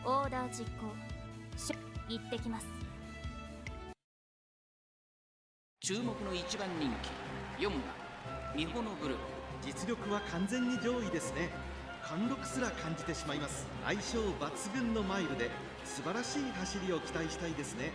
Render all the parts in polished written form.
オーダー実行。行ってきます。注目の一番人気4番ミホノブルボン。実力は完全に上位ですね。貫禄すら感じてしまいます。相性抜群のマイルで素晴らしい走りを期待したいですね。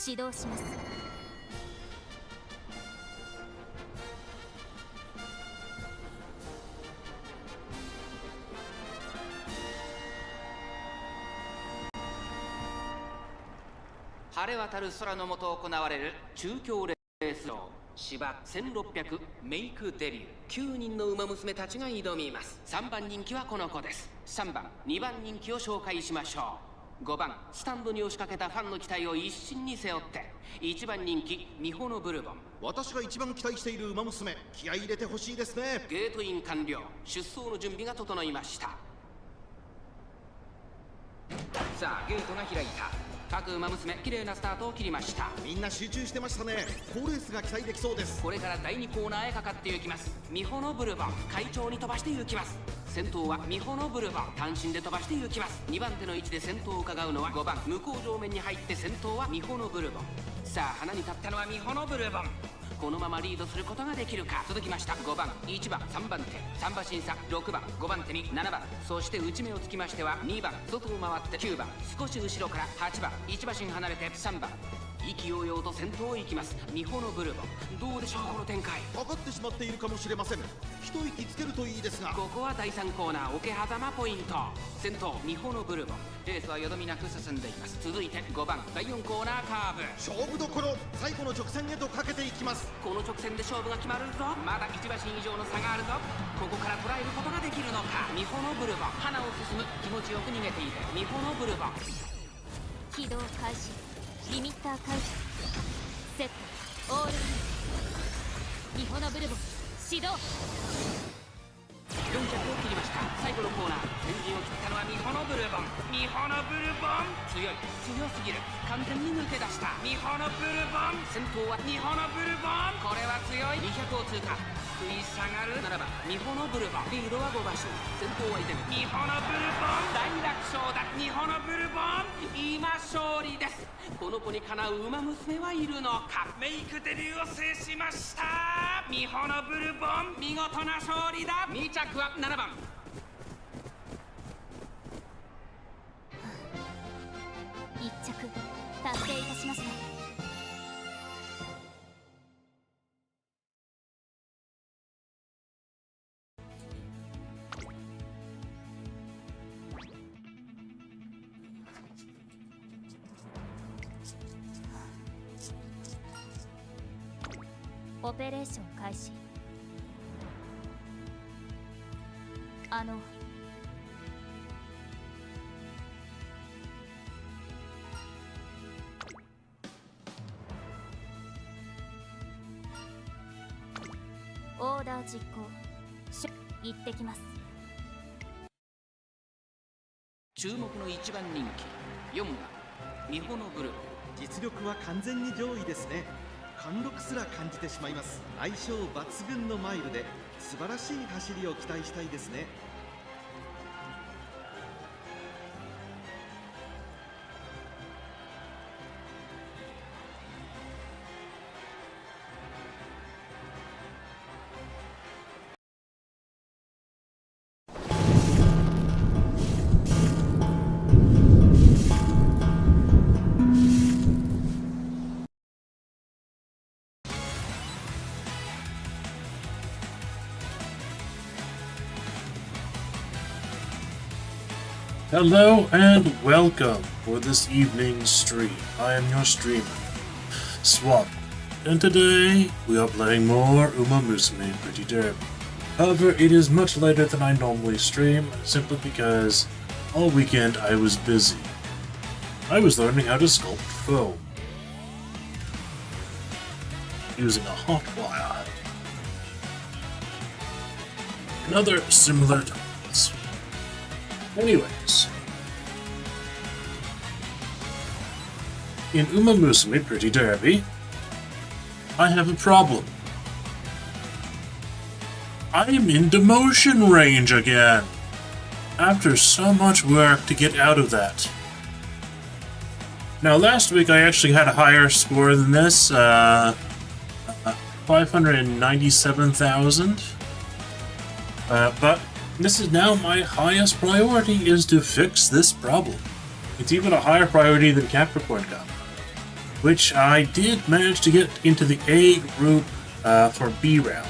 指導します。晴れ渡る空の下行われる中京レース場芝1600メイクデビュー。9人の馬娘たちが挑みます。3番人気はこの子です。3番2番人気を紹介しましょう。5番スタンドに押しかけたファンの期待を一身に背負って1番人気ミホノブルボン。私が一番期待している馬娘、気合い入れてほしいですね。ゲートイン完了。出走の準備が整いました。さあゲートが開いた。各馬娘綺麗なスタートを切りました。みんな集中してましたね。好レースが期待できそうです。これから第2コーナーへかかっていきます。ミホノブルボン快調に飛ばしていきます。先頭はミホノブルボン単身で飛ばしていきます。2番手の位置で先頭を伺うのは5番向こう上面に入って先頭はミホノブルボン。さあ花に立ったのはミホノブルボン。このままリードすることができるか。続きました5番1番3番手3馬審査6番5番手に7番、そして内目をつきましては2番外を回って9番、少し後ろから8番1馬身離れて3番。意気揚々と先頭を行きますミホノブルボン。どうでしょうこの展開。かかってしまっているかもしれません。一息つけるといいですが。ここは第3コーナー桶狭間ポイント。先頭ミホノブルボン。レースはよどみなく進んでいます。続いて5番第4コーナーカーブ。勝負どころ、最後の直線へとかけていきます。この直線で勝負が決まるぞ。まだ1馬身以上の差があるぞ。ここから捉えることができるのか。ミホノブルボン花を進む。気持ちよく逃げているミホノブルボン。起動開始。リミッター解除。セットオールイン。ミホノブルボン始動。4着を切りました。最後のコーナー先陣を切ったのはミホノブルボン。ミホノブルボン強すぎる。完全に抜け出したミホノブルボン。先頭はミホノブルボン。これは強い。200を通過。食い下がる7番ミホノブルボン。リードは5馬身。先頭は依然ミホノブルボン。大楽勝だミホノブルボン。今勝利です。この子にかなう馬娘はいるのか。メイクデビューを制しましたミホノブルボン。見事な勝利だ。2着は7番。1着達成いたしました。オペレーション開始。オーダー実行。行ってきます。注目の1番人気4番ミホノブルボン。実力は完全に上位ですね。貫禄すら感じてしまいます。相性抜群のマイルで素晴らしい走りを期待したいですね。Hello and welcome for this evening's stream. I am your streamer, Swab, and today we are playing more Umamusume Pretty Derby. However, it is much later than I normally stream, simply because all weekend I was busy. I was learning how to sculpt foam using a hot wire and other similar tools. Anyways, in Umamusume Pretty Derby, I have a problem. I am in demotion range again, after so much work to get out of that. Now, last week I actually had a higher score than this, 597,000, but this is now my highest priority, is to fix this problem. It's even a higher priority than Capricorn Cup, which I did manage to get into the A group for B round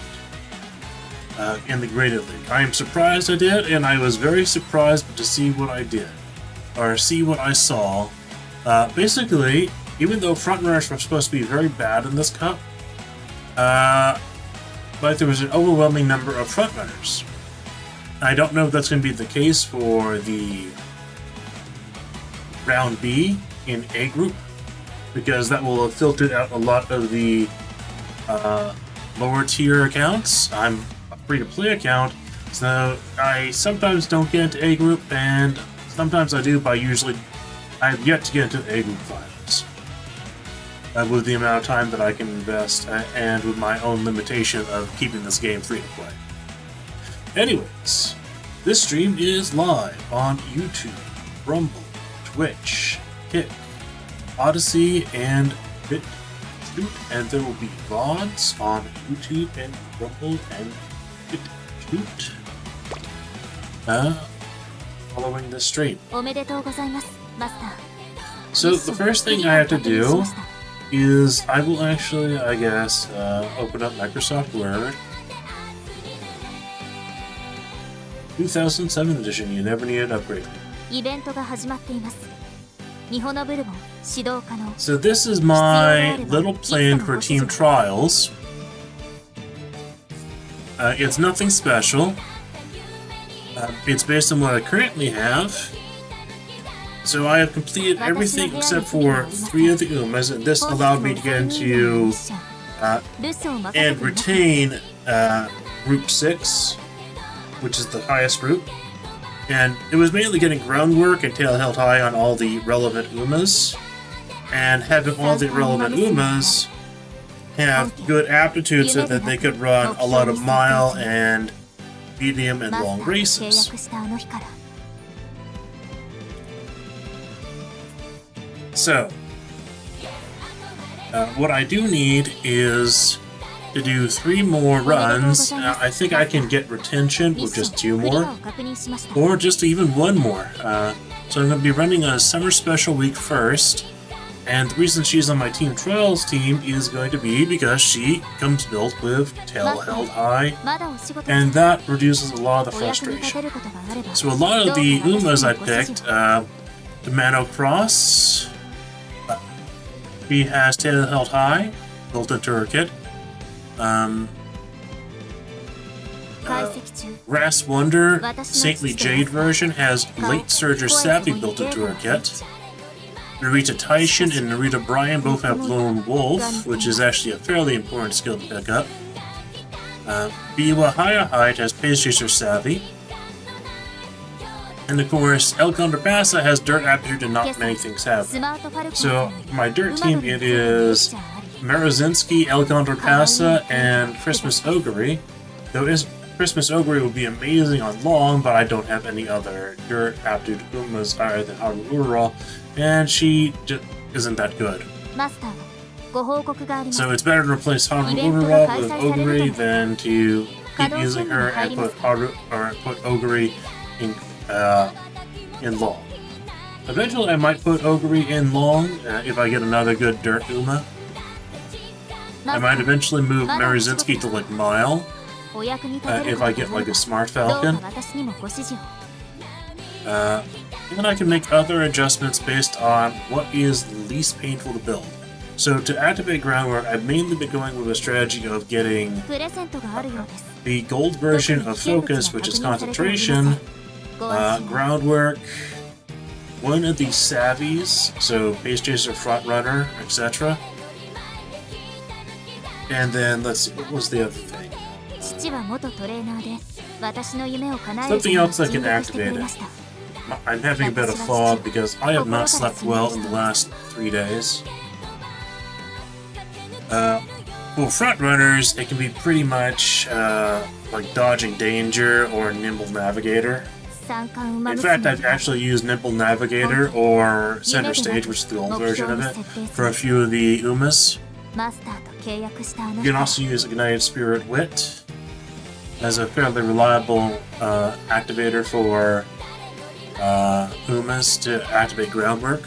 in the graded league. I am surprised I did, and I was very surprised to see what I did, or see what I saw. Basically, even though frontrunners were supposed to be very bad in this cup, but there was an overwhelming number of frontrunners. I don't know if that's going to be the case for the round B in A group, because that will have filtered out a lot of the lower tier accounts. I'm a free-to-play account, so I sometimes don't get into A group, and sometimes I do, but I've yet to get into A group finals. With the amount of time that I can invest, and with my own limitation of keeping this game free-to-play. Anyways, this stream is live on YouTube, Rumble, Twitch, Kick, Odyssey, and BitChute, and there will be VODs on YouTube and Rumble and BitChute following this stream. So the first thing I have to do is I will actually, I guess, open up Microsoft Word. 2007 edition, you never need an upgrade. So this is my little plan for team trials. It's nothing special. It's based on what I currently have. So I have completed everything except for 3 of the Umas, and this allowed me to get into and retain Group 6, which is the highest group. And it was mainly getting groundwork and tail held high on all the relevant Umas, and having all the relevant Umas have good aptitude so that they could run a lot of mile and medium and long races. So, what I do need is to do 3 more runs. I think I can get retention with just 2 more, or just even 1 more. So I'm going to be running a summer special week first, and the reason she's on my team trials team is going to be because she comes built with tail held high, and that reduces a lot of the frustration. So a lot of the Umas I picked, Mihono Cross, he has tail held high, built into her kit. Ras Wonder, Saintly Jade version, has Late Surger Savvy built into her kit. Narita Taishin and Narita Bryan both have Lone Wolf, which is actually a fairly important skill to pick up. Biwa Hayahide has Pace Chaser Savvy. And of course, El Condorpasa has Dirt Aptitude and not many things have. So, my Dirt team, it is Marazinski, El Condorpasa, and Christmas Ogre. Though Christmas Ogre would be amazing on long, but I don't have any other Dirt Aptitude Umas other than Harura, and she just isn't that good. So it's better to replace Harura with Ogre than to keep using her and put Ogre in long. Eventually I might put Ogre in long if I get another good Dirt Uma. I might eventually move Marazinski to like Mile if I get like a Smart Falcon. And I can make other adjustments based on what is least painful to build. So to activate groundwork, I've mainly been going with a strategy of getting プレゼントがあるようです。 the gold version of focus, which is concentration, ご安心を groundwork, one of the savvies, so base chaser, front runner, etc. And then let's see, what was the other thing? 父は元トレーナーで私の夢を叶える Something ために else I 尽 can 力してくれ activate ま it. した。 I'm having a bit of fog because I have not slept well in the last 3 days. For front runners, it can be pretty much like dodging danger or nimble navigator. 三冠馬 In 娘 fact, I've actually used nimble navigator or center stage, which is the old version of it, for a few of the Umas. マスターと契約したあな You can た also use Ignited Spirit Wit as a fairly reliable activator for Umas to activate groundwork.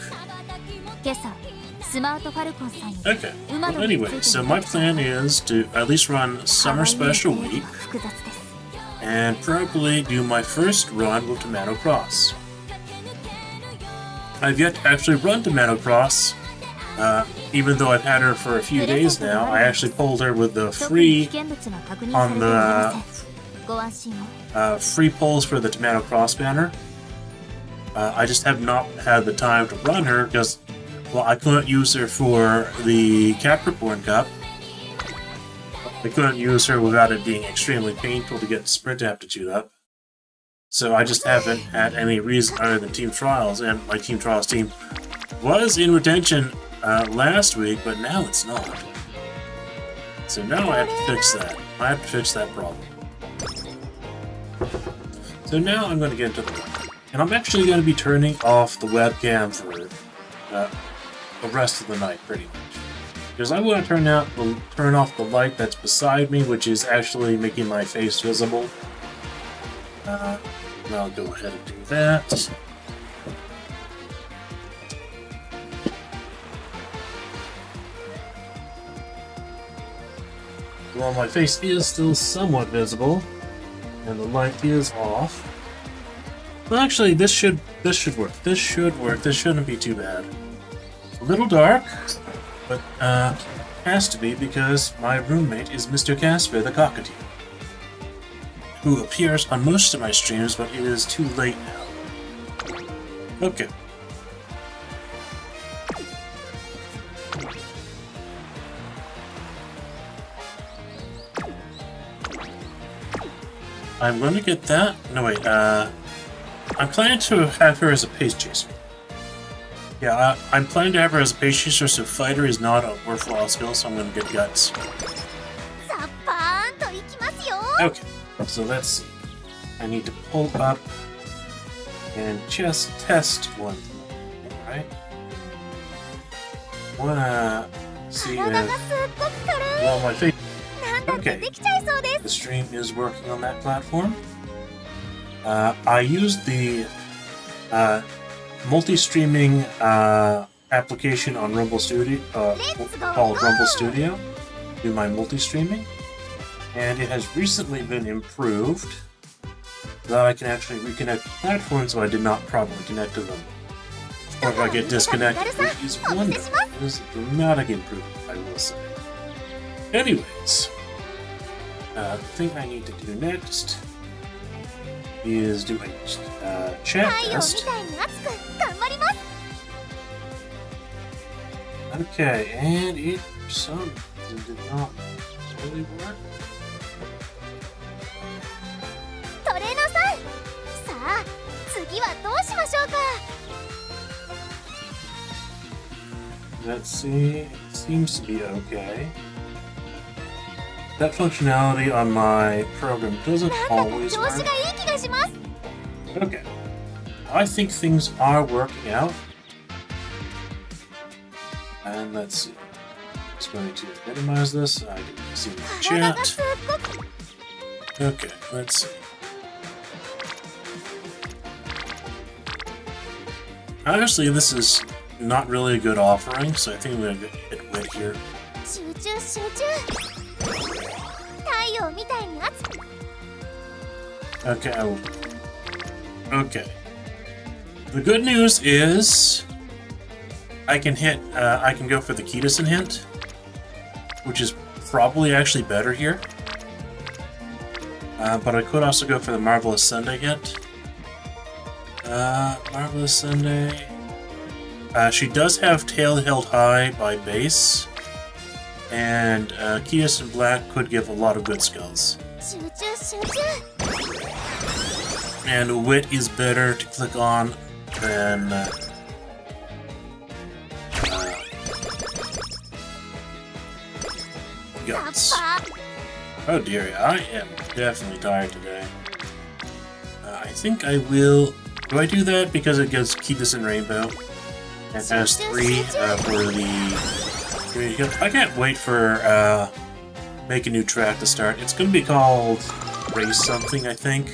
今朝スマートファルコンさんに Okay. Well, anyway, so my plan is to at least run Summer Special Week 複雑です。 and probably do my first run with Tomato Cross. I've yet to actually run Tomato Cross, even though I've had her for a few days now. I actually pulled her with the 特に危 free 険物は確認されておりません。ご安心を。 free pulls for the Tomato Cross banner. I just have not had the time to run her because, well, I couldn't use her for the Capricorn Cup. I couldn't use her without it being extremely painful to get sprint aptitude up. So I just haven't had any reason other than team trials, and my team trials team was in retention last week, but now it's not. So now I have to fix that. I have to fix that problem. So now I'm going to get into the web. And I'm actually going to be turning off the webcam for the rest of the night, pretty much. Because I want to turn off the light that's beside me, which is actually making my face visible. And I'll go ahead and do that. While my face is still somewhat visible, and the light is off. Well, actually, this should work. This should work. This shouldn't be too bad. A little dark, but has to be because my roommate is Mr. Casper the Cockatoo, who appears on most of my streams, but it is too late now. Okay. I'm going to get that. No, wait. I'm planning to have her as a pace chaser. Yeah, I'm planning to have her as a pace chaser, so fighter is not a worthwhile skill, so I'm going to get guts. さっぱーんといきますよ。 Okay, so let's see. I need to pull up and just test one thing, right? Wanna see 体 if がすっごく軽い。 well my face. なんだってできちゃいそうです。 The stream is working on that platform. I used the multi-streaming application on Rumble Studio called Rumble Studio to do my multi-streaming, and it has recently been improved that I can actually reconnect platforms so I did not properly connect to them. Or if I get disconnected, which is wonderful. It is a dramatic improvement, I will say. Anyways, the thing I need to do next is do a chat 太陽み test. たいに熱く頑張ります。 Okay, and it for some reason did not really work. トレーナーさん、さあ次はどうしましょうか。 Let's see, it seems to be okay. That functionality on my program doesn't なんだか always 調子 work. がいい気がします。 Okay. I think things are working out. And let's see. Just going to minimize this. I can see the 体が chat. すっごく Okay, let's see. Honestly, this is not really a good offering, so I think I'm gonna get wit here. 集中集中。太陽みたいに熱く。 Okay, okay. The good news is I can go for the Kitasen hint, which is probably actually better here. But I could also go for the Marvelous Sunday hint. Marvelous Sunday. She does have Tail Held High by base, and Kitasen Black could give a lot of good skills. And Wit is better to click on than Guts. Oh dear, I am definitely tired today. I think I will... Do I do that because it gives Kitasen Rainbow? And has 3 for the... I can't wait for Make a New Track to start. It's going to be called Race Something, I think.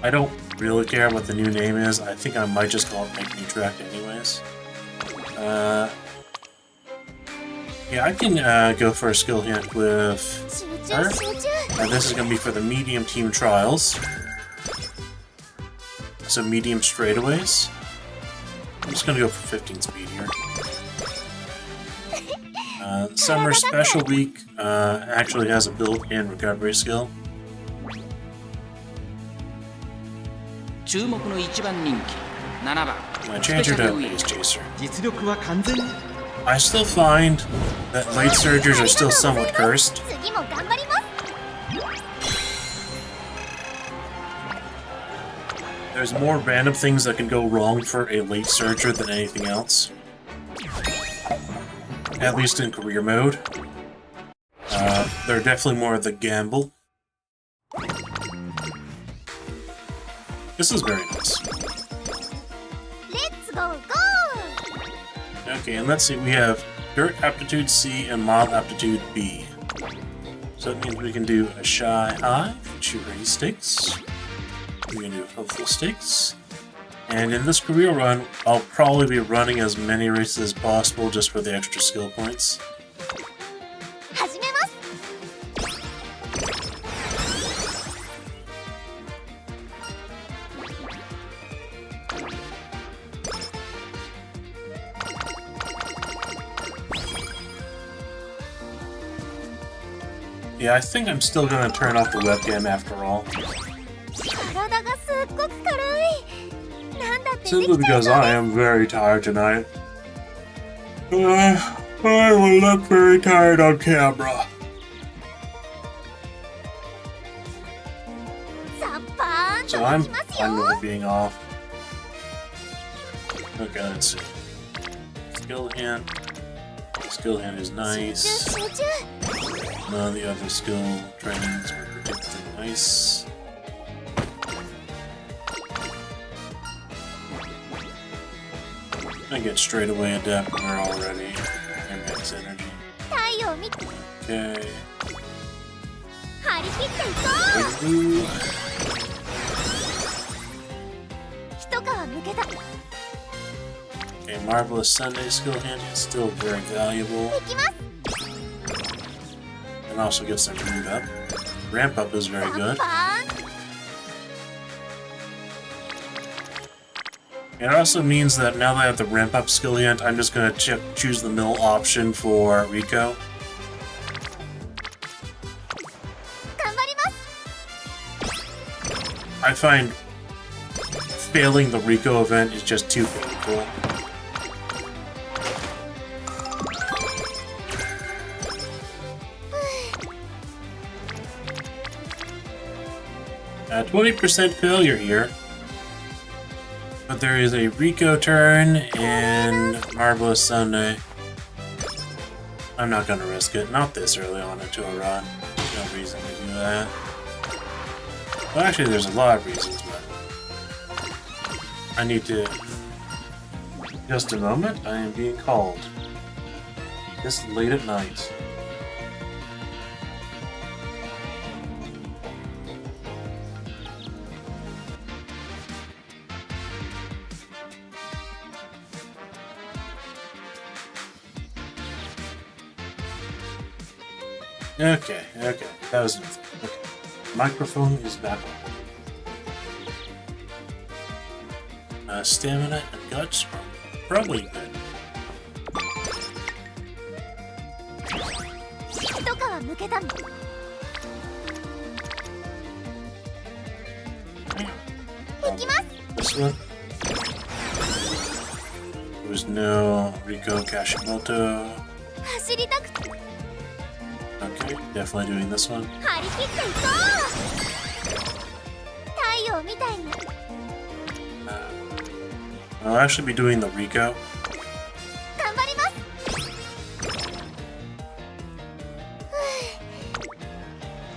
I don't really care what the new name is. I think I might just call it Make a New Track anyways. Yeah, I can go for a skill hint with her. And this is going to be for the medium team trials. So medium straightaways. I'm just going to go for 15 speed here. Summer Special Week actually has a built-in recovery skill. 注目の1番人気7番 I changed her to Base Chaser. 実力は完全に I still find that late surgers are still somewhat cursed. There's more random things that can go wrong for a late surger than anything else. At least in career mode. They're definitely more of the gamble. This is very nice. Let's go! Okay, and let's see, we have Dirt Aptitude C and Mild Aptitude B. So that means we can do a Shy High, Future Ready Stakes. We can do Hopeful Stakes. And in this career run, I'll probably be running as many races as possible just for the extra skill points. Yeah, I think I'm still gonna turn off the webcam after all. Simply because I am very tired tonight. I will look very tired on camera. So I'm fine with it being off. Okay, let's see. Skill hand. Skill hand is nice. None of the other skill trainings were particularly nice. I get straight away adept when we're already at max energy. Okay. Ooh. Okay, Marvelous Sunday skill hand is still very valuable. And also gets some root up. Ramp up is very good. It also means that now that I have the ramp up skill hint, I'm just going to choose the mill option for Rico. I find failing the Rico event is just too painful. 20% failure here. But there is a Rico turn and Marvelous Sunday. I'm not gonna risk it. Not this early on into a run. There's no reason to do that. Well, actually, there's a lot of reasons, but I need to... Just a moment, I am being called. This late at night. Okay, that was nothing. Okay. Microphone is back on. Stamina and guts are probably good. 一皮むけたの。 This one. There's no Riko Kashimoto. 走りたくて Okay, definitely doing this one. 張り切っていこう。太陽みたいに I'll actually be doing the Riko. 頑張ります。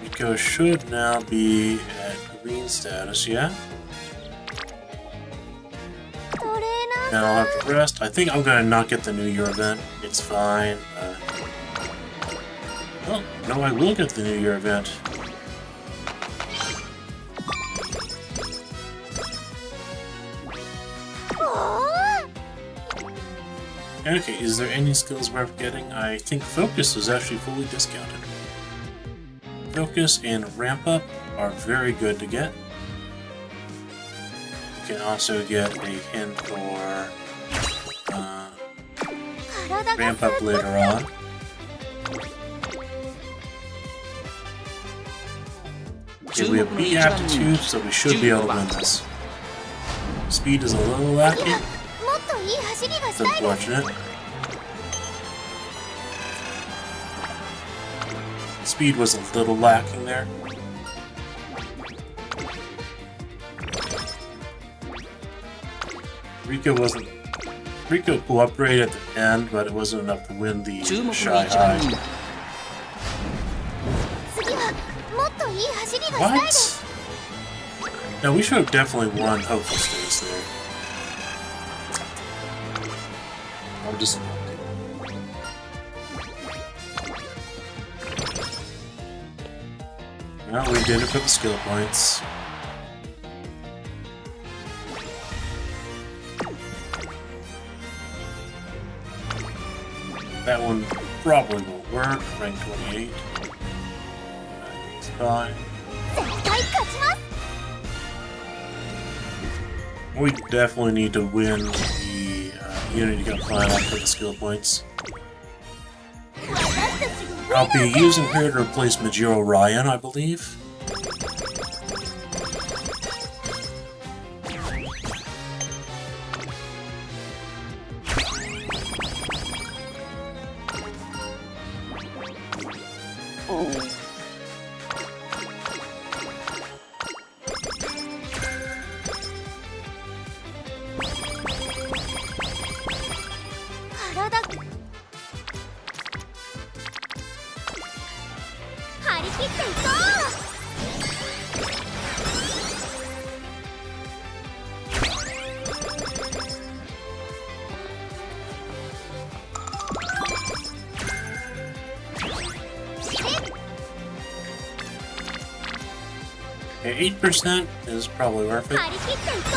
Riko should now be at green status, yeah? トレーナ Now ー I'll have to rest. I think I'm gonna not get the New Year event. It's fine. Oh, no, I will get the New Year event. Okay, is there any skills worth getting? I think Focus is actually fully discounted. Focus and Ramp Up are very good to get. You can also get a hint for Ramp Up later on. Okay, we have B aptitude, so we should be able to win this. Speed is a little lacking. もっといい走りが It's したいです unfortunate. Speed was a little lacking there. Riko will upgrade at the end, but it wasn't enough to win the 注目の Shy 一番 High. 人 次はもっといい走りがしたいです What? No, we should have definitely won Hopeful Stays there. I'm disappointed. Well, we did it for the skill points. That one probably won't work. Rank 28. It's fine. 絶対勝ちます We definitely need to win the Unity Cup final for the skill points. I'll be using her to replace Majiro Ryan, I believe. Okay, 8% is probably worth it. 張り切っていこ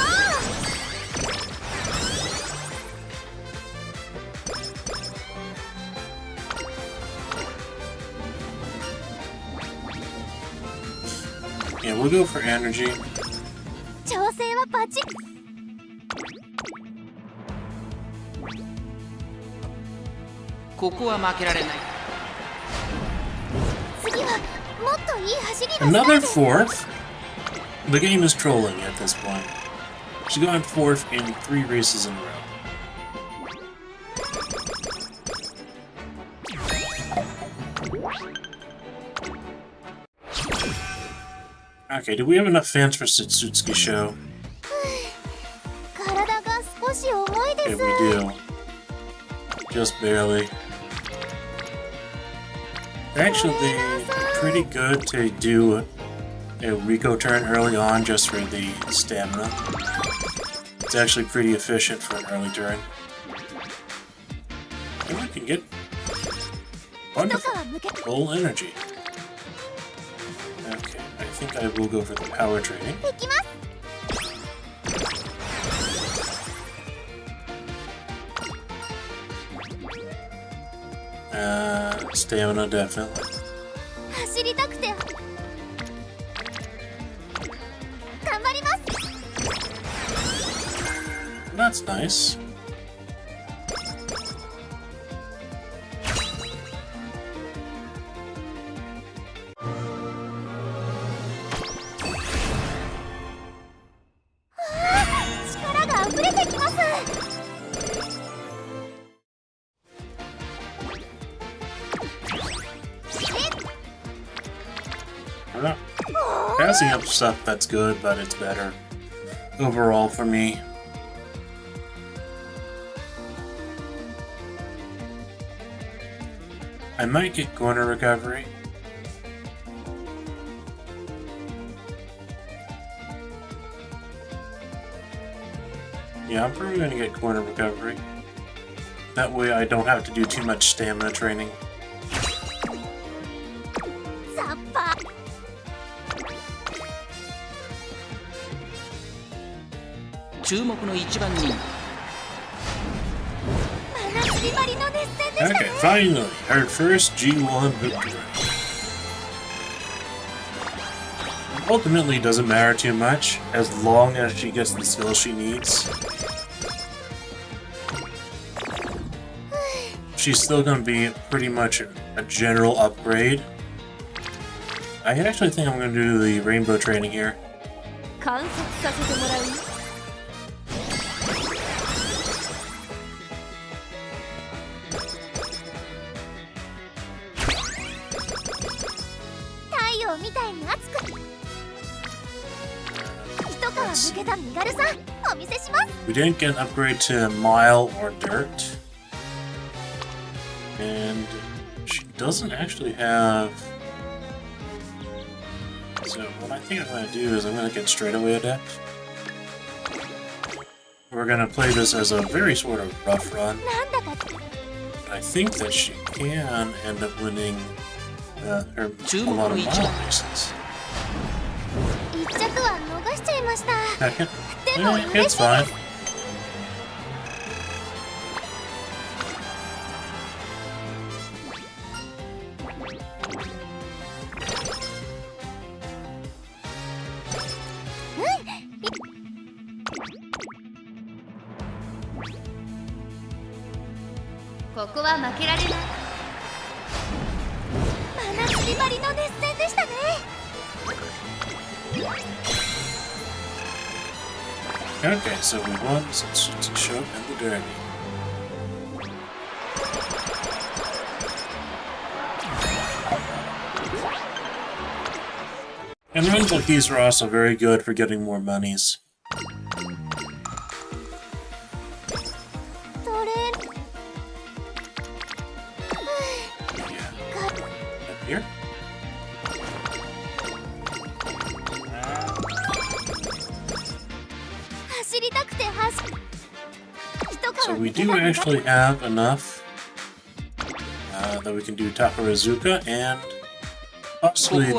う Yeah, we'll go for energy. 調整はバチッここは負けられない 次はもっといい走りがしたい Another です fourth? The game is trolling at this point. She's gone fourth in 3 races in a row. Okay, do we have enough fans for Setsutsuki Show? 体が少し重いで Okay, す we do. Just barely. Actually, pretty good to do a Riko turn early on just for the stamina. It's actually pretty efficient for an early turn. And we can get 一 wonderful 皮むけ full energy. Okay, I think I will go for the power training. てきます Stamina definitely. 走りたくて頑張ります that's nice. I'm not passing up stuff that's good, but it's better overall for me. I might get corner recovery. Yeah, I'm probably going to get corner recovery. That way I don't have to do too much stamina training. Okay, finally, her first G1 victory. Ultimately, it doesn't matter too much, as long as she gets the skills she needs. She's still going to be pretty much a general upgrade. I actually think I'm going to do the rainbow training here. We didn't get an upgrade to Mile or Dirt. And she doesn't actually have... So what I think I'm going to do is I'm going to get Straightaway Adept. We're going to play this as a very sort of rough run. I think that she can end up winning a lot of mile races. Second? Yeah, it's fine. Okay, so we won since it's a show and the derby. And runs like these are also very good for getting more monies. Yeah. Up here. So we do actually have enough that we can do Takarazuka and possibly the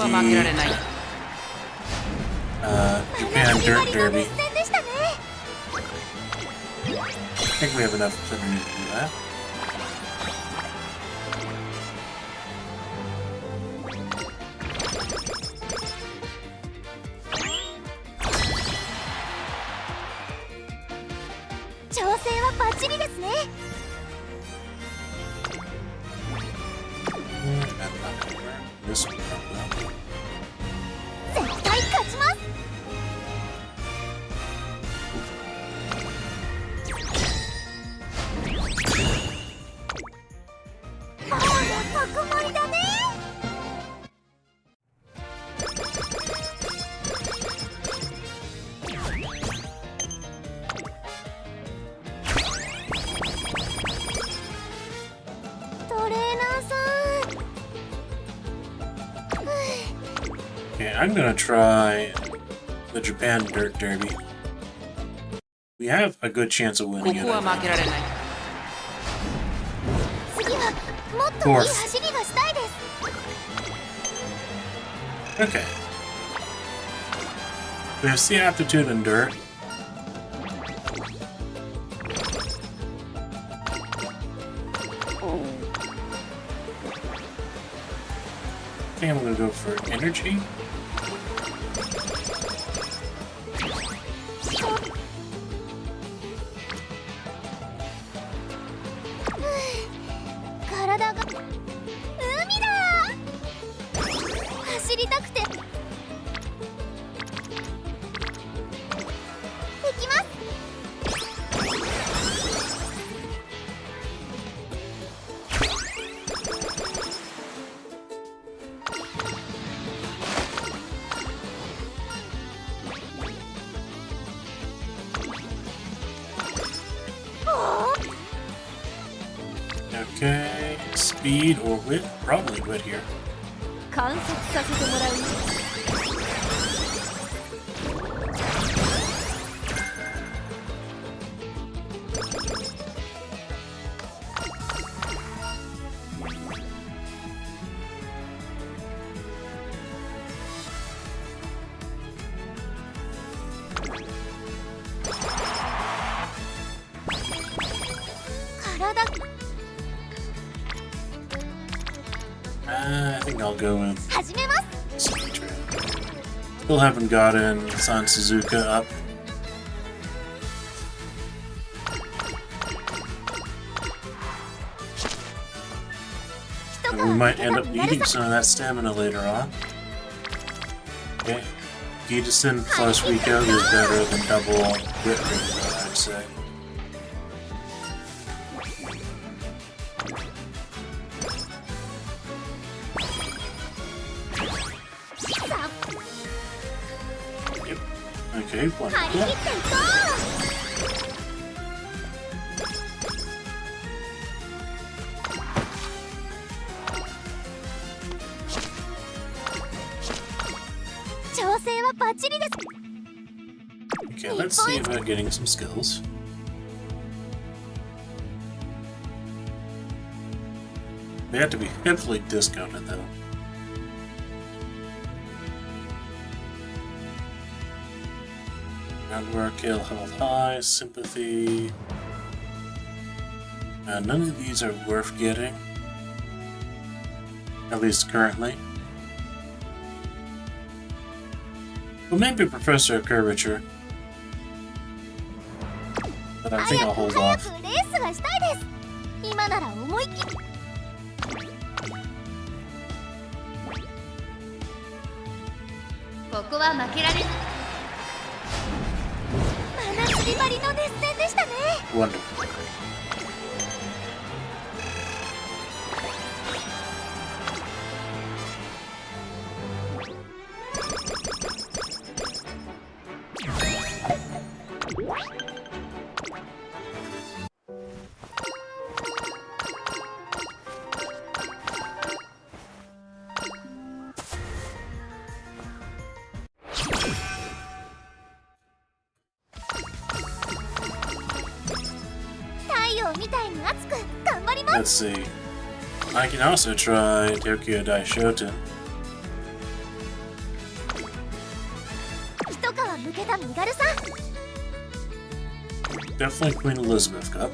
Japan Dirt Derby. I think we have enough to do that. This one probably. Okay, I'm gonna try the Japan Dirt Derby. We have a good chance of winning it. Fourth. Okay. We have C aptitude and dirt. I think I'm gonna go for energy. 走りたくて。できます。Okay, speed or wit? Probably wit here. 観察させてもらうね。体 I think I'll go with 始めます。 Speed Trade. Still haven't gotten San Suzuka up. And we might end up needing some of that stamina later on. Okay. Gitasin plus Rico is better than double Wit Rico, I'd say. Yep. Okay, 張り切 wonderful. っていこう。調整はバッチリです。 Okay, let's see about getting some skills. They have to be heavily discounted though. Groundwork, kill, health high, sympathy. None of these are worth getting. At least currently. Well, maybe Professor of Curvature. But I think I'll hold 早 off. くレースがしたいです。今なら思いっきり。ここは負けられない。真夏日張りの熱戦でしたね。 Wonderful. Let's see. I can also try Tokyo Daishoten. Definitely Queen Elizabeth Cup.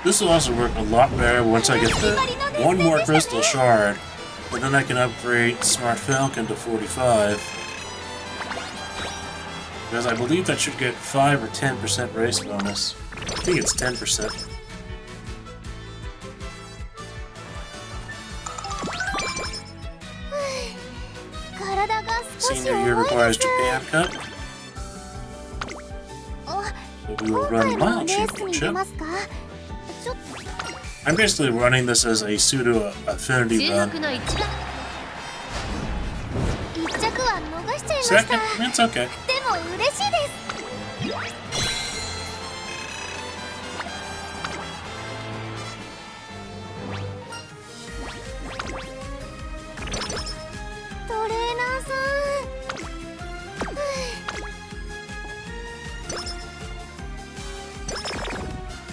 This will also work a lot better once I get the one more crystal shard, and then I can upgrade Smart Falcon to 45. Because I believe that should get 5 or 10% race bonus. I think it's 10%. Senior year requires Japan Cup. So we will run Mile Championship. I'm basically running this as a pseudo affinity run. Second? It's okay.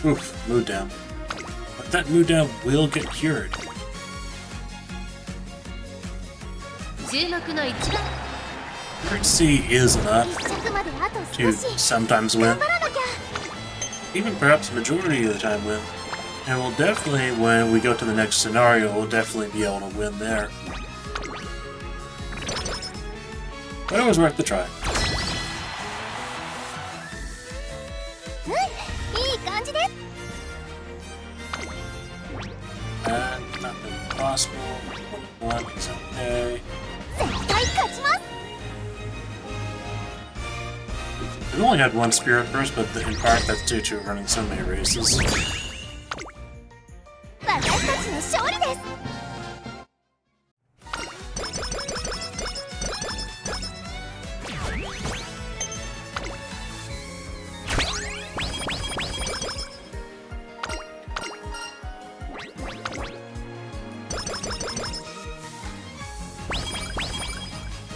Oof, mood down. But that mood down will get cured. Current C is enough to sometimes win. Even perhaps majority of the time win. And we'll definitely, when we go to the next scenario, we'll definitely be able to win there. But it was worth the try. bad, not really possible. 21 is okay. 絶対勝ちます。 It only had one spirit burst, but in part that's due to running so many races. 私たちの勝利です。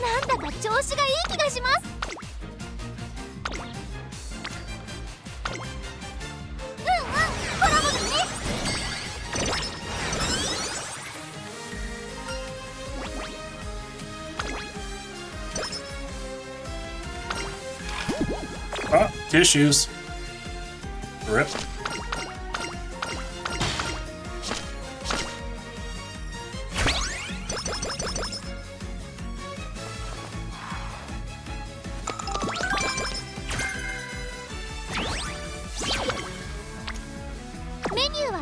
なんだか調子がいい気がします。コラボだね。Ah, tissues. Rip.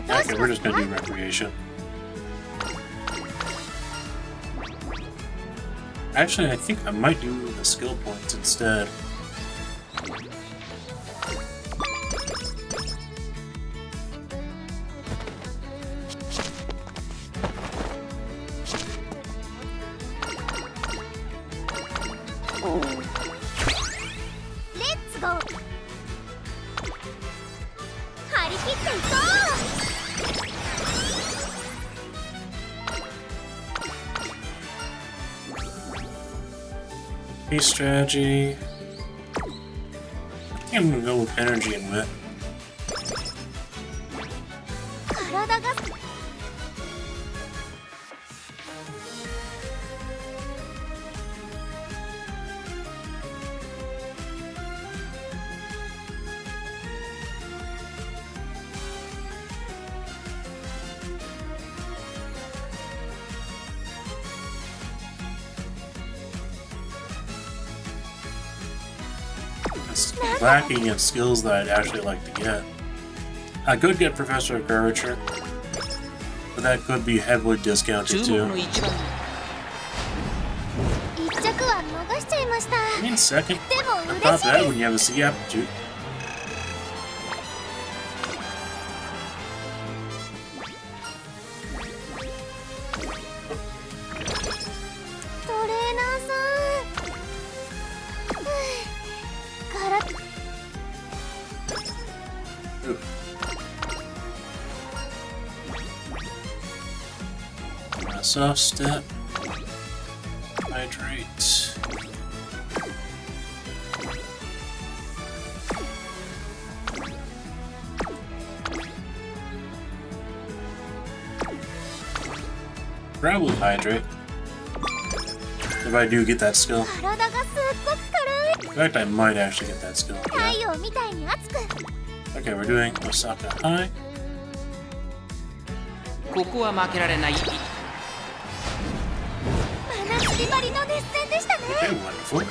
Okay, we're just gonna do recreation. Actually, I think I might do the skill points instead. Let's go! 張り切っていこう! Peace strategy. I think I'm gonna go with energy and wit. 体がIt's lacking in skills that I'd actually like to get. I could get Professor of Curvature, but that could be heavily discounted 注目 too. の一番一着は逃しちゃいました。 I mean, second. でも Not 嬉しい bad で when す。 you have a C aptitude. トレーナーさん。から。 Ooh. Soft step. Hydrate. Probably hydrate. If I do get that skill. 体がすっごく軽い。 In fact, I might actually get that skill. 太 Yeah. 陽みたいに熱く。 Okay, we're doing Osaka High. ここは負けられない。真夏日張りの熱戦でしたね。 Okay, wonderful.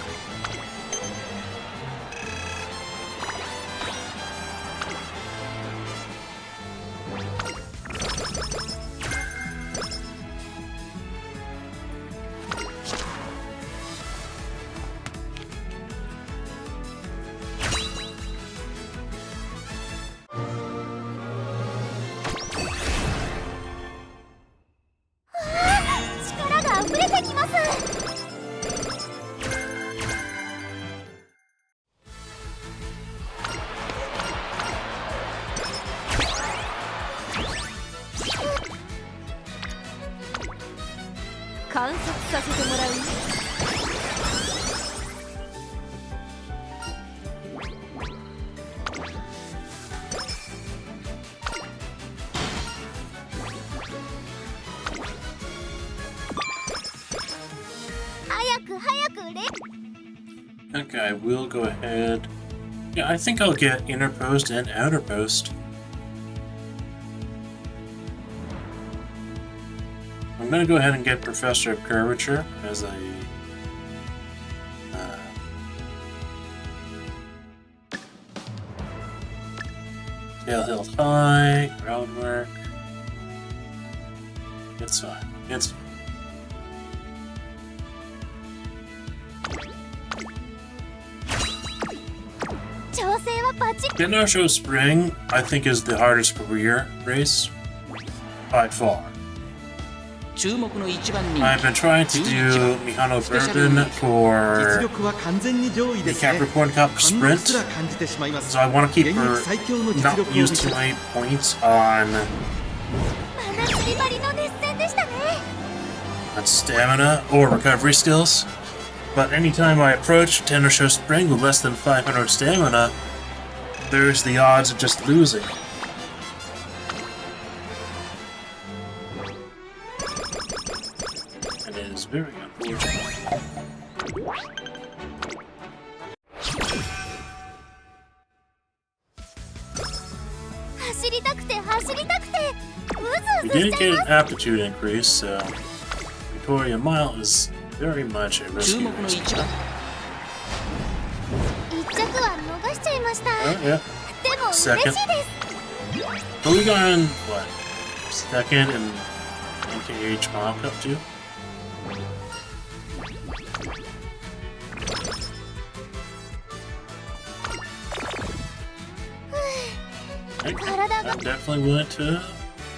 観察させてもらうよ。早く早くレ。 Okay, I will go ahead. Yeah, I think I'll get inner post and outer post. I'm gonna go ahead and get Professor of Curvature as a tail held high, groundwork. It's fine. It's fine. Mihono Spring, I think, is the hardest career race by far. 注目の一番人気 I've been trying to do Mihono Bourbon 実 for 力は完全に上位 the ですね Capricorn Cup 感動 sprint, すら感じてしまいます so I want to keep 現 her 役最強の実 not 力を見 use せ too many points on 真夏日張りの熱戦でしたね。 stamina or recovery skills. But anytime I approach Mihono Spring with less than 500 stamina, there's the odds of just losing. And it is very unfortunate. 走りたくて走りたくてう We ずうずし didn't ちゃい get ま an す。 aptitude increase, so Victoria Mile is very much a 注 risky 目の race. 一番一着は逃しちゃいました。 Oh, yeah. でも嬉しいです。 But we got in, what, second in NKH Mile Cup too? I'm definitely willing to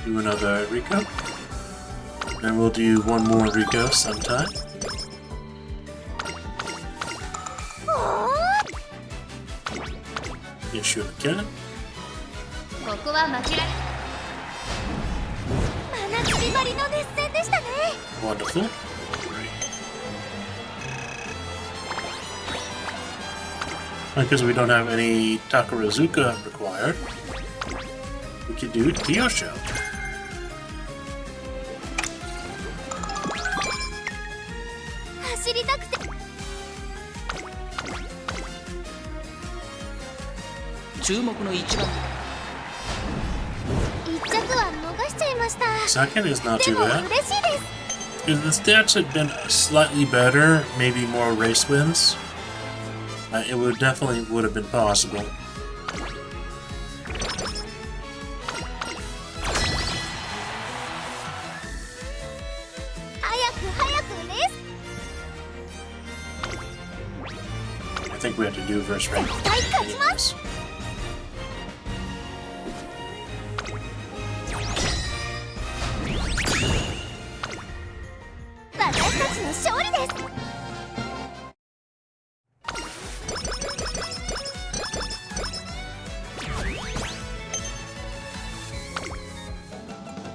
do another Rico. Then we'll do one more Rico sometime. おー You shoot again. ここは負けられ真夏日張りの熱戦でしたね。 Wonderful. Because we don't have any Takarazuka required, we could do Kyosho. 走りたくて注目の一番一着は逃しちゃいました。 Second is not で too も bad. 嬉しいです。 If the stats had been slightly better, maybe more race wins, it would definitely would have been possible. 早く早くレース I think we have to do verse rank 絶対勝ちます。 anyways. 私たちの勝利です。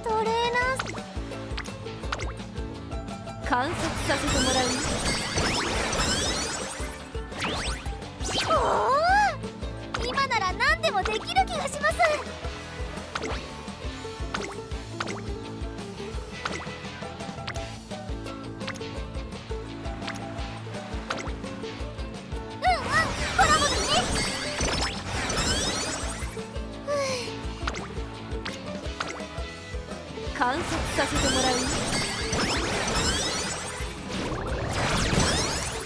トレーナー観察させてもらう。おお、今なら何でもできる気がします。コラボだね。観察させてもらう。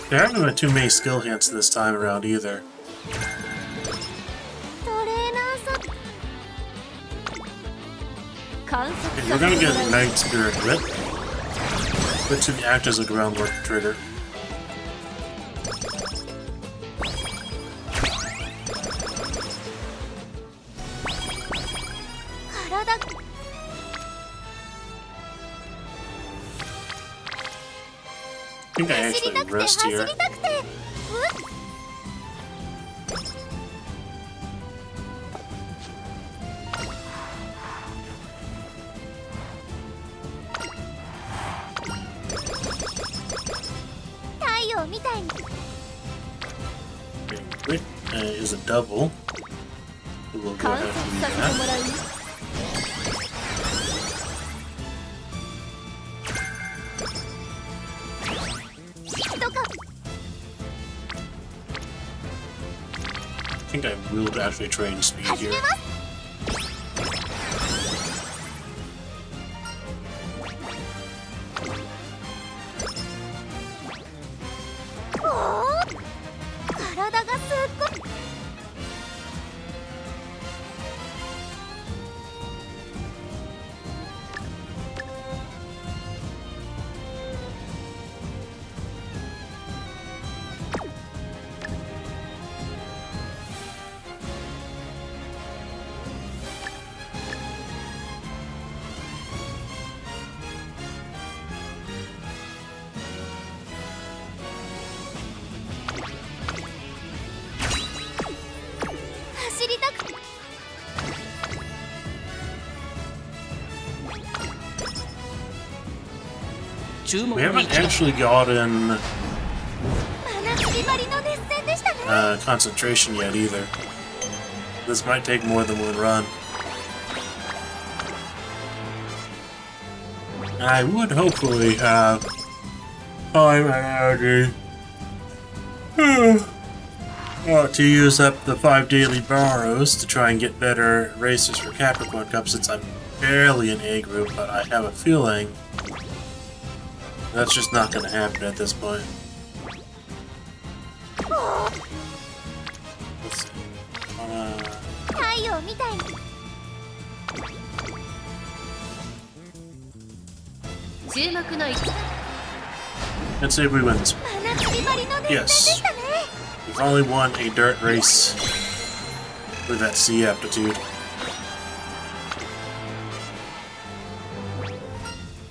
There haven't been too many skill hints this time around either. トレーナーさん。観察 If さ we're せ gonna て get もら a う。 Night Spirit Whip, which should act as a groundwork trigger. 体 I think I 走り actually たくて rest 走り here. たくて太陽みたいに Whip is a double. So we'll go 観 ahead 察 and さ do せて that. もらう。とか I think I will actually train speed 始 here. めます。おお、体がすっごく注目 We の haven't 一番 actually gotten 真夏日張りの熱戦でしたね。 concentration yet either. This might take more than one run. I would hopefully have time and energy to use up the 5 daily borrows to try and get better races for Capricorn Cup since I'm barely in A group, but I have a feeling that's just not going to happen at this point. Let's see. 太陽みたいに。 注目の一番。 Let's see if we win this one. 真夏日張りの熱戦でしたね。 We finally won a dirt race with that sea aptitude.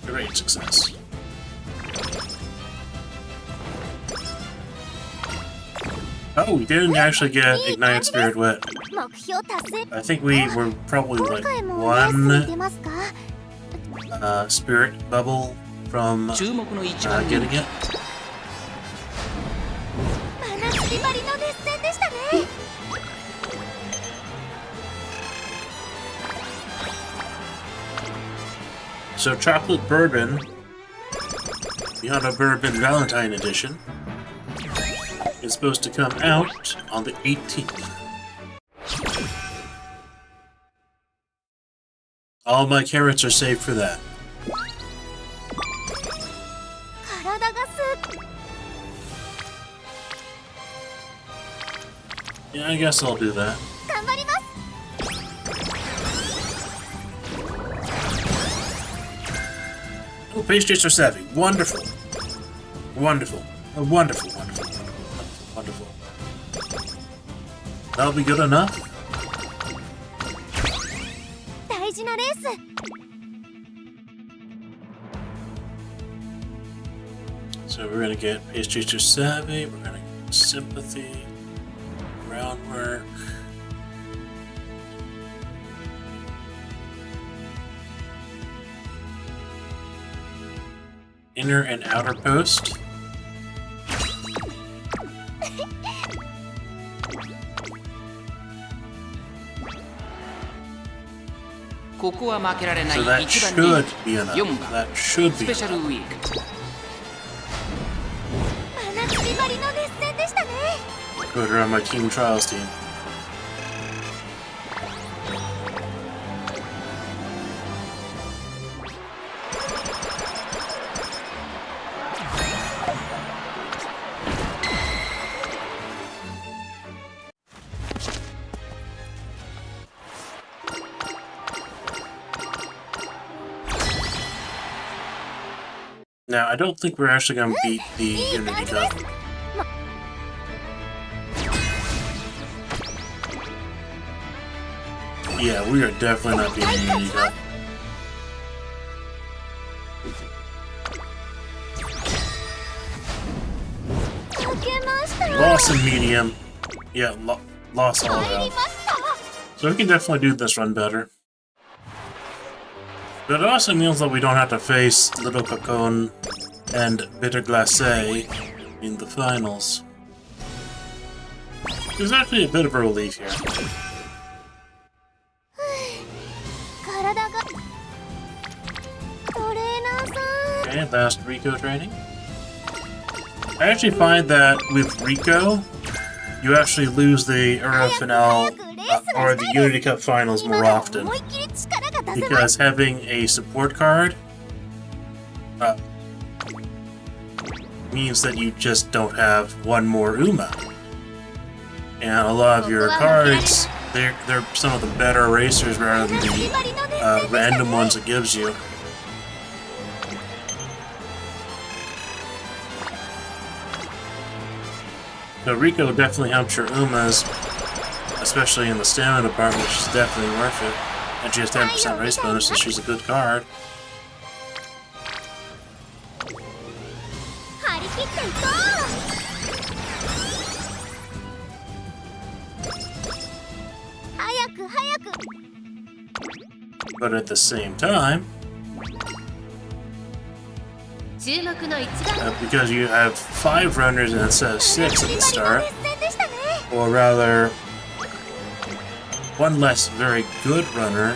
Great success. Oh, we didn't actually get Ignited Spirit Wet. 目標達成。 I think we were probably 今 like 回もレースに one 出ますか？ spirit bubble from 注目の一番 getting it. 真夏日張りの熱戦でしたね。 So Chocolate Bourbon, Mihono Bourbon Valentine Edition, is supposed to come out on the 18th. All my carrots are saved for that. 体がスー Yeah, I guess I'll do that. 頑張ります。 Oh, page are savvy. Wonderful. Wonderful. Wonderful, wonderful. Wonderful. That'll be good enough. 大事なレース。 So we're gonna get Page Chaser Savvy, we're gonna get Sympathy, Groundwork. Inner and outer post.ここは負けられない So that 一番人 should be enough. 4番 That should ス be ペシャル enough. ウィーク。真夏日張りの熱戦でしたね。 Put her on my team trials team. Now, I don't think we're actually going to beat the Unity Cup. Yeah, we are definitely not beating the Unity Cup. Loss in medium. Yeah, loss all around. So we can definitely do this run better. But it also means that we don't have to face Little Cocoon and Bitter Glacé in the finals. There's actually a bit of a relief here. 体がトレーナーさん。 Okay, last Rico training. I actually find that with Rico, you actually lose the Euro Finale or the Unity Cup finals more often. 思いっきり力が出せます。 Because having a support card means that you just don't have one more Uma. And a lot of your cards, they're some of the better racers rather than the random ones it gives you. So Rico definitely helps your Umas, especially in the stamina department, which is definitely worth it. And she has 10% race bonus, so she's a good card. 張り切っていこう。早く早く。 But at the same time, because you have 5 runners instead of 6 at the start, or rather, 1 less very good runner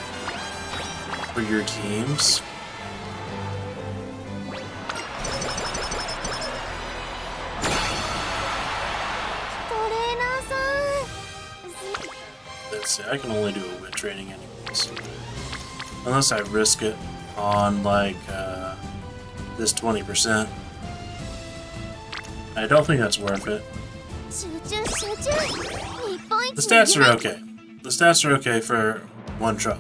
for your teams. Let's see, I can only do a win training anyways. Unless I risk it on, like, this 20%. I don't think that's worth it. The stats are okay. The stats are okay for 1 try.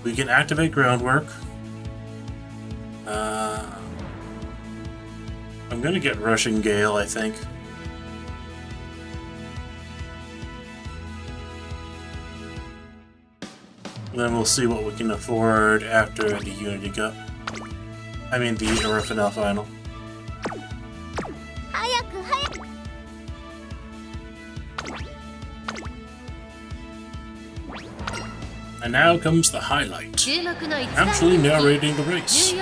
We can activate groundwork. I'm gonna get Rushing Gale, I think. And then we'll see what we can afford after the Unity Cup. I mean, the Final Final. And now comes the highlight. Actually narrating the race.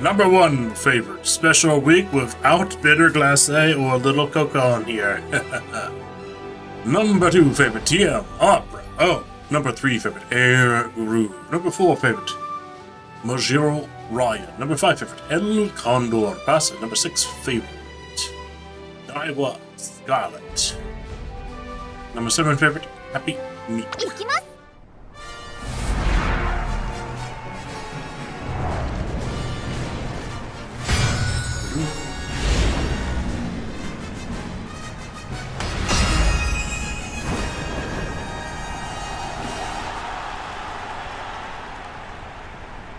Number 1 favorite, special week without bitter glacé or little coco here. Number 2 favorite, TM Opera. Oh, number 3 favorite, Air Guru. Number 4 favorite, Mojiro Ryan. Number 5 favorite, El Condor Pasa. Number 6 favorite, Daiwa Scarlet. Number 7 favorite, Happy Meat.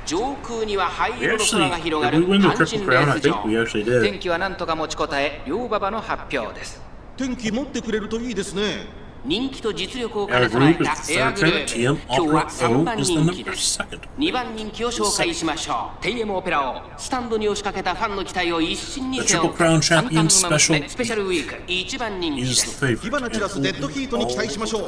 上空には灰色の Actually, 空が広が did we る win the 阪 Triple 神 Crown? レ I ース think we 場 actually did. 天気は何とか持ちこたえ両馬場の発表です。天気持ってくれるといいですね。人気と実力を兼 Our ね備え group た is the エア third グル favorite. ー TM プ今日は Opera 3 O 番 is the 人 number 気です。 2nd. 2番人気を紹介しましょう。TM オペラをスタンドに押しかけたファンの期待を一身に背負う The Triple Crown Champion 三冠馬 Special 娘スペシャルウィーク1番人気で is す。 the 火 favorite. 花散らすデッドヒートに期待しましょう。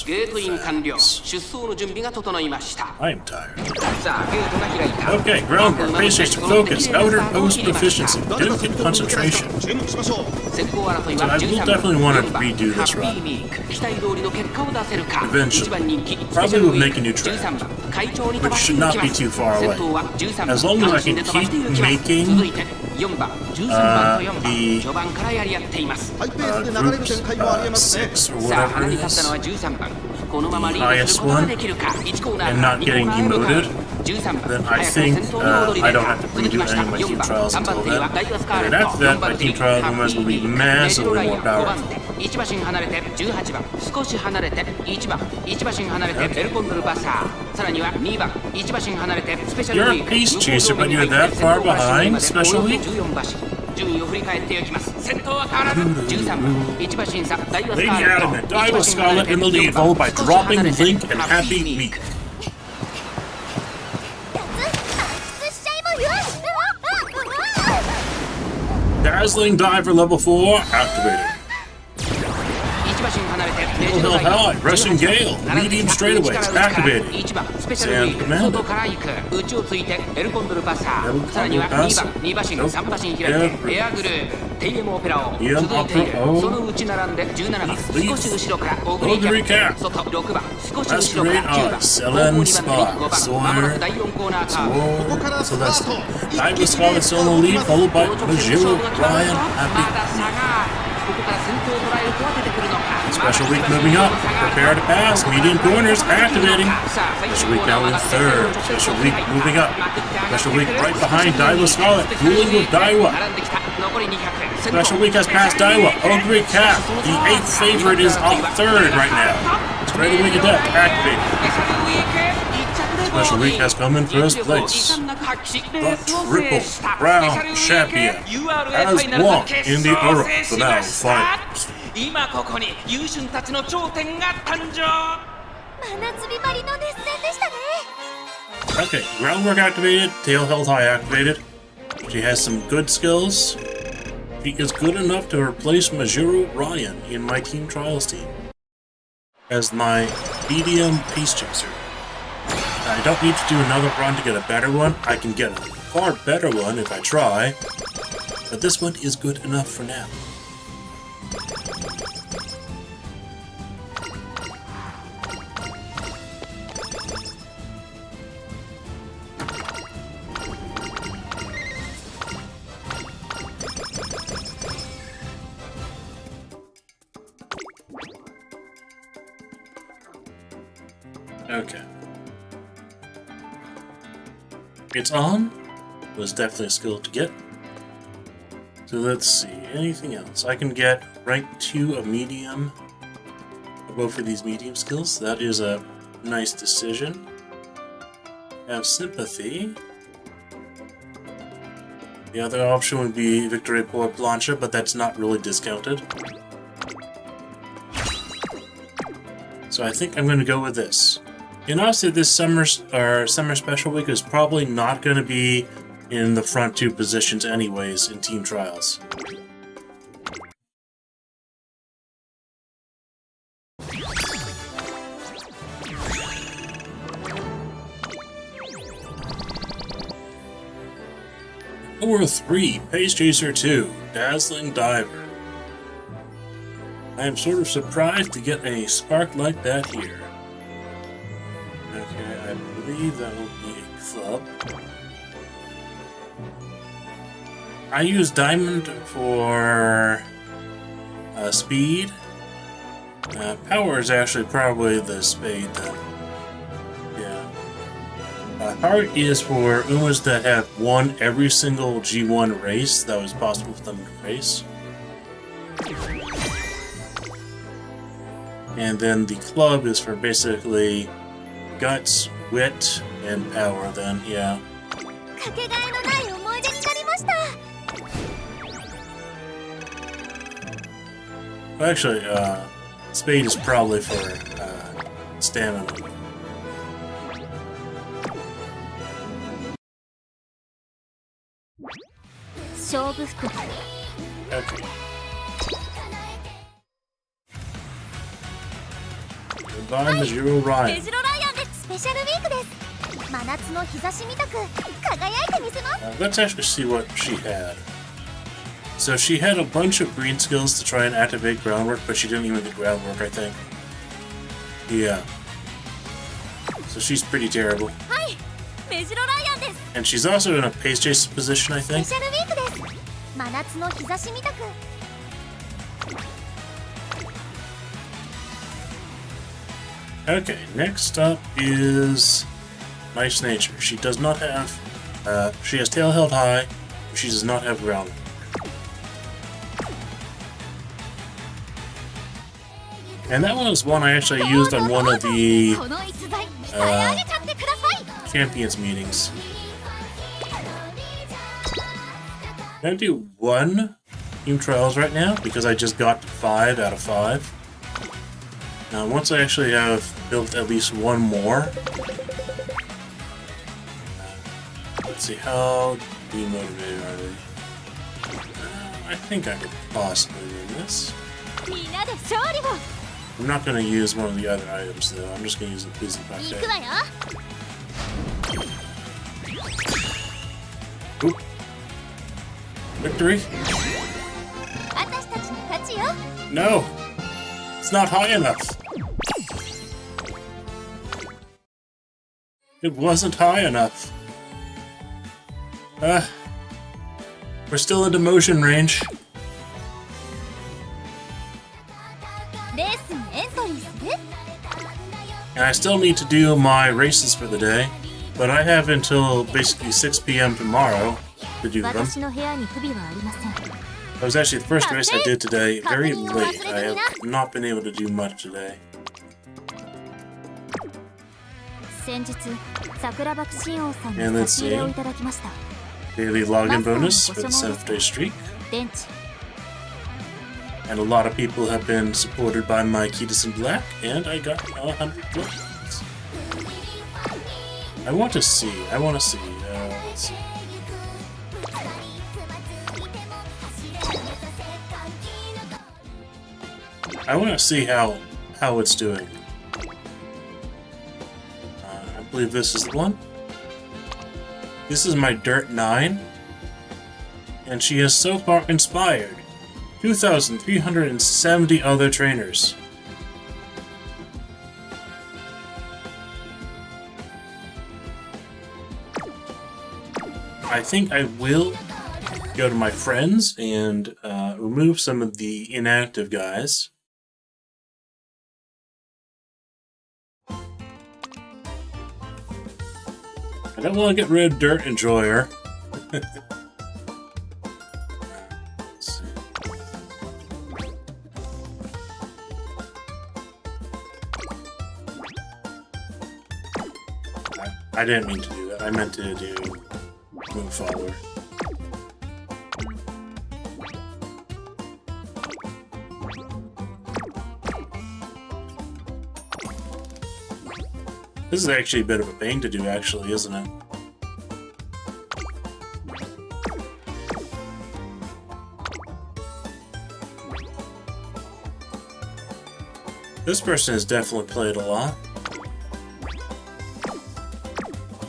ゲートイン完了。出走の準備が整いました。 I am tired. さあゲートが開いた。 Okay, groundwork, basics, focus, outer post proficiency, delicate concentration. 注目しましょう。先行争い So は I will 13 definitely 番 want 4 to 番 redo this ハッ run. ピーミーク期待通りの結果を出せるか Eventually. 1番人気 Probably will make a new track, 13番会長に飛ば which して should い not きま be す too far 先 away. 頭は13番 As long as I 単身 can で飛ばしてい keep きます making 続いて4番13番と4番 the 序盤からやり合っています ハイペースで流れる展開もありえますね。 6 or さあ whatever 花に it 立ったのは is, 13番このままリードすることができるか1コーナー and から not 2コー getting ナーへ向かう demoted, 13番 then 早 I くも先 think 頭に躍り I 出 don't た have to 続き redo ました any of my 4 team 番 trials 3番 until 手には then. ダイワスカーレ And ッ after ト that, 4番 my 手 team に trial ハッ numbers ピ will ー be ミークメジロ massively ライ more アン5番 powerful. 手1馬身離れて18番少し離れて1番1馬身離れてエルコンドルバッサーさらには2番1馬身離れてスペシャルウ You're ィ a ーク pace chaser, but you're that far behind, Special Week? 14馬身順位を振り返っていきます先頭は変わらず13番1馬身差ダイワス Lady カーレット Adamant, Daiwa Scarlet in the lead, followed by dropping Link and Happy Meek. Dazzling Diver level 4 activated. 1馬身離れてメジ Hill ロ Hill ライアン High, Rushing Gale, Medium Straightaways activated. 1番スペシャルウィーク外から行く内をついてエルコンドルパッサーさらには2番2馬身3馬身開いてエアグルーテイエムオペラを続いているその内並んで17番少し後ろからオグリーキャップ外6番少し後ろから9番後方2番目に5番まもなく第4コーナーカーブここからスタート。 Daiwa Scarlet still in the lead, followed by この直線 Mojiro 勝負が Ryan 決まるぞま Happy だ差がここから先頭を捉えるとは出てくるのか Special Week moving up. Prepare to pass. Medium corners activating. Special Week now in third. Special Week moving up. Special Week right behind Daiwa Scarlet. Dueling with Daiwa. Special Week has passed Daiwa. Ogre Cap, the 8th favorite, is up third right now. Straight Week Adept activating. Special Week has come in first place. The Triple Crown Champion has won in the Euro Final Finals. 今ここに優俊たちの頂点が誕生真夏日ばりの熱戦でしたね Okay, groundwork activated, tail held high activated. She has some good skills. She is good enough to replace Majuro Ryan in my Team Trials team as my medium Pace Chaser. I don't need to do another run to get a better one. I can get a far better one if I try, but this one is good enough for now. Okay. It's on. Was definitely a skill to get. So let's see. Anything else? I can get rank 2 of medium. Both of these medium skills. That is a nice decision. Have sympathy. The other option would be Victory por Plancha, but that's not really discounted. So I think I'm going to go with this. And honestly, this summer special week is probably not going to be in the front 2 positions anyways in Team Trials. Number 3, Pace Chaser 2, Dazzling Diver. I am sort of surprised to get a spark like that here. Okay, I believe that will be a club. I use Diamond for speed. Power is actually probably the spade then. Yeah. Heart is for Umas that have won every single G1 race that was possible for them to race. And then the club is for basically guts, wit, and power then, yeah. Actually, spade is probably for stamina. Okay. Goodbye, Majuro Ryan. Let's actually see what she had. So she had a bunch of green skills to try and activate groundwork, but she didn't even get groundwork, I think. Yeah. So she's pretty terrible. And she's also in a pace chase position, I think. Okay, next up is Nice Nature. She does not have... she has tail held high, but she does not have groundwork. And that one was one I actually used on one of the Champions meetings. I'm gonna do 1 Team Trials right now because I just got 5 out of 5. Now once I actually have built at least 1 more, let's see, how demotivated are they? I think I could possibly win this. I'm not going to use one of the other items though, I'm just going to use the Busy Buffet. Oop. Victory? No! It's not high enough! It wasn't high enough. We're still in demotion range. And I still need to do my races for the day, but I have until basically 6 PM tomorrow to do them. That was actually the first race I did today, very late. I have not been able to do much today. And let's see. Daily login bonus for the 7th day streak. And a lot of people have been supported by my Ketis in Black, and I got 100 points. I want to see, let's see. I want to see how it's doing. I believe this is the one. This is my Dirt 9, and she has so far inspired 2,370 other trainers. I think I will go to my friends and remove some of the inactive guys. I don't want to get rid of Dirt Enjoyer. Let's see. I didn't mean to do that. I meant to do move follower. This is actually a bit of a pain to do, actually, isn't it? This person has definitely played a lot.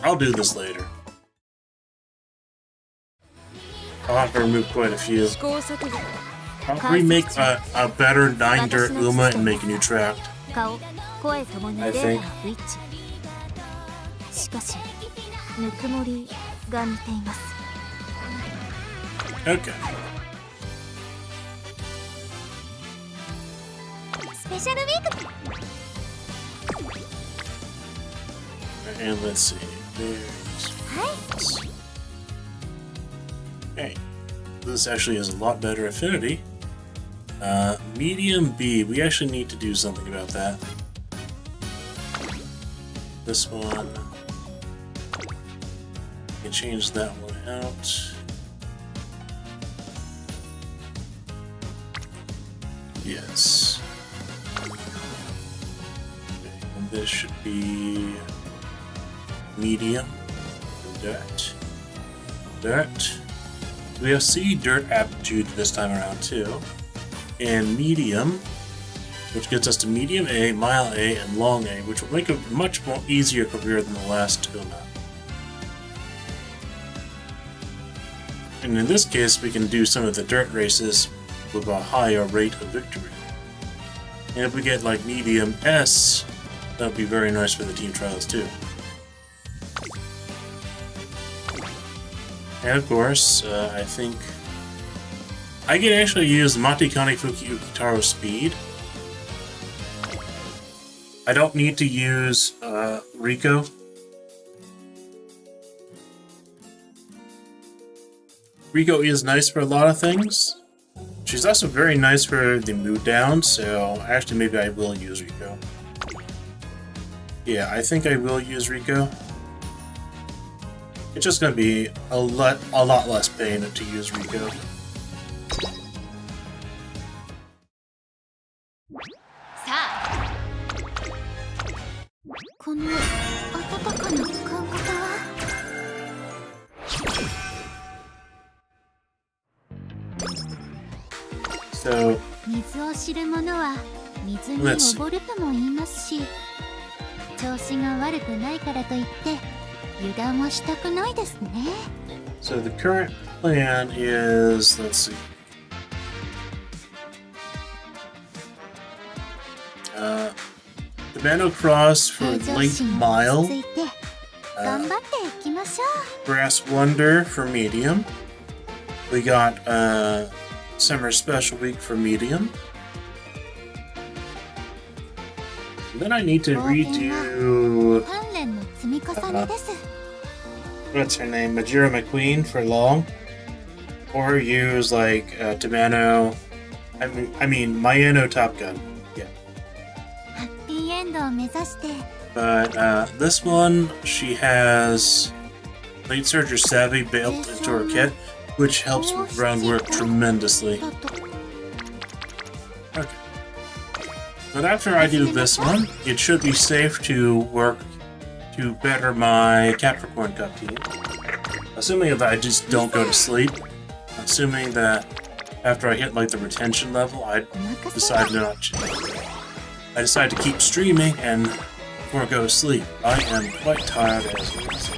I'll do this later. I'll have to remove quite a few. I'll remake a better 9 Dirt Uma and make a new tract. I think. Okay. And let's see. There's... Okay. This actually has a lot better affinity. Medium B. We actually need to do something about that. This one. We can change that one out. Yes. Okay, and this should be medium. Dirt. Dirt. We have C Dirt Aptitude this time around too. And medium, which gets us to medium A, mile A, and long A, which will make a much more easier career than the last Uma. And in this case, we can do some of the dirt races with a higher rate of victory. And if we get like medium S, that would be very nice for the team trials too. And of course, I think I can actually use Matikani Fuki Ukitaro Speed. I don't need to use Rico. Rico is nice for a lot of things. She's also very nice for the mood down, so actually maybe I will use Rico. Yeah, I think I will use Rico. It's just gonna be a lot less pain to use Rico. So, let's see. So the current plan is, let's see. Banano Cross for late mile. Brass Wonder for medium. We got Summer Special Week for medium. And then I need to redo what's her name? Majira McQueen for long. Or use like Tabano. I mean Mihono Top Gun. Yeah. But this one, she has Late Surger Savvy built into her kit, which helps with groundwork tremendously. Okay. But after I do this one, it should be safe to work to better my Capricorn Cup team. Assuming that I just don't go to sleep. Assuming that after I hit like the retention level, I decided not to. I decided to keep streaming and before I go to sleep. I am quite tired as it is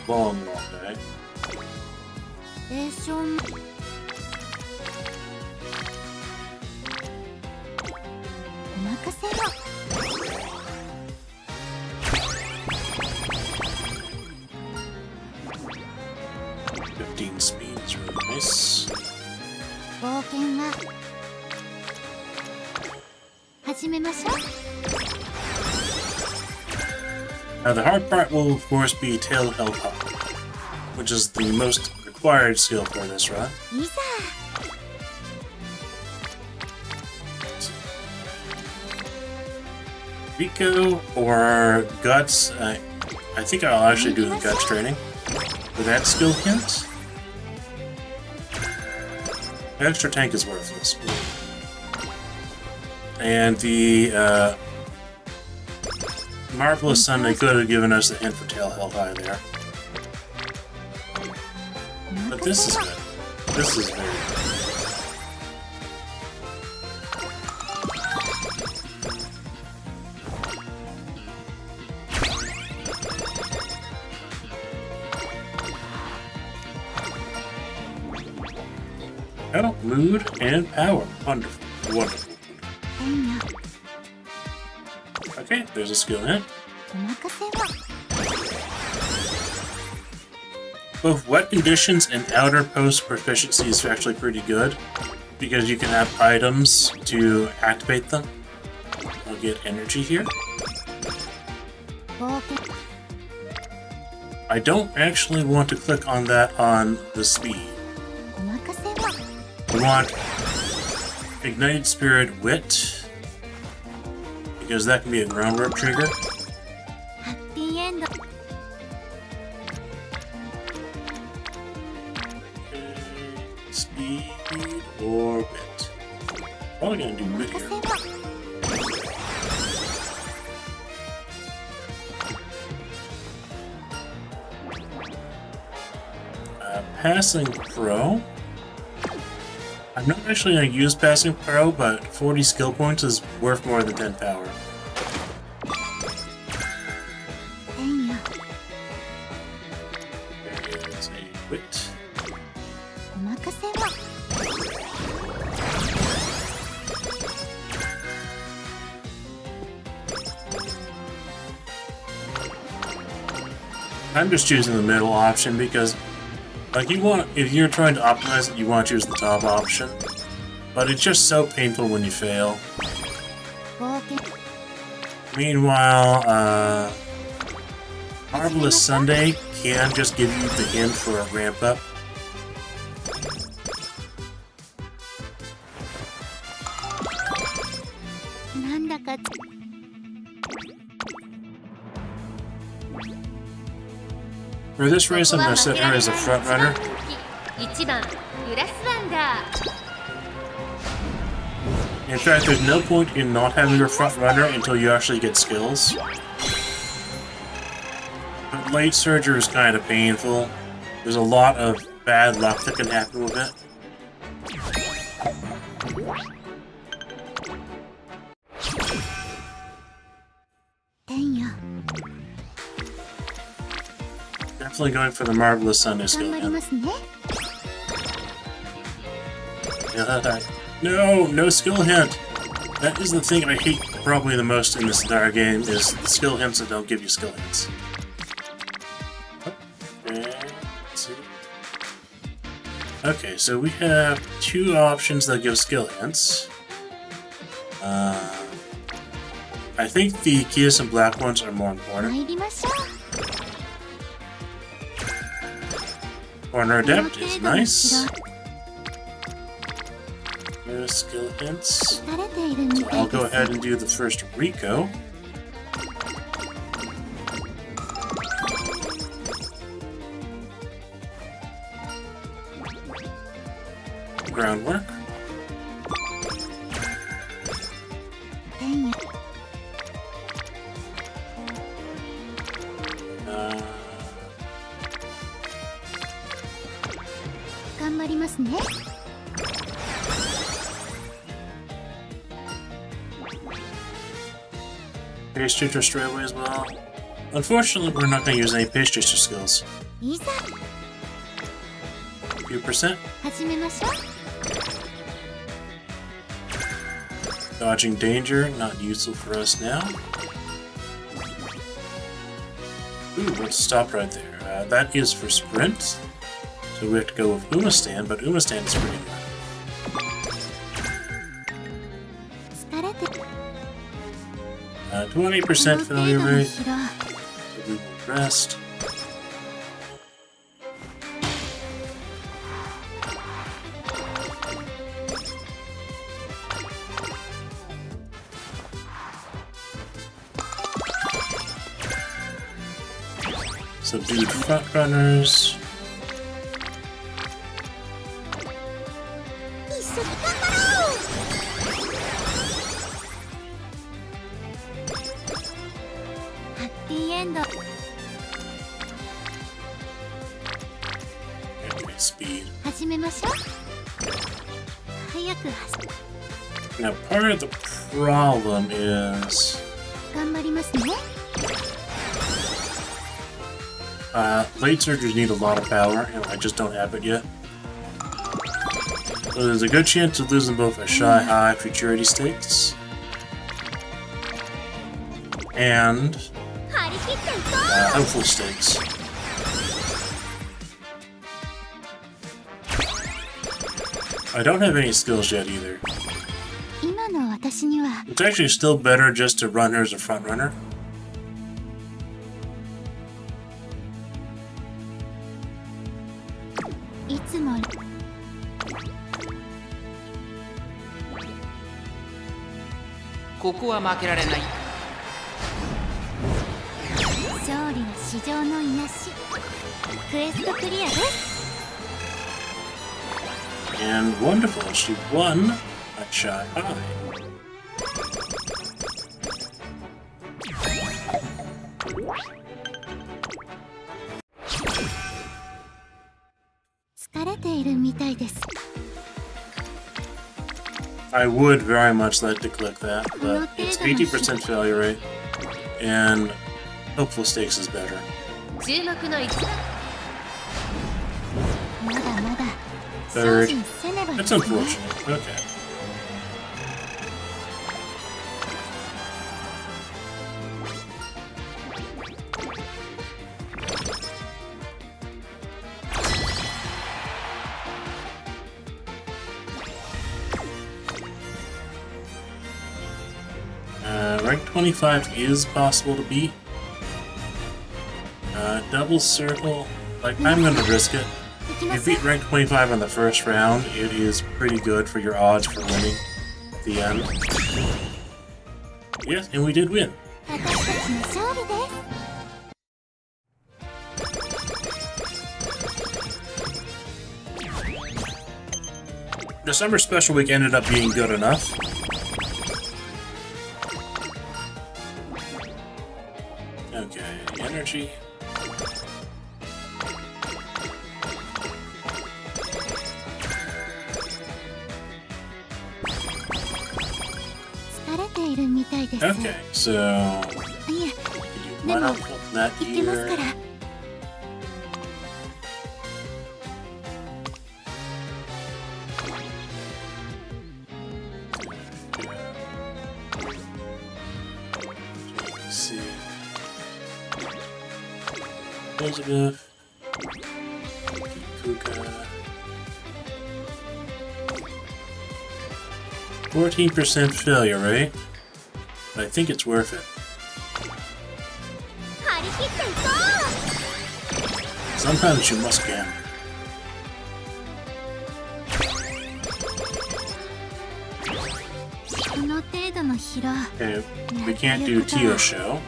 a long day. レーションお任せよ 15 speed is really nice. 冒険は始めましょう Now the hard part will of course be tail held hop, which is the most required skill for this run. いざ Rico or Guts, I think I'll actually do the Guts training for that skill hint. The extra tank is worthless. And the Marvelous Sunday could have given us the hint for tail held high there. But this is good. This is very good. Oh, mood and power. Wonderful. Wonderful. いいな Okay, there's a skill hint. お任せは Both wet conditions and outer post proficiency is actually pretty good because you can have items to activate them. I'll get energy here. 冒険 I don't actually want to click on that on the speed. お任せは I want Ignited Spirit Wit because that can be a groundwork trigger. ハッピーエンド Speed or Wit. Probably gonna do お Wit 任 here. せは Passing Pro. I'm not actually going to use Passing Pro, but 40 skill points is worth more than 10 power. てんや There is a Wit. お任せは I'm just choosing the middle option because, like, if you're trying to optimize it, you want to choose the top option. But it's just so painful when you fail. 冒険 Meanwhile, Marvelous Sunday can just give you the hint for a ramp up.なんだか For this race, I'm going to set her as a front runner. 1番グラスワンダー In fact, there's no point in not having her front runner until you actually get skills. But late surger is kind of painful. There's a lot of bad luck that can happen with it. Definitely going for the Marvelous Sunday 頑 skill 張り hint. ますね No, no skill hint. That is the thing I hate probably the most in this entire game is the skill hints that don't give you skill hints. Okay, let's see. Okay, so we have two options that give skill hints. I think the Kias and black ones are more important. 参りましょ Corner う Adept is この程度の nice. 城 No skill hints. 垂れているみ So たい I'll で go す ahead and do the first Rico. Groundwork. てんや 頑張りますね Pace Chaser straight away as well. Unfortunately, we're not going to use any Pace Chaser skills. いざ Few percent. 始めましょう Dodging danger, not useful for us now. Ooh, let's stop right there. That is for sprint. So we have to go with Umastand, but Umastand is pretty good. 疲れて 20% この failure 程度の rate. 疲労 So we will rest. Subdued front runners. 一緒に頑張ろうハッピーエンド Okay, speed. 始めましょう早く走 Now, part of the problem is 頑張りますね blade surgers need a lot of power, and I just don't have it yet. So there's a good chance of losing both a Shy High Futurity Stakes and 張り切っていこ Hopeful Stakes. I don't have any skills yet either. う今の私には It's actually still better just to run her as a front runner. いつもここは負けられない。勝利は市場の癒しクエストクリアです And wonderful, she won at Shy High. I would very much like to click that, but it's 80% failure rate, and Hopeful Stakes is better. 注目の一打まだまだ Third. 精進せねば That's ですね unfortunate. Okay. Rank 25 is possible to beat. Double circle, like, I'm gonna risk it. 行き If ま you す beat rank 25 on the first round, it is pretty good for your odds for winning at the end. Yes, and we did win. 私たちの勝利です The summer special week ended up being good enough. Okay, energy. Okay, so いえ you might not put that 行けます here. から Let's see. Elizabeth. Kuka. 14% failure rate. But I think it's worth it. 張り切っていこ Sometimes you must gamble. うこの程度の疲労 Okay, we can't do Tio Show.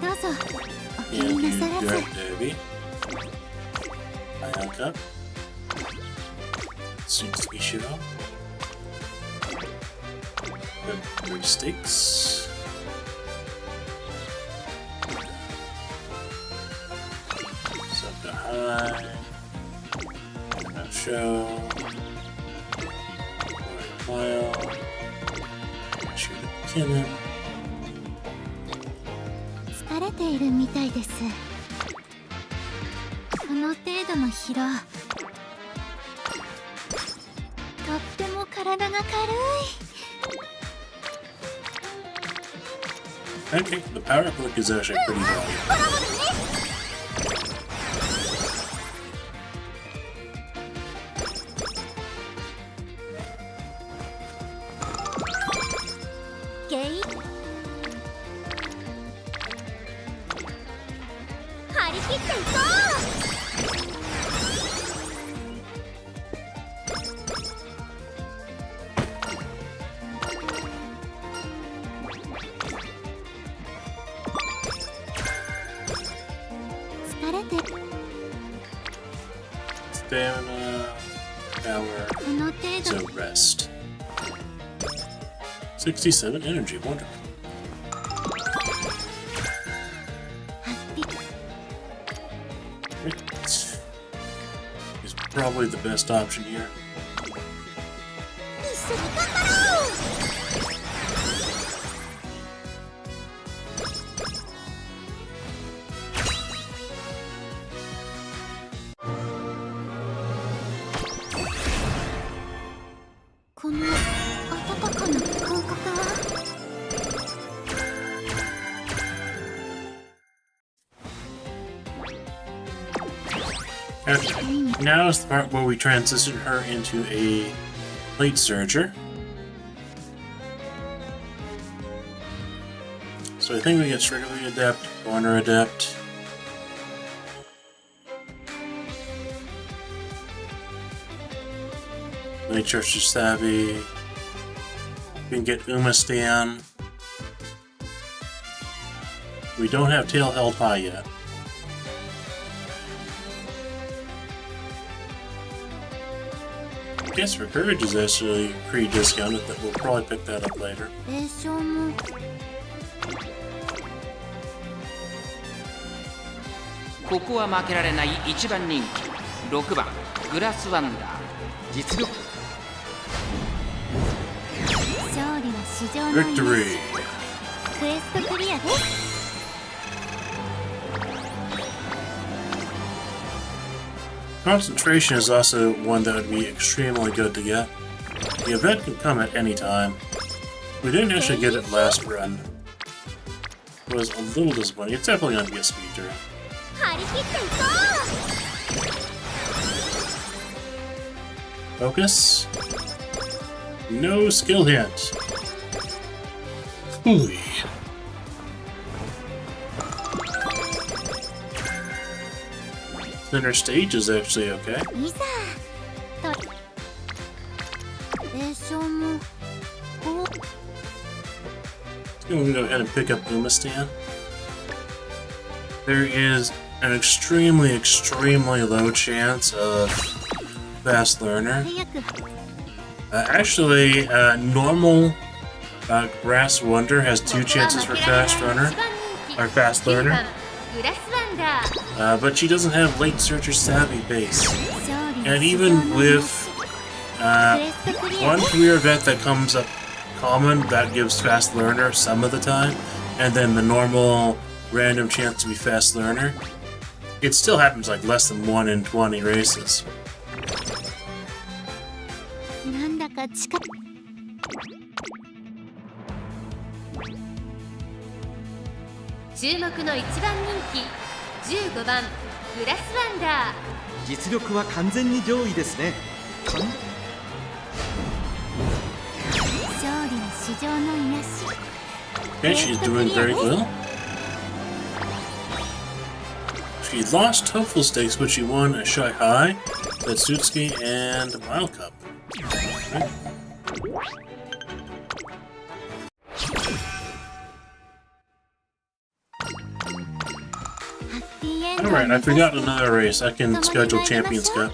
どうぞお気 Can't に do なさらず Dirt Derby. Ion Cup. Suits Ishiro. Good 3 stakes. Sub to high. No show. Mile. Shoot a cannon. ているみたいです。この程度の疲労、とっても体が軽い。 Okay, the power click is actually pretty valuable. ゲイ張り切っていこう。疲れて Stamina, power, この程 so 度 rest. 67 energy, wonderful. ハッピー Is probably the best option here. 一緒に頑張ろう。この温かな感覚は Okay, now is the part where we transition her into a plate serger. So I think we get strictly adept, corner adept. Late Church Savvy. We can get Umamusume. We don't have tail held high yet. I guess for courage is actually pretty discounted, but we'll probably pick that up later. 霊障も ここは負けられない1番人気6番グラスワンダー。実力勝利は市場の Victory! クエストクリアです。 Concentration is also one that would be extremely good to get. The event can come at any time. We didn't actually get it last run. It was a little disappointing. It's definitely going to be a speed turn. 張り切っていこ Focus. No skill hint. Hooey. Center stage is actually okay. う。いざと霊障もこう I'm going to go ahead and pick up Umamusume. There is an extremely, extremely low chance of fast learner. 早く Actually, normal Grass Wonder has 2 chances for fast runner, or fast learner, グラスワンダー but she doesn't have late searcher savvy base. 勝利は And 市場 even の with クエストクリア one career event that comes up common that gives fast learner some of the time, and then the normal random chance to be fast learner, it still happens like less than 1 in 20 races. なんだか近く注目の1番人気15番グラスワンダー。 実力は完全に上位ですね。勝利は市場の癒し Okay, she's doing very well. She lost TOEFL stakes, but she won a Shy High, Tatsutsuki, and a Mile Cup. Okay. Alright, I forgot another race. I can schedule Champions Cup.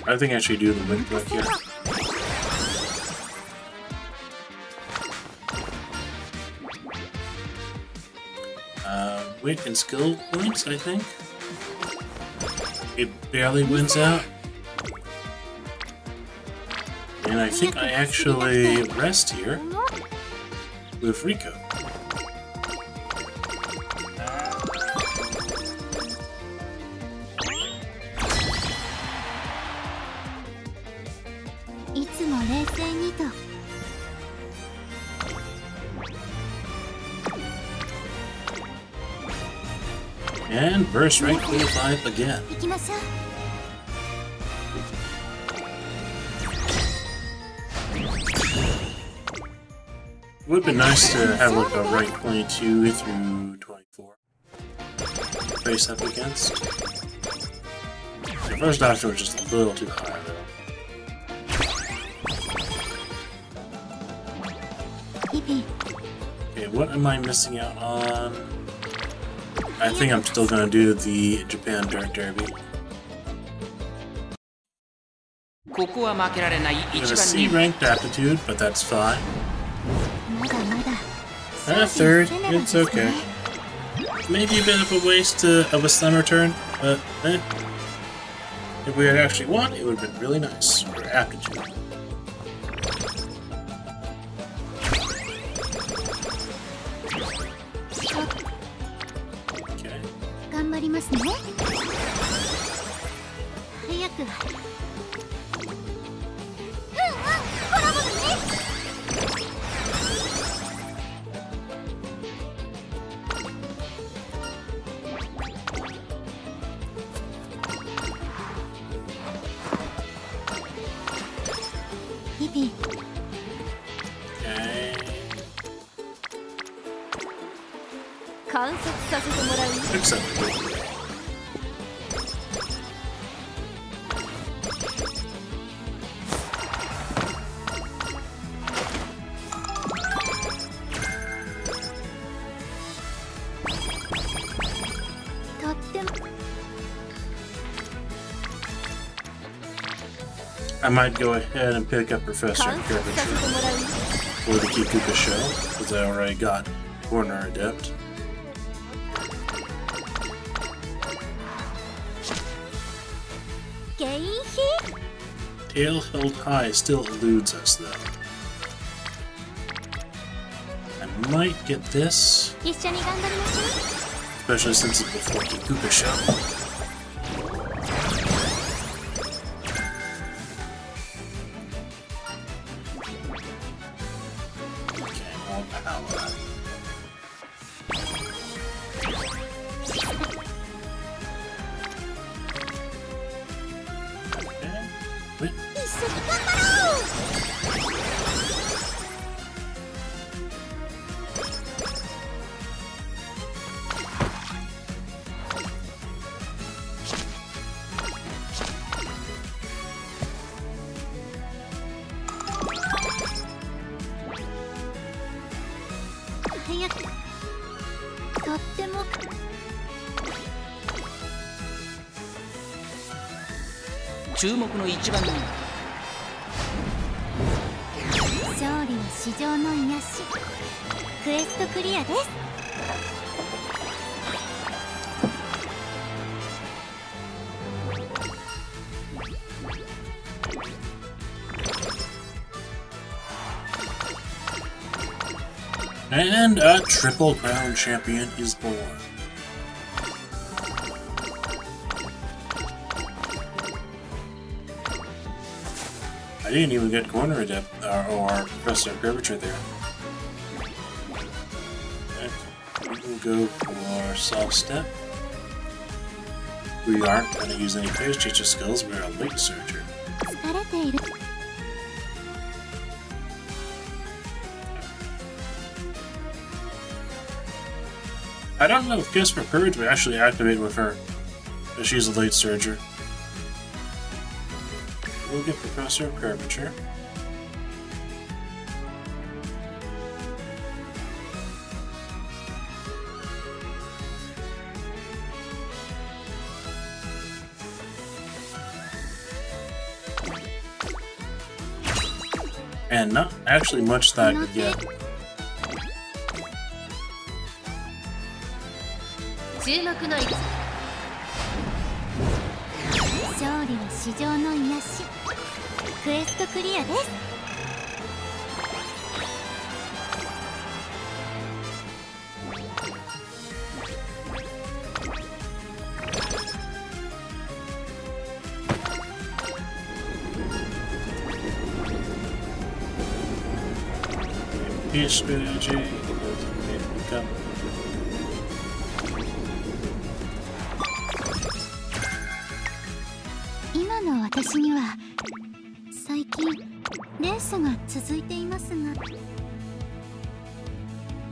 I think I should do the win click here. Wit and skill points, I think. It barely wins out. And I think I actually rest here with Rico. いつも冷静にと。 And burst rank 25 again. 行きましょう。 It would be nice to have like a rank 22 through 24 face up against. The first doctor was just a little too high though. Okay, what am I missing out on? I think I'm still gonna do the Japan Dirt Derby. ここは負けられない We 一 have a 番 C 人 ranked aptitude, but that's fine. まだまだ。 And a third, it's okay. Maybe a bit of a waste of a summer turn, but eh. If we had actually won, it would have been really nice for aptitude. Okay. 頑張りますね。早く。コラボだね。 日々 Okay. 観察させてもらう。 Acceptable. とっても I might go ahead and pick up Professor 観察させ Curvature てもらう。 for the Kikuka show, because I already got Corner Adept. 原因比 Tail held high still eludes us though. I might get this, 一緒に頑張りましょ especially since it's before Kikuka show. Okay, more power. Okay. Wait. う。一緒に頑張ろう。 早く。とっても。注目の一番人勝利は至上の癒し。クエストクリアです。 And a Triple Crown champion is born. I didn't even get Corner Adept or Professor Curvature there. Okay, we'll go for Soft Step. We aren't going to use any Phase Changer skills, we're a Late Surger. 疲れている。 I don't know if Kiss for Courage would actually activate with her, but she's a Late Surger. We'll get Professor Curvature. And not actually much that I could get. 注目の一。勝利は至上の癒し。クエストクリアです。Peach strategy. Go. 今の私には最近レースが続いていますが、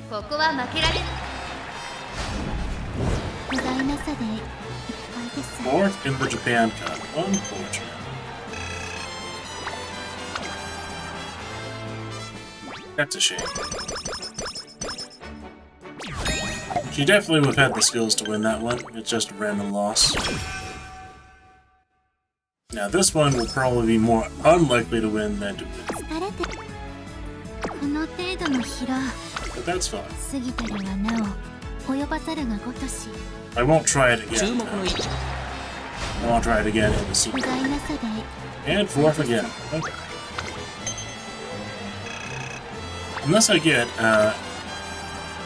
ここは負けられる。不甲斐なさでいっぱいです。 Fourth in the Japan Cup. Unfortunate. That's a shame. She definitely would have had the skills to win that one. It's just a random loss. Now this one will probably be more unlikely to win than to win. 疲れてこの程度の疲労 But that's fine. 過ぎてるがなお及ばざるがごとし I won't try it 注 again. 目の位置 I won't try it again in the 不 sequel. 甲斐なさで And fourth again. Okay. Unless I get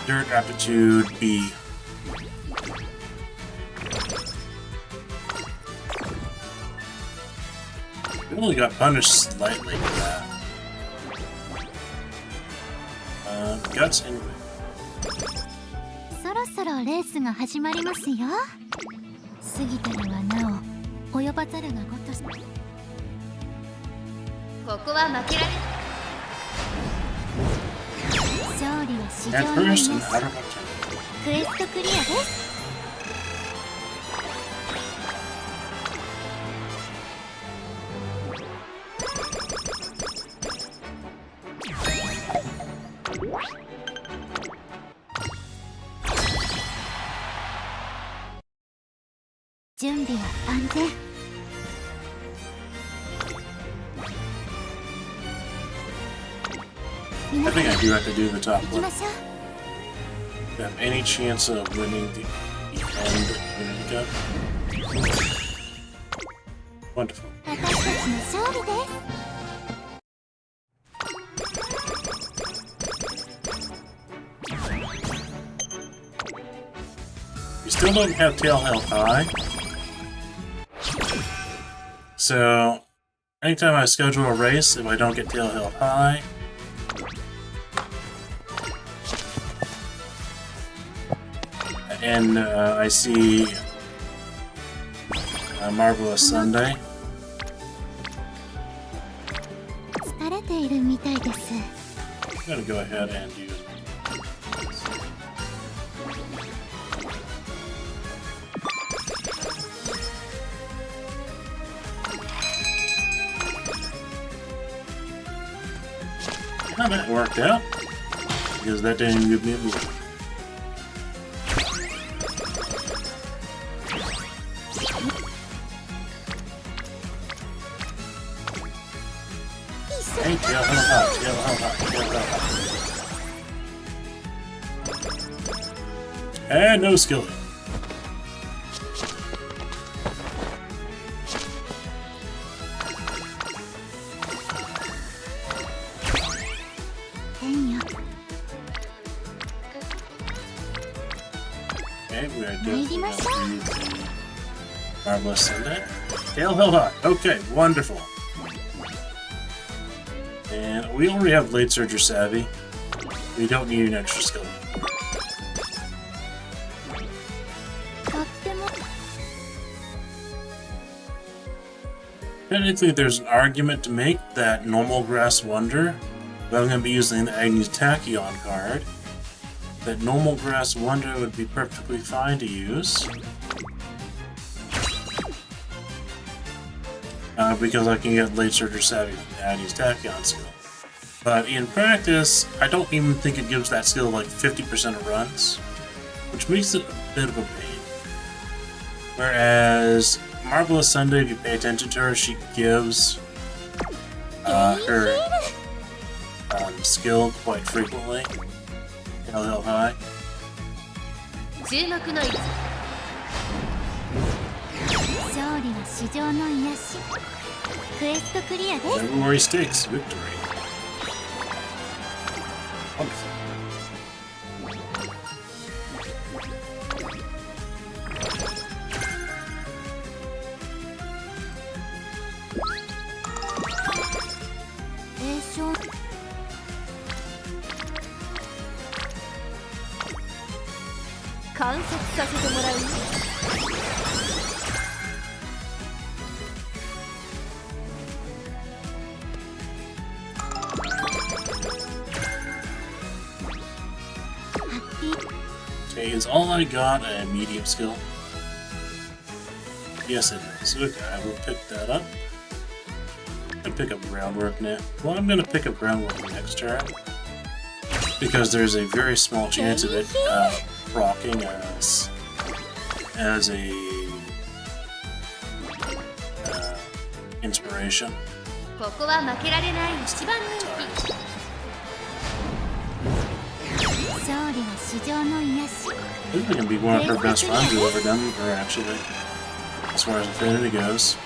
Dirt Aptitude B. I only got punished slightly for that. Guts anyway. そろそろレースが始まりますよ。過ぎてるがなお及ばざるがごとしここは負けられる。勝利は史上 And の first イ and メー out ジ of my turn. クエストクリアです。準備は万全。 I think I do have to do the top 行き one. ましょう。 Do I have any chance of winning the end Cup? Wonderful. 私たちの勝利です。 We still don't have tail held high. So, anytime I schedule a race, if I don't get tail held high, and I see Marvelous Sunday, 疲れているみたいです。 I'm gonna go ahead and use Well, that worked out, because that didn't give me a move. Hey, tail held high, tail held high, tail held high. And no skilling. Okay, we're definitely going to use the Marvelous Sunday. Tail held high. Okay, wonderful. And we already have Blade Surger Savvy. We don't need an extra skill. とっても Technically, there's an argument to make that Normal Grass Wonder, but I'm going to be using the Agnes Tachyon card, that Normal Grass Wonder would be perfectly fine to use. Because I can get Late Surger Savvy from the Agnes Tachyon skill. But in practice, I don't even think it gives that skill like 50% of runs, which makes it a bit of a pain. Whereas Marvelous Sunday, if you pay attention to her, she gives her skill quite frequently. Tail high. 注目の位置。勝利は史上の癒し。クエストクリアです。 Memory Stakes victory. Wonderful. 栄翔観察させてもらうよ。Okay, is all I got a medium skill? Yes, it is. Okay, I will pick that up. And pick up groundwork now. Well, I'm gonna pick up groundwork next turn. Because there's a very small chance of it rocking as a inspiration. ここは負けられない一番人気。勝利は市場の癒し。 This is gonna be one of her best runs we've ever done, or actually, as far as Infinity goes.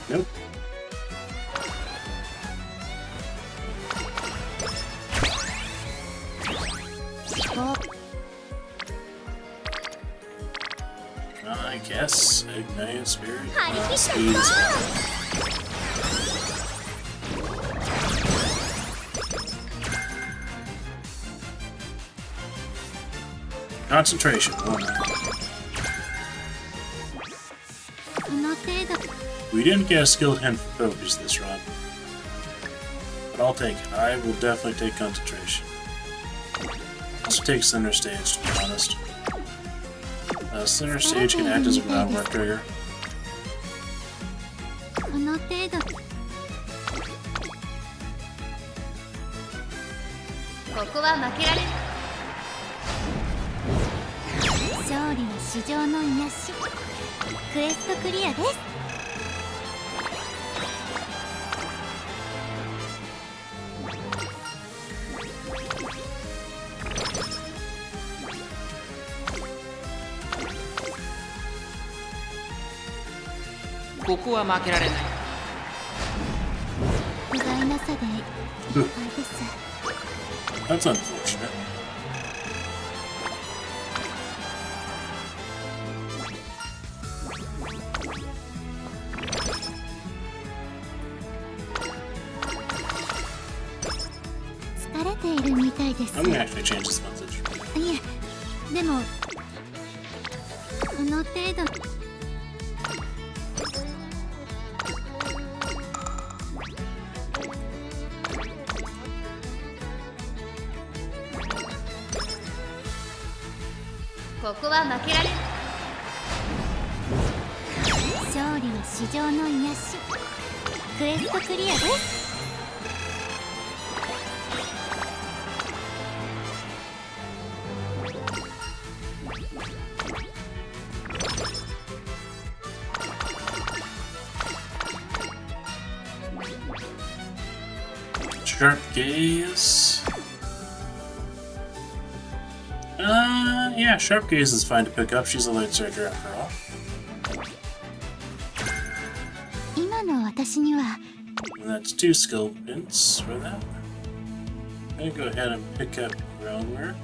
Nope. I guess Ignite Spirit speed is fine. Concentration, 1. We didn't get a skilled hand for focus this run. But I'll take it. I will definitely take concentration. Also take center stage, to be honest. Center stage can act as a groundwork trigger. That's unfortunate. I'm gonna actually change this message. いえ、でもこの程度。ここは負けられない。勝利は市場の癒し。クエストクリアです。Sharp Gaze. Yeah, Sharp Gaze is fine to pick up. She's a light surger after all. 今の私には And that's 2 skill points for that. I'm gonna go ahead and pick up Groundwork.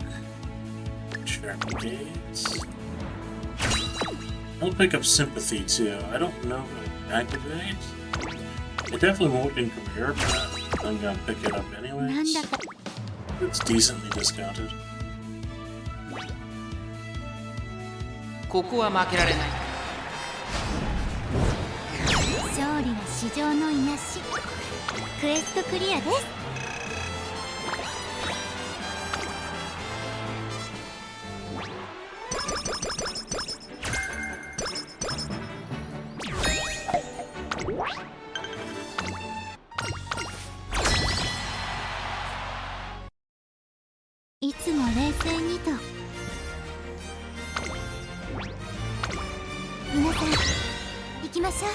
Sharp Gaze. I'll pick up Sympathy too. I don't know if it activates. It definitely won't in career, but I'm gonna pick it up anyways. It's decently discounted. ここは負けられない。勝利は市場の癒し。クエストクリアです。行きましょう。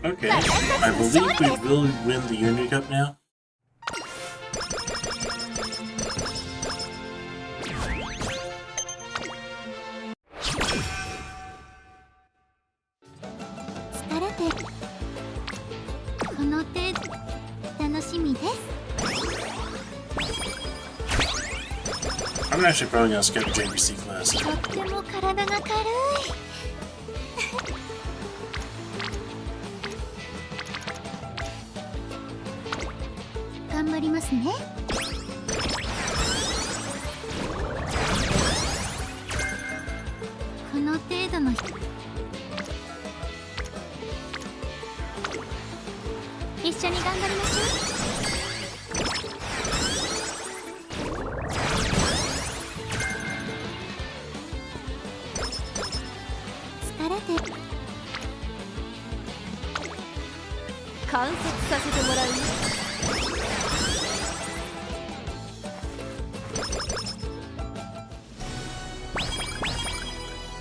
Okay, I believe we will win the Uni Cup now. 疲れてこの程度楽しみです。 I'm actually probably gonna skip JBC class. とっても体が軽い。頑張りますね。この程度の一緒に頑張りましょう。疲れて観察させてもらうよ。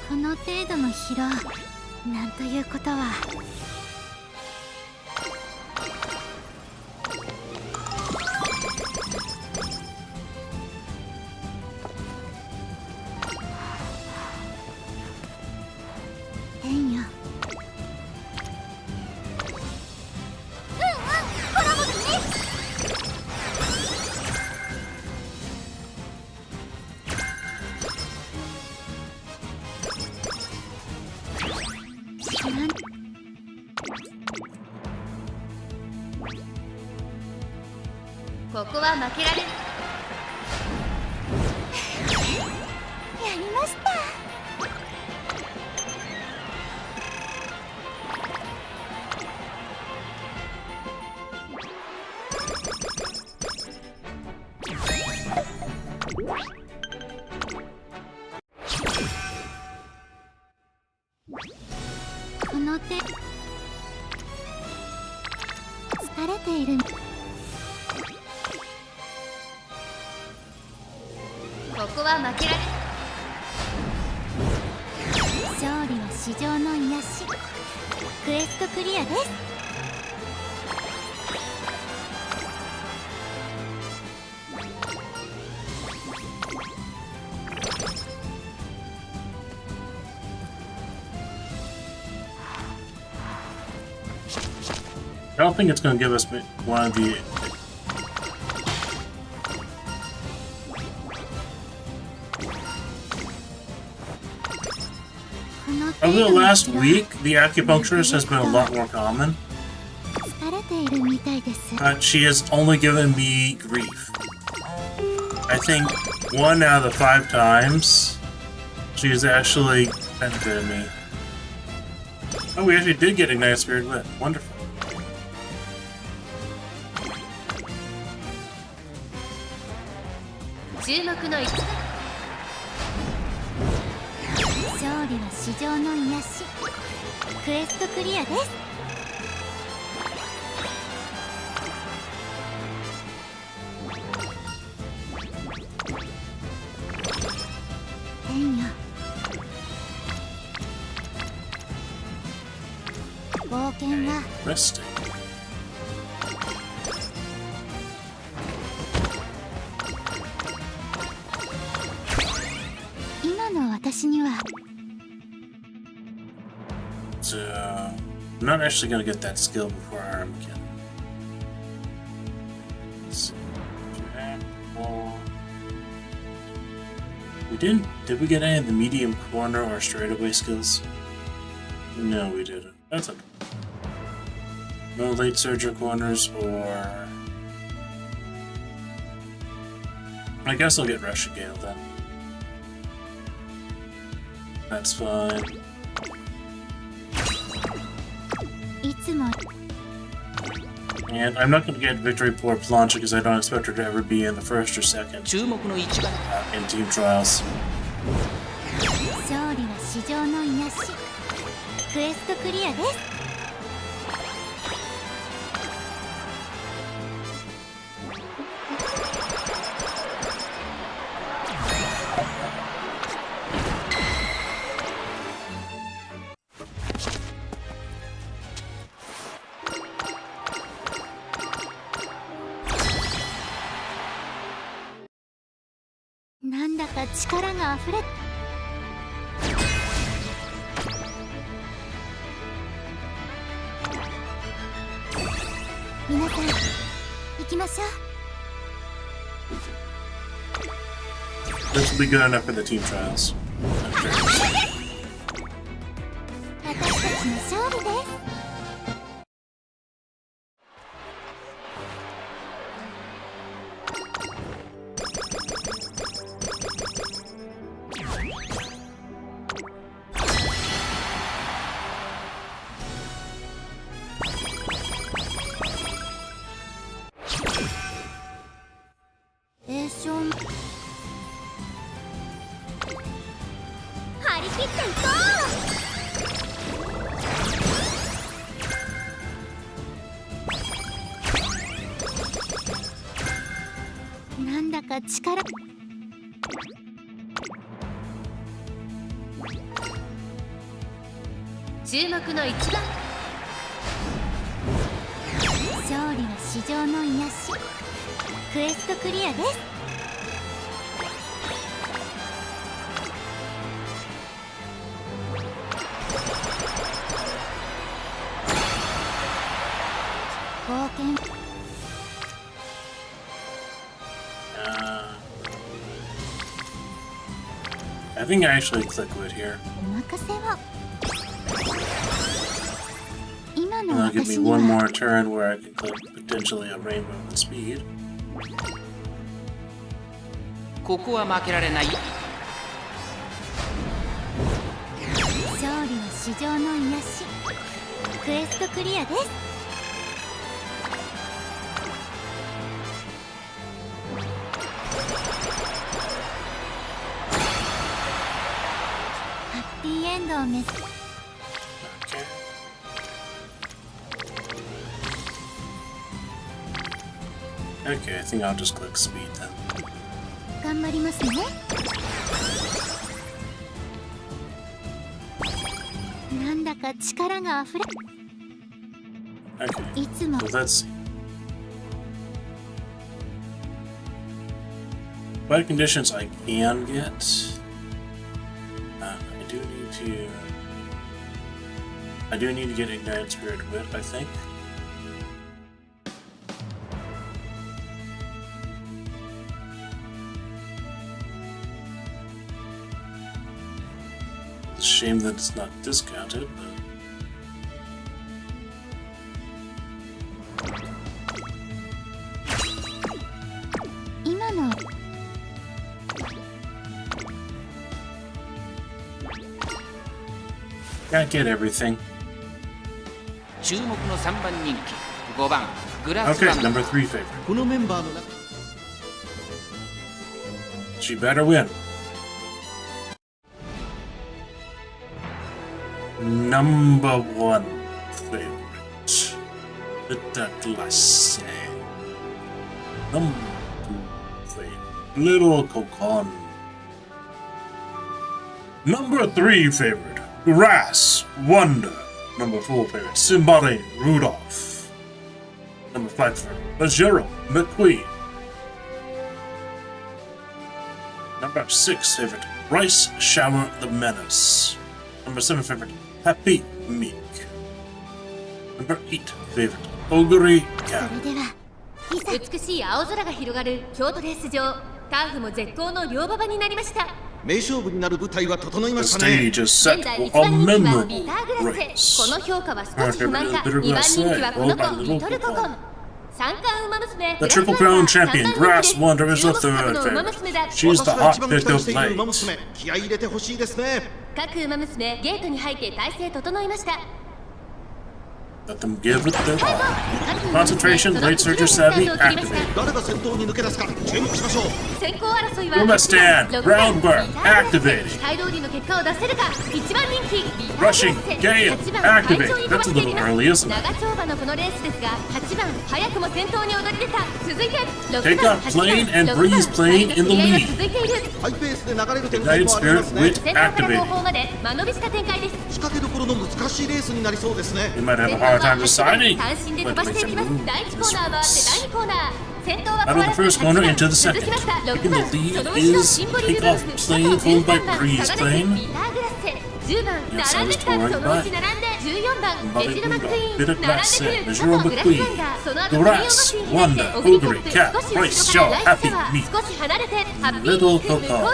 この程度の疲労なんということは。天よ。コラボだね。ここは負けられない。やりました。この手疲れている。ここは負けられない。勝利は至上の癒し。クエストクリアです。I don't think it's going to give us one of the... Over the last week, the acupuncturist has been a lot more common. But she has only given me grief. I think 1 out of the 5 times she has actually benefited me. Oh, we actually did get Ignite Spirit Lit. Wonderful. Resting. 今の私には So, I'm not actually going to get that skill before Armageddon. We didn't. Did we get any of the medium corner or straightaway skills? No, we didn't. That's okay. No late surger corners or... I guess I'll get Rush Gale then. That's fine. And I'm not going to get Victory Poor Plancha because I don't expect her to ever be in the first or second in team trials. なんだか力があふれ、皆さん行きましょう。 This will be good enough for the team trials. 私たちの勝利です。張り切っていこう。なんだか力、注目の一番、勝利は至上の癒し。クエストクリアです。冒険、I think I actually click wood here. お任せを。今 And の that'll give me 私に one は more turn where I can click potentially a rainbow with speed. ここは負けられない。勝利は至上の癒し。クエストクリアです。ハッピーエンドを目指す。 Okay, I think I'll just click speed then. 頑張りますね。なんだか力があふれ、 Okay, いつも so let's see. What conditions I can get? I do need to get Ignited Spirit Wit, I think. It's a shame that it's not discounted, but今の can't get everything. 注目の3番人気5番グラス Okay, ワンダ number 3 favorite. このメンバーの中 She better win. Number 1 favorite. The class. Number 2 favorite. Little Cocon. Number 3 favorite. Grass Wonder. Number 4 favorite. Simbari Rudolph. Number 5 favorite. Bajero McQueen. Number 6 favorite, Rice Shower the Menace. Number 7 favorite, Happy Meek. Number 8 favorite, Ogre そ Cat. れではいざ。美しい青空が広がる京都レース場、ターフも絶好の両馬場になりました。名勝負になる舞台は整いま The したね。 stage is set 現在 for 1 a 番人気は memorable ビターグラス。こ race. の評価は少し不満か。2番人気はこの子リトルココン。三冠ウマ娘 The Triple Crown Champion, Grass Wonder, is the third favorite. She's 私 the が一 hot 番 pick 期待 of しているウマ late. 娘、気合い入れてほしいですね。各ウマ娘ゲートに入って体勢整いました。 Let them give it their all. Concentration, Blade Surger Savvy, activate. 誰が先頭に抜け出すか注目しましょう。先行争いは Uma Stand, 6番 Groundwork, ビターグラス activating. 期待通りの結果を出せるか。1番人気ビターグラス Rushing, Gale, 8番 activate. 会長に飛ば That's し a てい little ます early, isn't it? 長丁場のこのレースですが、8番早くも先頭に躍り出た。続いて Take 6番 out 8番 Plane and 6 Breeze 番 Plane in the 試合は lead. 続いている。ハイペースで流れる展開 Ignited もありま Spirit すね。 Wit 先頭から後 activating. 方まで間延びした展開です。仕掛けどころの難しいレースになりそうですね。 We might have a hard time deciding 単身で飛 what ば to してい make きます。 them 第1コーナーは第2コーナー Out of the first corner into the second. In the lead is Takeoff Plane, followed by Breeze Plane. Yes, I was touring by. Bitter Glass Set, Majuro McQueen, Grass, Wanda, Ogre, Cat, Bryce, Shaw, Happy, Me, Little Coco.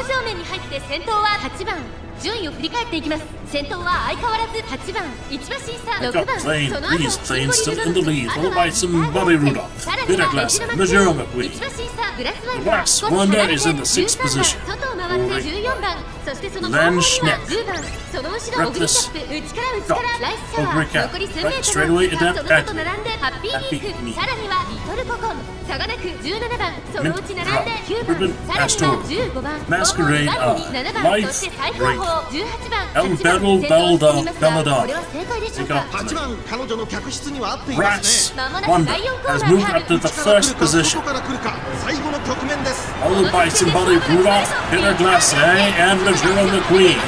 順位を振り返っていきます。先頭は相変わらず8番、1馬審査、6番、 Plane, その後 Breeze Plane still in the lead, followed by Somebody Rudolph, Bitter Glass Set, Majuro McQueen. 1馬審査、グラスワン Grass, ダー、 Wanda is in the 6th position. 外を回って14番、そしてその後 Len 方には Schneck, 10番、その後ろオグリキャップ、内から内からライスシャワ Ogre ー、 Cat, 残り1000メ right, ート straight ル、 away その adept 後 at と並んでハッピーリー Happy Me. ク、さらにはリトルココン、差がなく17番、そのうち並んで9番、 Ribbon さらには Pastor, 15番、 Masquerade 後方に7番、 Life そして最高峰18番、 El 8番、 Battle 先頭を進みますが Belladonna. これは正解でしょうか。 8番彼女の客室には合っています Grass, ね。まもなく Wanda 第4コー has ナー moved が入 up る。 to the first ど position. こから来るか最後の局面です。 Followed by Somebody Rudolph, Bitter Glass and Majuro McQueen.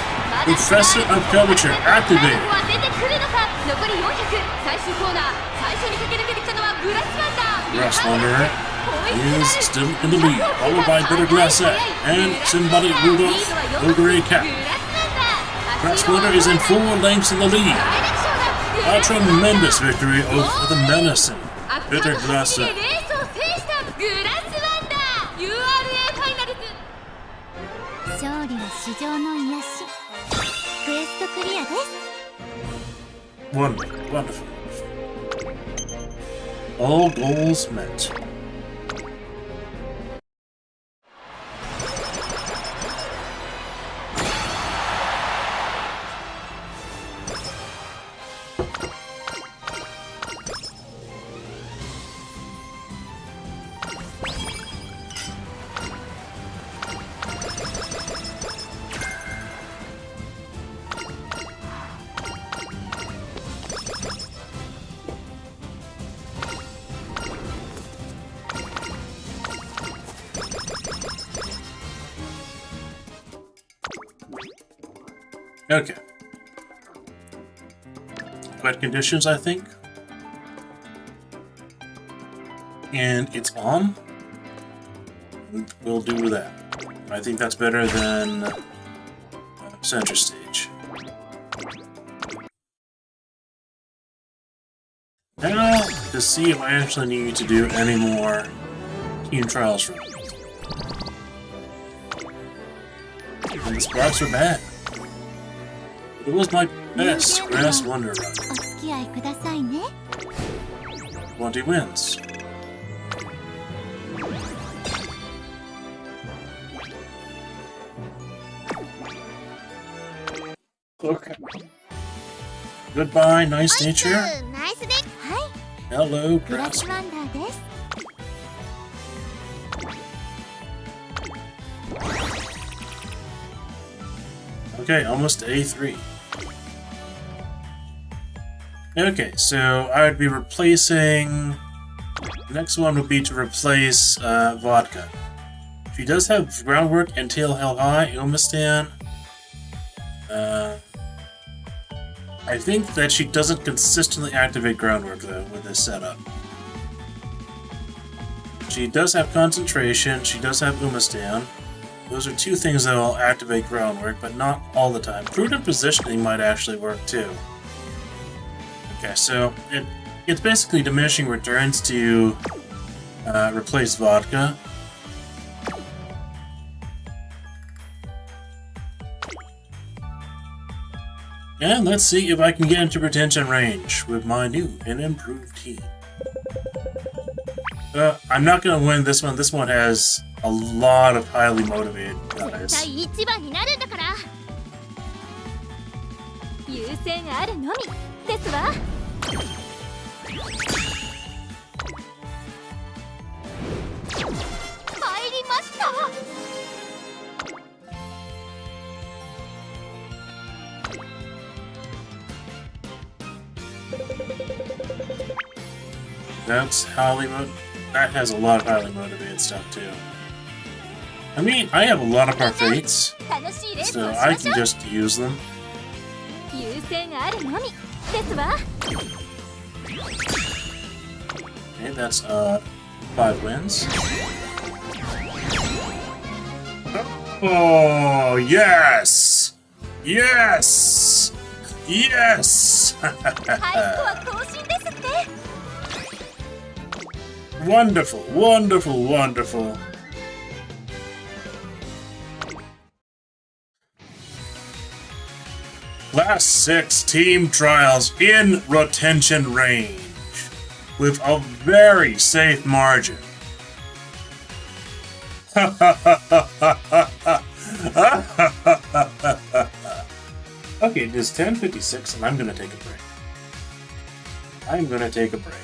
Professor of Curvature 最 activated. 後は出てくるのか。残り400、最終コーナー、最初に駆け抜けてきたのはグラスワンダー。 Grass Wanderer is still in the lead, followed by Bitter Glass and Somebody Rudolph, Ogre Cat. Grass Wanderer is in 4 lengths in the lead. A tremendous victory over the menacing Bitter Glass. レースを制したグラスワンダー URA ファイナルズ。勝利は至上の癒し。クエストクリアです。 Wonderful, wonderful. All goals met. Okay. Wet conditions, I think. And it's on. We'll do that. I think that's better than center stage. Now, to see if I actually need to do any more team trials runs. And the sparks are bad. It was my best Grass Wonder run. お付き合いくださいね。 20 wins. Okay. Goodbye, nice nature. ナイスです。はい。 Hello, グラ Grass. スワンダーです。 Okay, almost to A3. Okay, so I would be replacing... The next one would be to replace Vodka. She does have groundwork and tail held high, Umamusume. I think that she doesn't consistently activate groundwork though with this setup. She does have concentration, she does have Umamusume. Those are two things that will activate groundwork, but not all the time. Prudent positioning might actually work too. Okay, so it's basically diminishing returns to replace Vodka. And let's see if I can get into retention range with my new and improved team. I'm not going to win this one. This one has a lot of highly motivated guys. 第1番になるんだから。優先あるのみですわ。入りました。 That's highly that has a lot of highly motivated stuff too. I mean, I have a lot of parfaits, 楽しいレース so をし I ましょ can う。 just use them. 優先あるのみですわ。 Okay, that's 5 wins. Oh, yes! Yes! Yes! ハイスコア更新ですって。 Wonderful, wonderful, wonderful. Last 6 team trials in retention range with a very safe margin. Okay, it is 10:56 and I'm gonna take a break. I'm gonna take a break.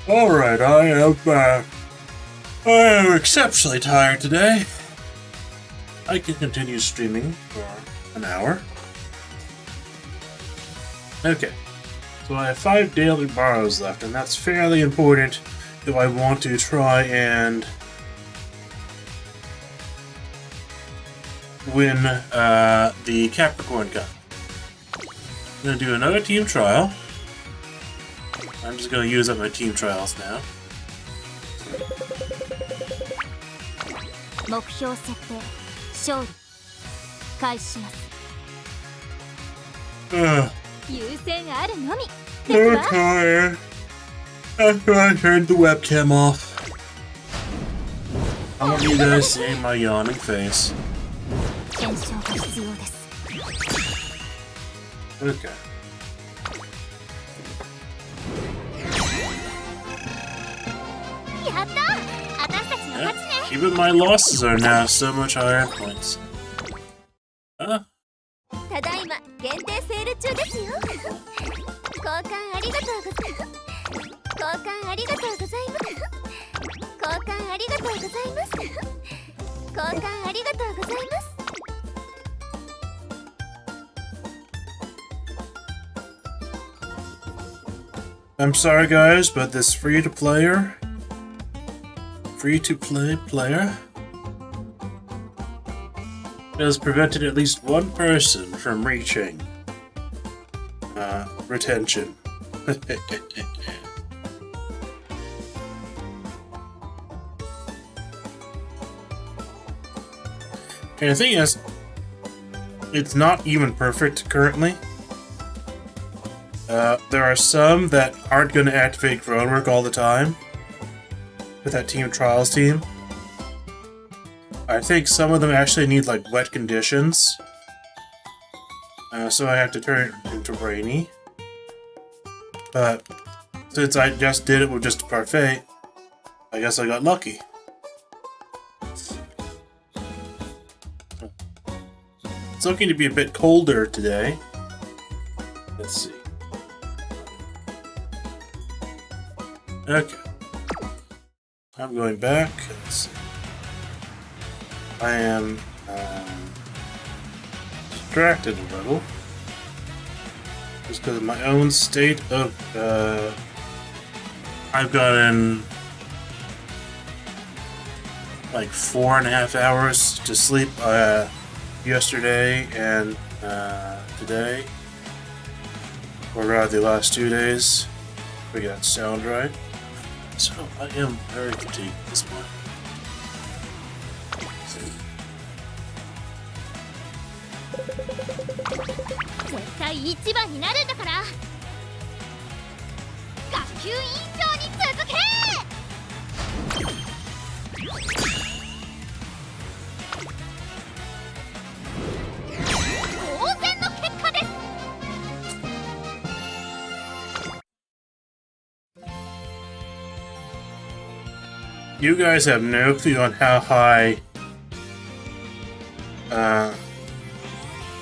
Alright, I am back. I am exceptionally tired today. I can continue streaming for an hour. Okay, so I have 5 daily borrows left, and that's fairly important if I want to try and win the Capricorn Cup. I'm going to do another team trial. I'm just going to use up my team trials now. 目標設定勝利開始します 優先あるのみです I'm わ tired. After I turned the webcam off. I want you guys seeing my yawning face. 検証が必要です Okay. やった私たちの Yeah. 勝ちね Even my losses are now so much higher in points. ただいま限定セール中ですよ交換ありがとうございます交換ありがとうございます交換ありがとうございます交換ありがとうございます I'm sorry guys, but this free-to-play player has prevented at least one person from reaching retention. And the thing is, it's not even perfect currently. There are some that aren't going to activate groundwork all the time with that team trials team. I think some of them actually need like wet conditions, so I have to turn it into rainy. But since I just did it with just a parfait, I guess I got lucky. It's looking to be a bit colder today. Let's see. Okay. I'm going back. Let's see. I am distracted a little. Just because of my own state of... I've gotten like 4.5 hours to sleep yesterday and today. Or rather the last 2 days. If we got that sound right. So I am very fatigued at this point. 絶対一番になるんだから学級委員長に続け当然の結果です You guys have no clue on how high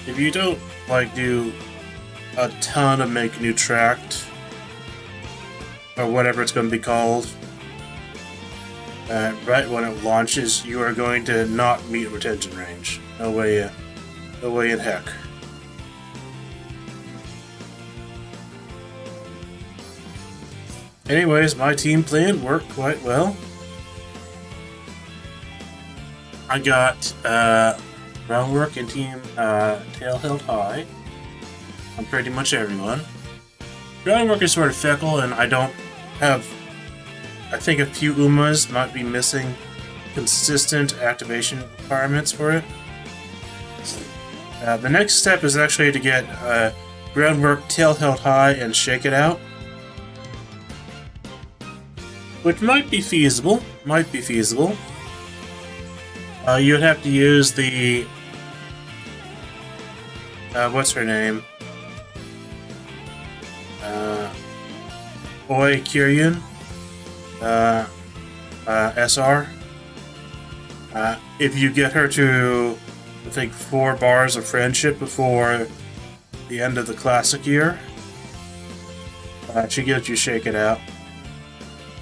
if you don't like do a ton of make a new tract or whatever it's going to be called right when it launches, you are going to not meet retention range. No way in heck. Anyways, my team plan worked quite well. I got groundwork and team tail held high on pretty much everyone. Groundwork is sort of fickle, and I don't have. I think a few Umas might be missing consistent activation requirements for it. The next step is actually to get groundwork tail held high and shake it out, which might be feasible. You would have to use the what's her name? Oi Kiryun SR. If you get her to, I think, 4 bars of friendship before the end of the classic year, she gets you shake it out.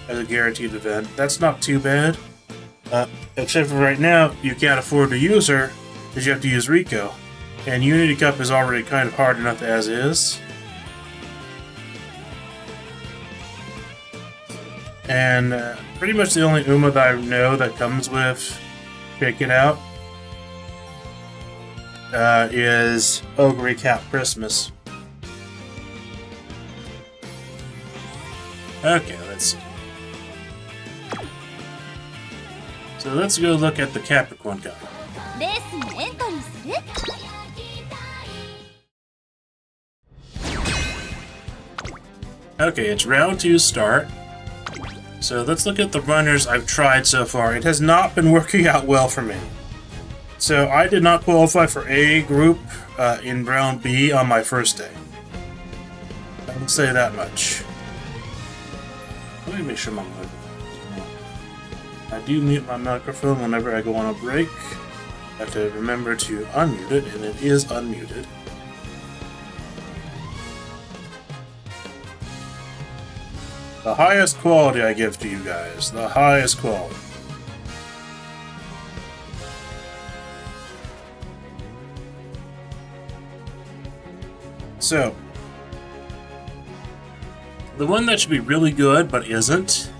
as a guaranteed event. That's not too bad. Except for right now, you can't afford to use her because you have to use Rico. And Unity Cup is already kind of hard enough as is. And pretty much the only Uma that I know that comes with Shake It Out is Ogre Cap Christmas. Okay, let's see. So let's go look at the Capricorn Cup. レースにエントリーする？ Okay, it's round 2 start. So let's look at the runners I've tried so far. It has not been working out well for me. So I did not qualify for A group in round B on my first day. I will say that much. Let me make sure my microphone. I do mute my microphone whenever I go on a break. I have to remember to unmute it, and it is unmuted. The highest quality I give to you guys. The highest quality. So, the one that should be really good but isn't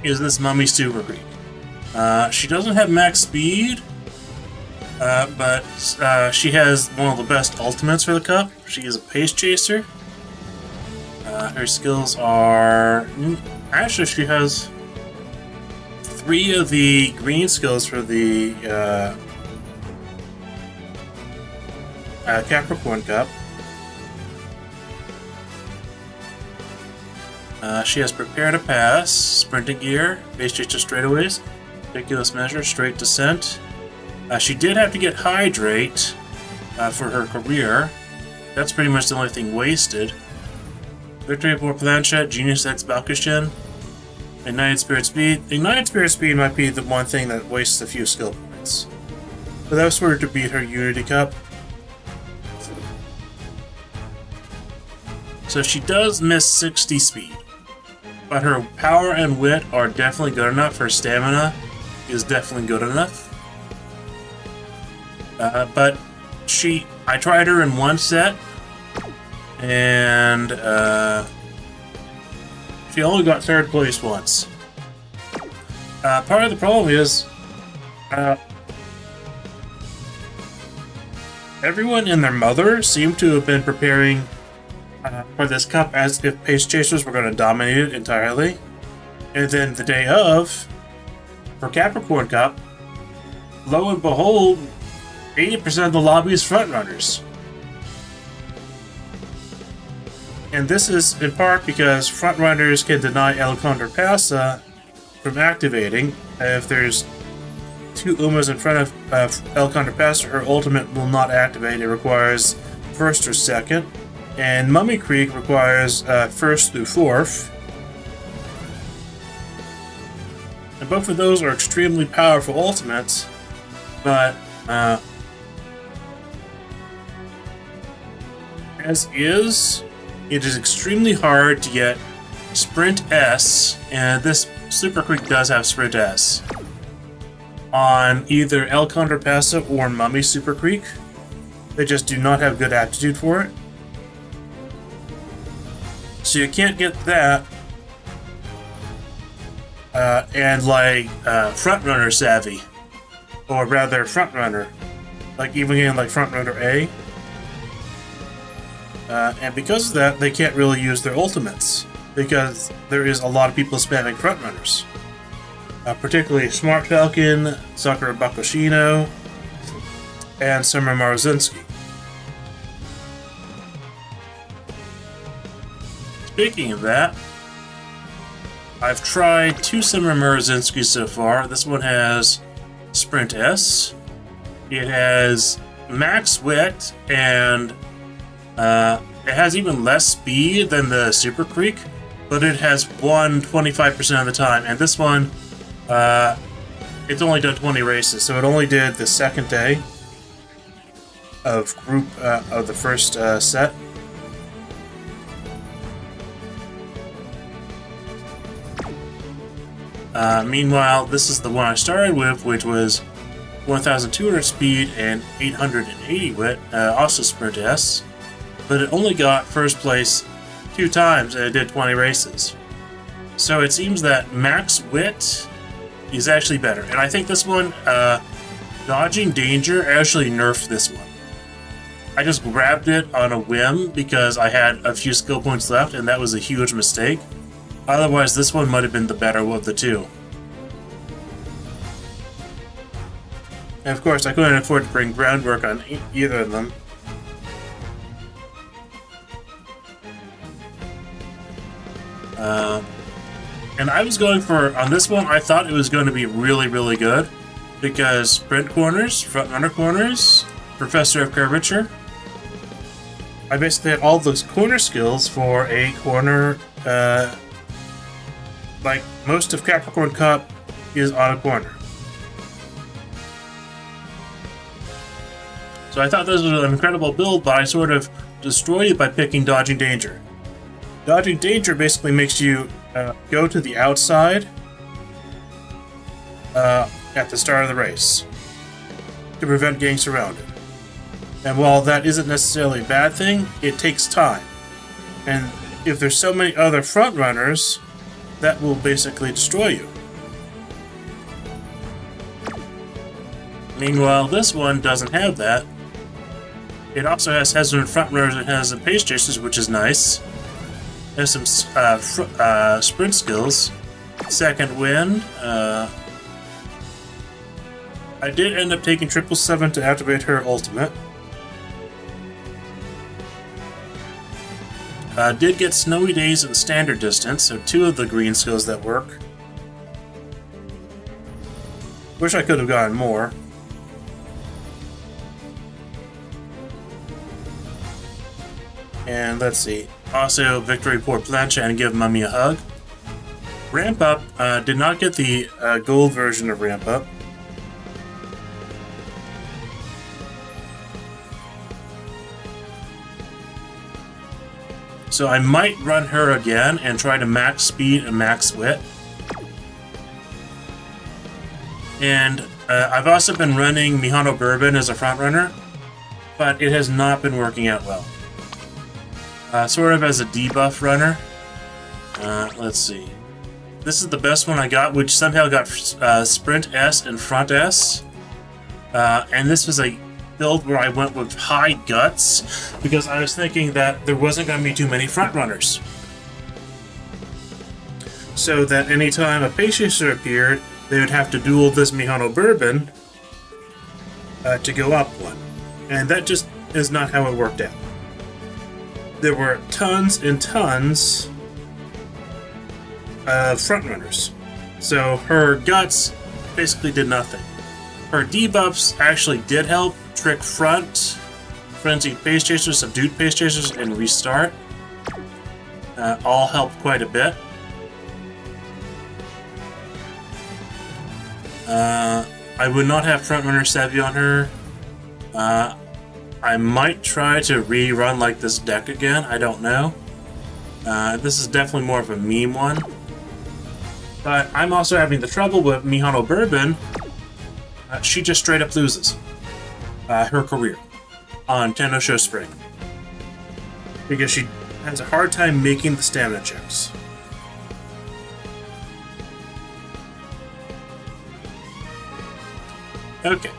is this Umamusume Pretty. She doesn't have max speed, but she has one of the best ultimates for the cup. She is a pace chaser. Her skills are... Actually, she has 3 of the green skills for the Capricorn Cup. She has Prepare to Pass, Sprinting Gear, Base Chaser Straightaways, Ridiculous Measure, Straight Descent. She did have to get Hydrate for her career. That's pretty much the only thing wasted. Victory for Planchette, Genius X Bakushin, Ignited Spirit Speed. Ignited Spirit Speed might be the one thing that wastes a few skill points. But that was for her to beat her Unity Cup. So she does miss 60 speed. But her power and wit are definitely good enough. Her stamina is definitely good enough. But I tried her in one set, and she only got 3rd place once. Part of the problem is everyone and their mother seemed to have been preparing for this cup as if Pace Chasers were going to dominate it entirely. And then the day of, for Capricorn Cup, lo and behold, 80% of the lobby is frontrunners. And this is in part because frontrunners can deny El Contrapasa from activating. If there's 2 Umas in front of El Contrapasa, her ultimate will not activate. It requires 1st or 2nd. And Mummy Creek requires 1st through 4th. And both of those are extremely powerful ultimates, but as is, it is extremely hard to get Sprint S, and this Super Creek does have Sprint S, on either El Contrapasa or Mummy Super Creek. They just do not have good aptitude for it. So you can't get that, and like Frontrunner savvy, or rather Frontrunner, like even getting like Frontrunner A. And because of that, they can't really use their ultimates, because there is a lot of people spamming Frontrunners. Particularly Smart Falcon, Sakura Bakushino, and Summer Maruzinski. Speaking of that, I've tried 2 Summer Maruzinski so far. This one has Sprint S. It has Max Wit, and it has even less speed than the Super Creek, but it has won 25% of the time. And this one, it's only done 20 races, so it only did the 2nd day of group of the first set. Meanwhile, this is the one I started with, which was 1,200 speed and 880 wit, also Sprint S, but it only got first place 2 times and it did 20 races. So it seems that max wit is actually better, and I think this one, Dodging Danger, actually nerfed this one. I just grabbed it on a whim because I had a few skill points left, and that was a huge mistake. Otherwise, this one might have been the better of the two. And of course, I couldn't afford to bring groundwork on either of them. And I was going for, on this one, I thought it was going to be really, really good. Because sprint corners, front runner corners, Professor of Curvature. I basically had all those corner skills for a corner, like most of Capricorn Cup is on a corner. So I thought this was an incredible build, but I sort of destroyed it by picking Dodging Danger. Dodging Danger basically makes you go to the outside at the start of the race to prevent getting surrounded. And while that isn't necessarily a bad thing, it takes time. And if there's so many other front runners, that will basically destroy you. Meanwhile, this one doesn't have that. It also has hesitant front runners and has some pace chasers, which is nice. Has some sprint skills. Second wind. I did end up taking 777 to activate her ultimate. Did get Snowy Days and Standard Distance, so 2 of the green skills that work. Wish I could have gotten more. And let's see. Also, Victory Port Plancha and give Mummy a hug. Ramp Up, did not get the gold version of Ramp Up. So I might run her again and try to max speed and max wit. And I've also been running Mihono Bourbon as a front runner, but it has not been working out well. Sort of as a debuff runner. Let's see. This is the best one I got, which somehow got Sprint S and Front S. And this was a build where I went with high guts because I was thinking that there wasn't going to be too many front runners. So that anytime a pace chaser appeared, they would have to duel this Mihono Bourbon to go up one. And that just is not how it worked out. There were tons and tons of front runners. So her guts basically did nothing. Her debuffs actually did help. Trick Front, Frenzied Pace Chasers, Subdued Pace Chasers, and Restart. All helped quite a bit. I would not have Frontrunner Savvy on her. I might try to rerun like this deck again, I don't know. This is definitely more of a meme one. But I'm also having the trouble with Mihono Bourbon. She just straight up loses her career on Tenno Show Spring because she has a hard time making the stamina checks. Okay.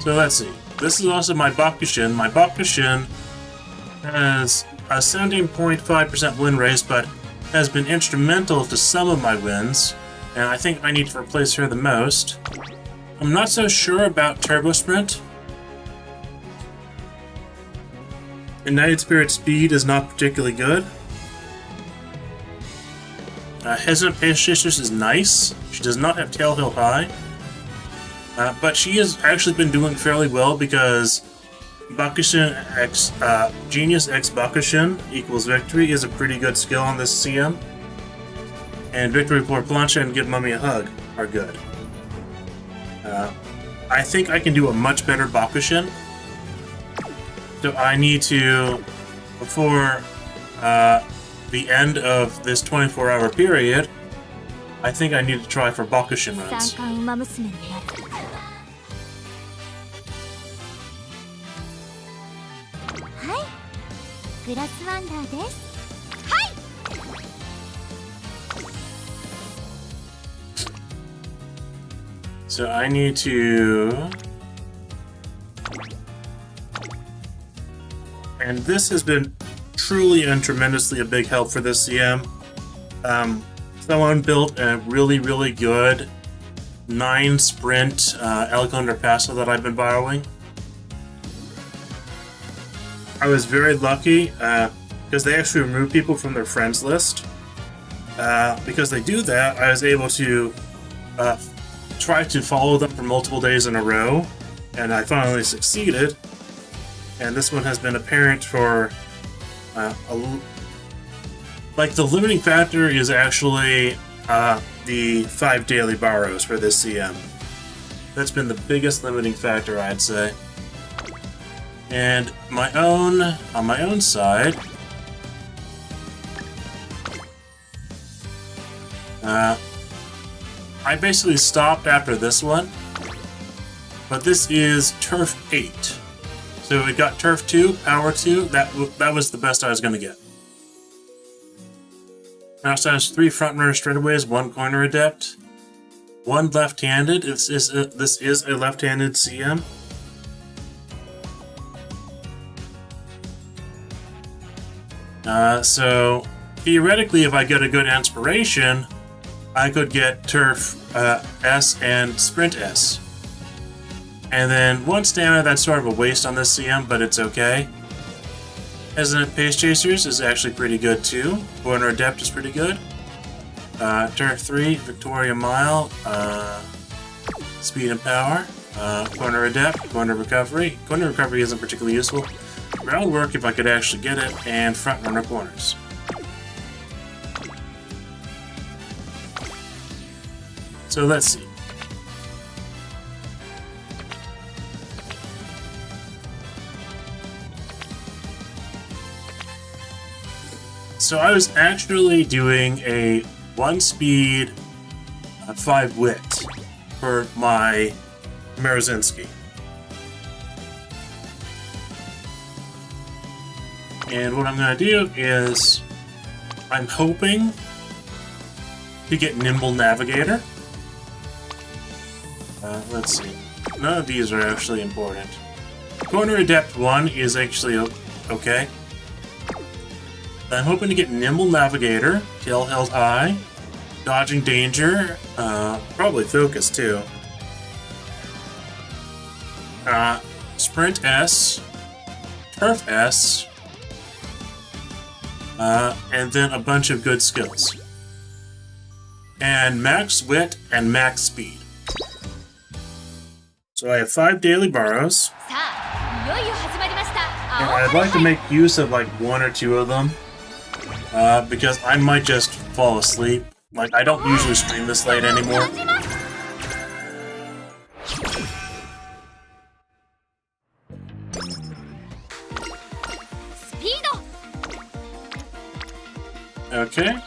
So let's see. This is also my Bakushin. My Bakushin has a 17.5% win rate, but has been instrumental to some of my wins, and I think I need to replace her the most. I'm not so sure about Turbo Sprint. Ignited Spirit Speed is not particularly good. Hesitant Pace Chasers is nice. She does not have Tail Hill High. But she has actually been doing fairly well because Bakushin X, Genius X Bakushin equals Victory is a pretty good skill on this CM. And Victory for Plancha and Give Mummy a Hug are good. I think I can do a much better Bakushin. So I need to, before the end of this 24-hour period, I think I need to try for Bakushin 三 runs. 冠馬娘になる。はい、グラスワンダーです。はい。 So I need to... And this has been truly and tremendously a big help for this CM. Someone built a really, really good 9 sprint Elecon Paso that I've been borrowing. I was very lucky because they actually remove people from their friends list. Because they do that, I was able to try to follow them for multiple days in a row, and I finally succeeded. And this one has been apparent for like the limiting factor is actually the 5 daily borrows for this CM. That's been the biggest limiting factor, I'd say. And on my own side, I basically stopped after this one, but this is Turf 8. So we got Turf 2, Power 2, that was the best I was going to get. Now it has 3 front-runner straightaways, 1 corner adept, 1 left-handed. This is a left-handed CM. So theoretically, if I get a good inspiration, I could get Turf S and Sprint S. And then 1 stamina, that's sort of a waste on this CM, but it's okay. Hesitant Pace Chasers is actually pretty good too. Corner Adept is pretty good. Turf 3, Victoria Mile, Speed and Power, Corner Adept, Corner Recovery. Corner Recovery isn't particularly useful. Ground Work if I could actually get it, and Front Runner Corners. So let's see. So I was actually doing a 1 speed, 5 wit for my Marazinski. And what I'm going to do is I'm hoping to get Nimble Navigator. Let's see. None of these are actually important. Corner Adept 1 is actually okay. I'm hoping to get Nimble Navigator, Tail Held High, Dodging Danger, probably Focus too. Sprint S, Turf S, and then a bunch of good skills. And Max Wit and Max Speed. So I have 5 daily borrows. And I'd like to make use of like 1 or 2 of them. Because I might just fall asleep. Like, I don't usually stream this late anymore. Okay.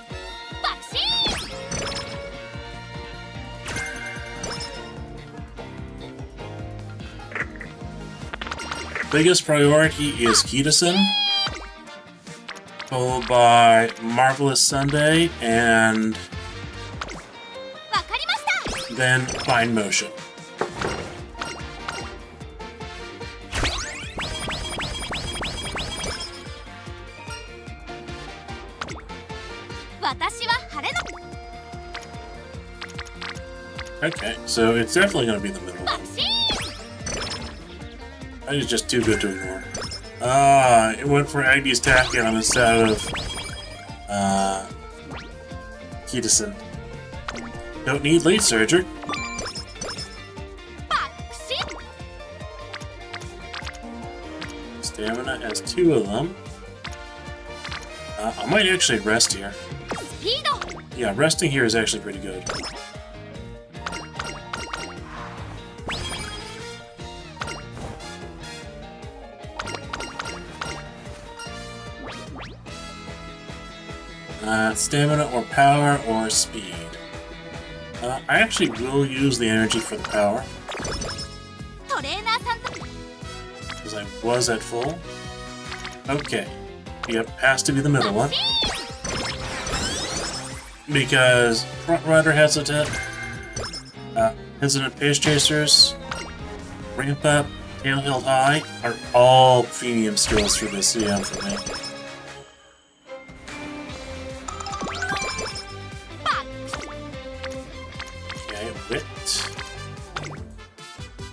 Biggest priority is Kitasen, followed by Marvelous Sunday, and then Fine Motion. Okay, so it's definitely going to be the middle one. That is just too good to ignore. It went for Agnes Tachyon instead of Kitasen. Don't need late surgery. Stamina has 2 of them. I might actually rest here. Yeah, resting here is actually pretty good. Stamina or power or speed. I actually will use the energy for the power. トレーナーさんと Because I was at full. Okay. Yep, has to be the middle one. Because Front Rider Hesitant, Hesitant Pace Chasers, Ramp Up, Tail Held High are all premium skills for this CM for me. Okay, Wit.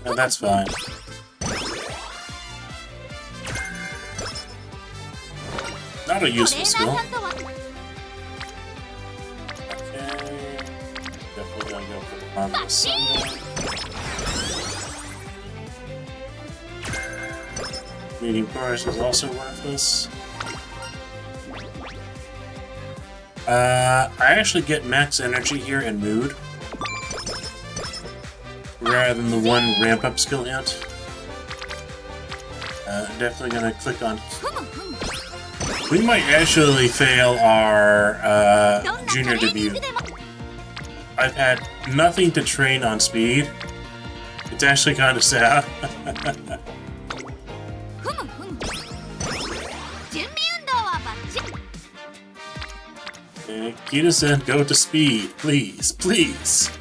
No, that's fine. Not a トレーナ useful ー skill. さんとは Okay. Definitely gonna go for the Marvelous Sunday. Meeting Chorus is also worthless. I actually get max energy here and mood. Rather than the one ramp up skill hint. Definitely gonna click on. We might actually fail our junior debut. I've had nothing to train on speed. It's actually kind of sad. ふむふむ準備運動はバッチリ Kita-san, go to speed, please, please.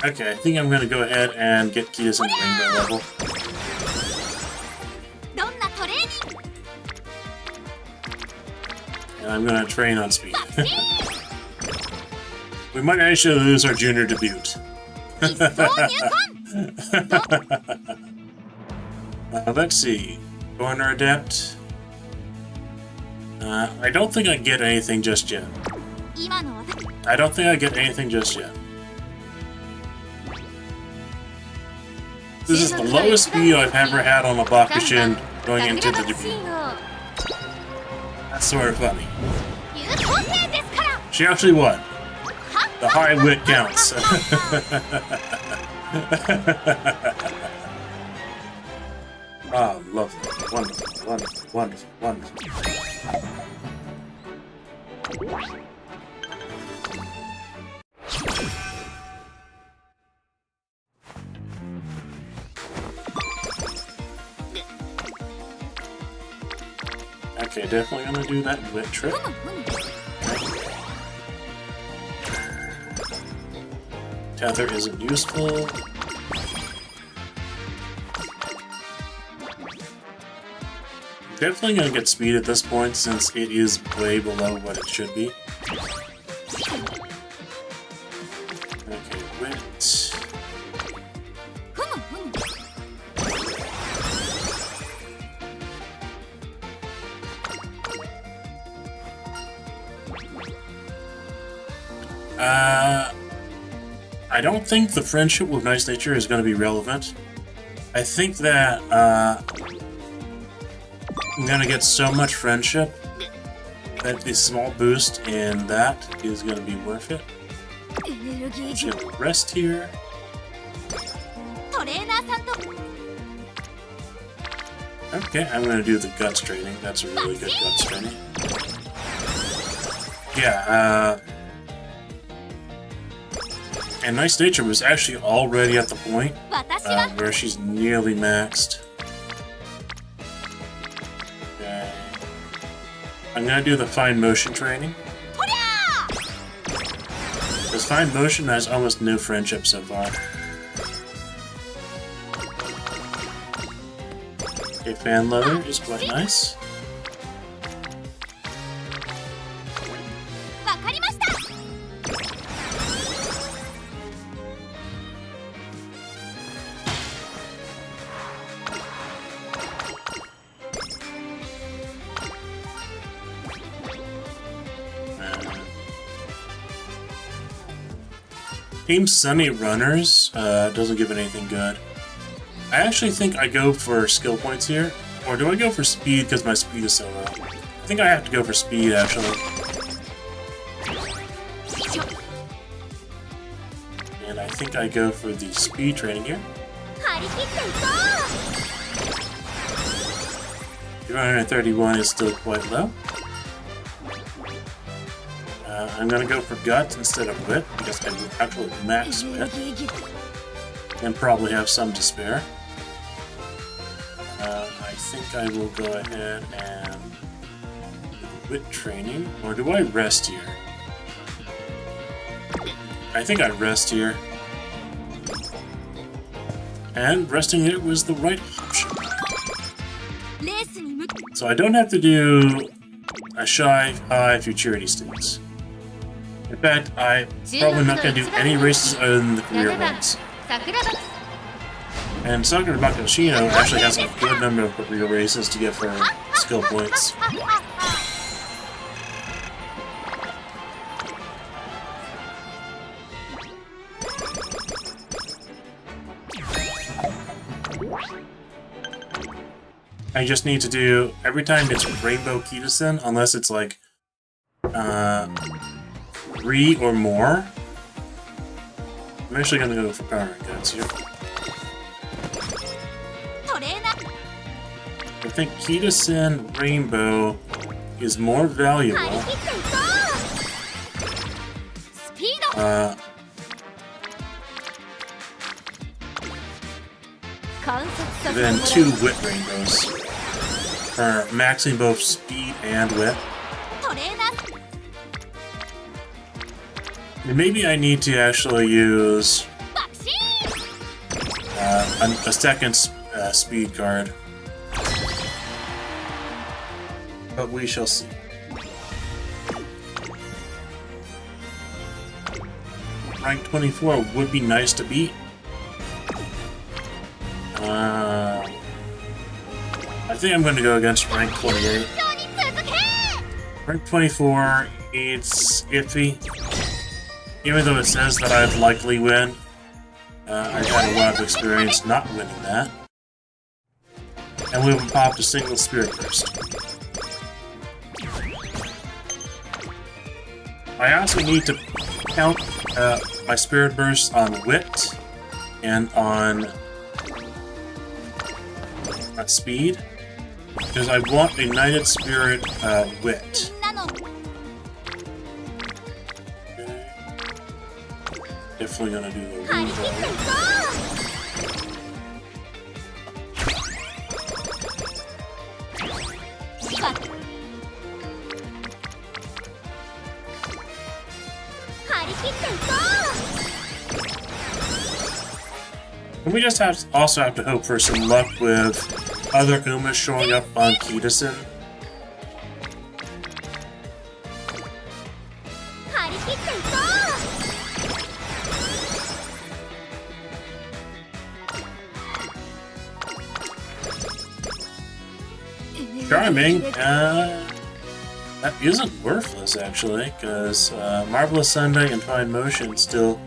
Okay, I think I'm gonna go ahead and get Kita-san to rainbow level. どんなトレーニング And I'm gonna train on speed. We might actually lose our junior debut. 一層入魂 Let's see. Corner Adept. I don't think I get anything just yet. 今の私 I don't think I get anything just yet. This is the lowest speed I've ever had on a Bakushin going into the debut. That's sort of funny. 優等生ですから She actually won. The high wit counts. Ah, lovely. Wonderful, wonderful, wonderful, wonderful. Okay, definitely gonna do that wit trick. ふむふむ Tether isn't useful. Definitely gonna get speed at this point since it is way below what it should be. Okay, wit. ふむふむ I don't think the friendship with Nice Nature is going to be relevant. I think that I'm going to get so much friendship that the small boost in that is going to be worth it. エネルギー Just gonna rest here. トレーナーさんと Okay, I'm going to do the guts training. That's a really good guts training. Yeah, and Nice Nature was actually already at the point 私は where she's nearly maxed. Okay. I'm gonna do the fine motion training. とりゃ Because fine motion has almost no friendship so far. Okay, fan leather is quite nice. わかりました Team Sunny Runners doesn't give it anything good. I actually think I go for skill points here. Or do I go for speed because my speed is so low? I think I have to go for speed, actually. And I think I go for the speed training here. 張り切っていこ 231 is still quite low. I'm gonna go for gut instead of wit because I will actually max wit and probably have some to spare. I think I will go ahead and do wit training, or do I rest here? I think I rest here. And resting it was the right option. So I don't have to do a shy high futurity stakes. In fact, I'm probably not going to do any races other than the career ones. And Sakura Bakashino actually has a good number of career races to get for skill points. I just need to do, every time it's Rainbow Kitasen, unless it's like 3 or more. I'm actually going to go for Power and Guts here. I think Kitasen Rainbow is more valuable than 2 Wit Rainbows. For maxing both speed and wit. And maybe I need to actually use a second speed card. But we shall see. Rank 24 would be nice to beat. I think I'm going to go against rank 28. Rank 24, it's iffy. Even though it says that I'd likely win, I've had a lot of experience not winning that. And we will pop a single Spirit Burst. I also need to count my Spirit Burst on Wit and on speed, because I want a United Spirit Wit. Okay. Definitely gonna do the And we just also have to hope for some luck with other Umas showing up on Kitasen. Charming, that isn't worthless actually, because Marvelous Sunday and Fine Motion still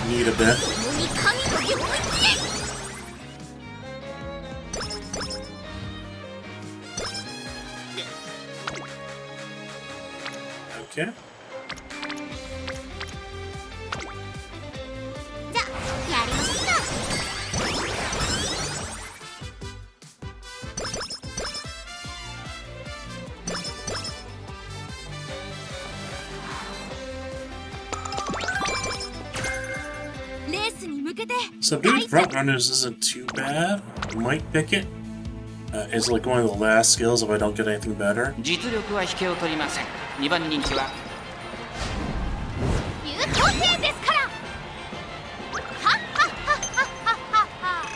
need a bit. Okay. Subdued Frontrunners isn't too bad. Might pick it. It's like one of the last skills if I don't get anything better. 実力は引けを取りません。2番人気は優等生ですから。はっはっはっはっはっは。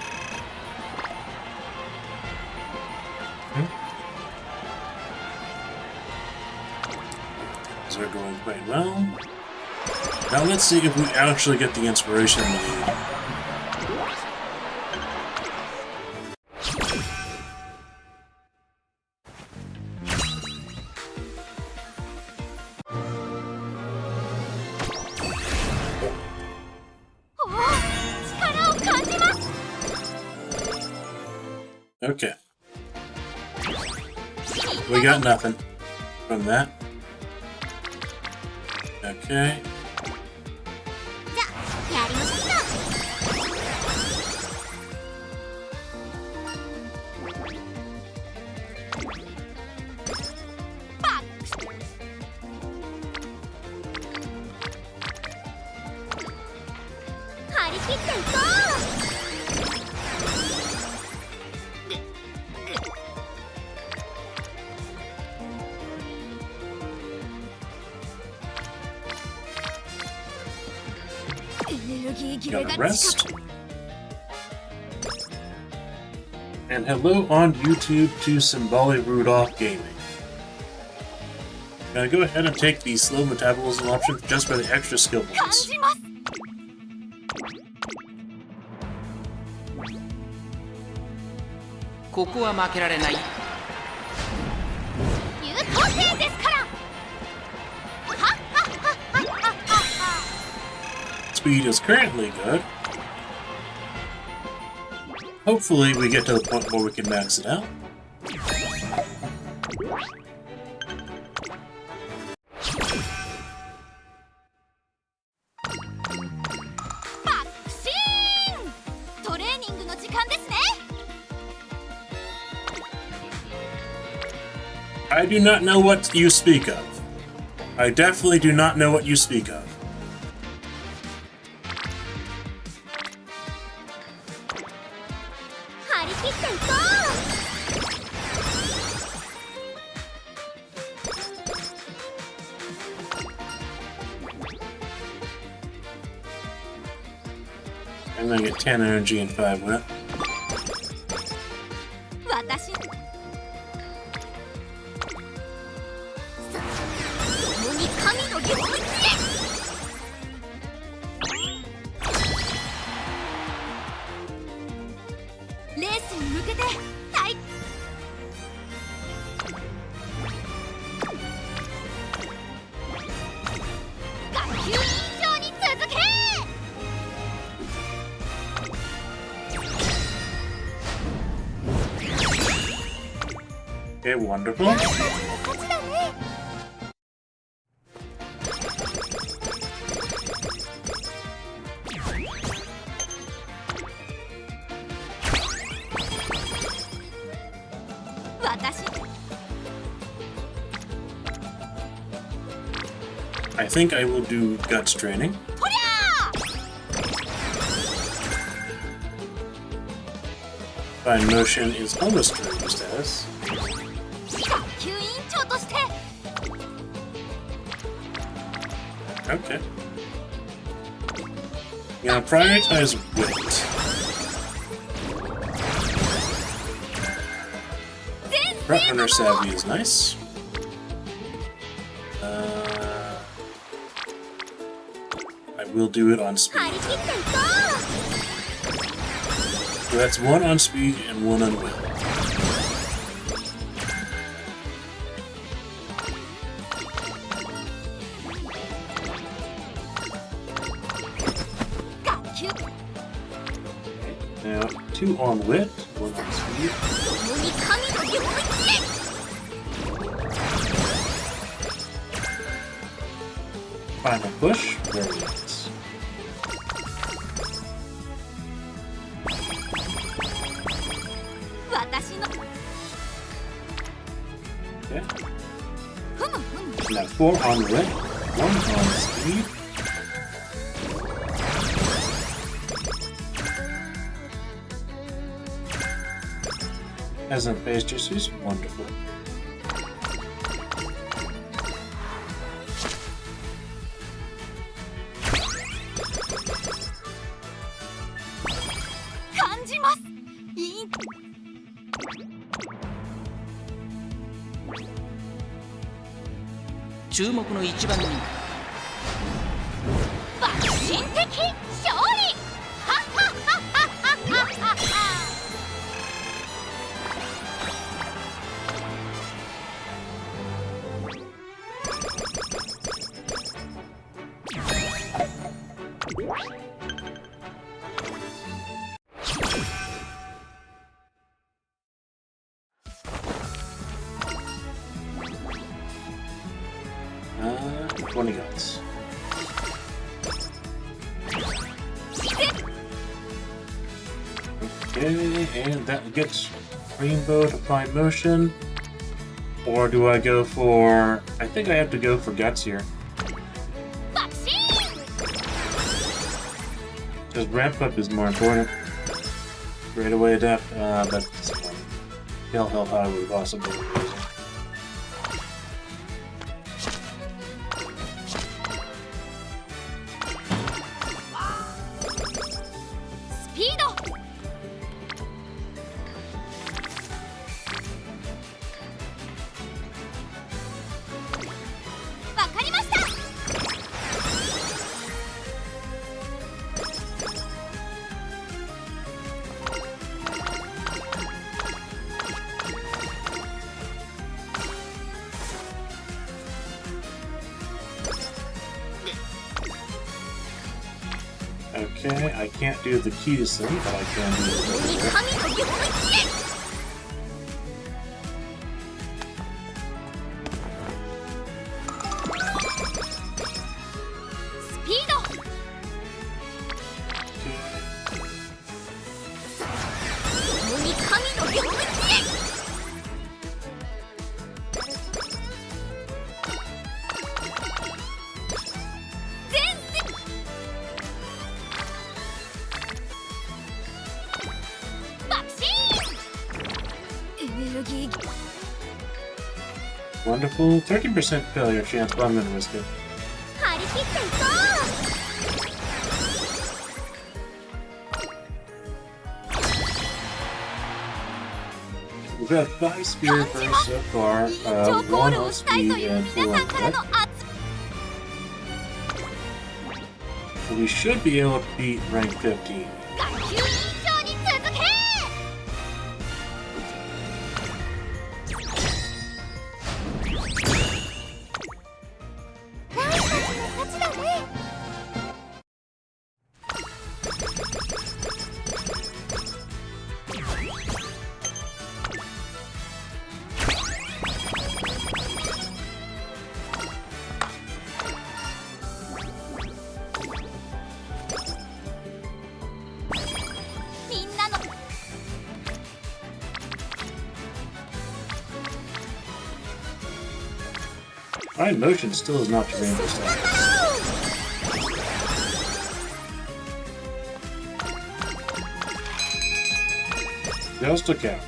These are going quite well. Now let's see if we actually get the inspiration we need. Okay. We got nothing from that. Okay. 切っていこう。エネルギー切れ Gotta が近 rest. く。 And hello on YouTube to Symboli Rudolph Gaming. Gonna go ahead and take the slow metabolism option just for the extra skill 感 points. じます。ここは負けられない。優等生ですから。はっはっはっはっはっは。 Speed is currently good. Hopefully we get to the point where we can max it out. バックシーン。トレーニングの時間ですね。 I do not know what you speak of. I definitely do not know what you speak of. 張り切っていこう。 I'm gonna get 10 energy and 5 wit. 私。共に神の領域へ。レースに向けて対。学級委員長に続け。 Okay, wonderful. 私たちの勝ちだね。 私。 I think I will do guts training. とりゃー。 Fine motion is almost training status. 学級委員長として。 Okay. Gonna prioritize wit. 全 Front 生徒 runner の savvy is nice. I will do it on speed. 張り切っていこ So that's 1 on speed and 1 on wit. う。学級。 Now 2 on wit, 1 on speed. 共に神の領域へ。 Final push. Very nice. 私の。 Okay. ふむふむ。 Now 4 on wit, 1 on speed. As in phase juices, wonderful. 感じます。いい。注目の一番人爆心的勝利。はっはっはっはっはっはっはっは。 20 guts. Okay, and that gets Rainbow to Fine Motion. Or do I go for... I think I have to go for Guts here. 爆心。Because ramp up is more important. Right away adapt. That's disappointing. Kill how high would possibly be amazing. Okay, I can't do the keys thing, but I can do the Wonderful. 13% failure chance, but I'm gonna risk it. We've got 5 spirit bursts so far, 1 on speed and 4 on tech. We should be able to beat rank 15. My emotion still is not to rainbow status. Just a count.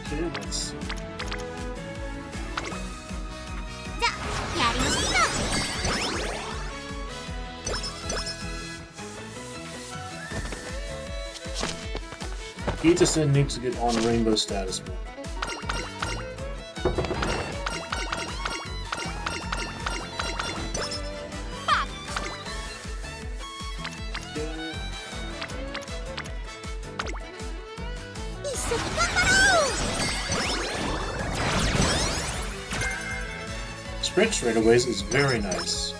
Okay, let's see. Ita-sen needs to get on rainbow status more. Sprint straightaways is very nice.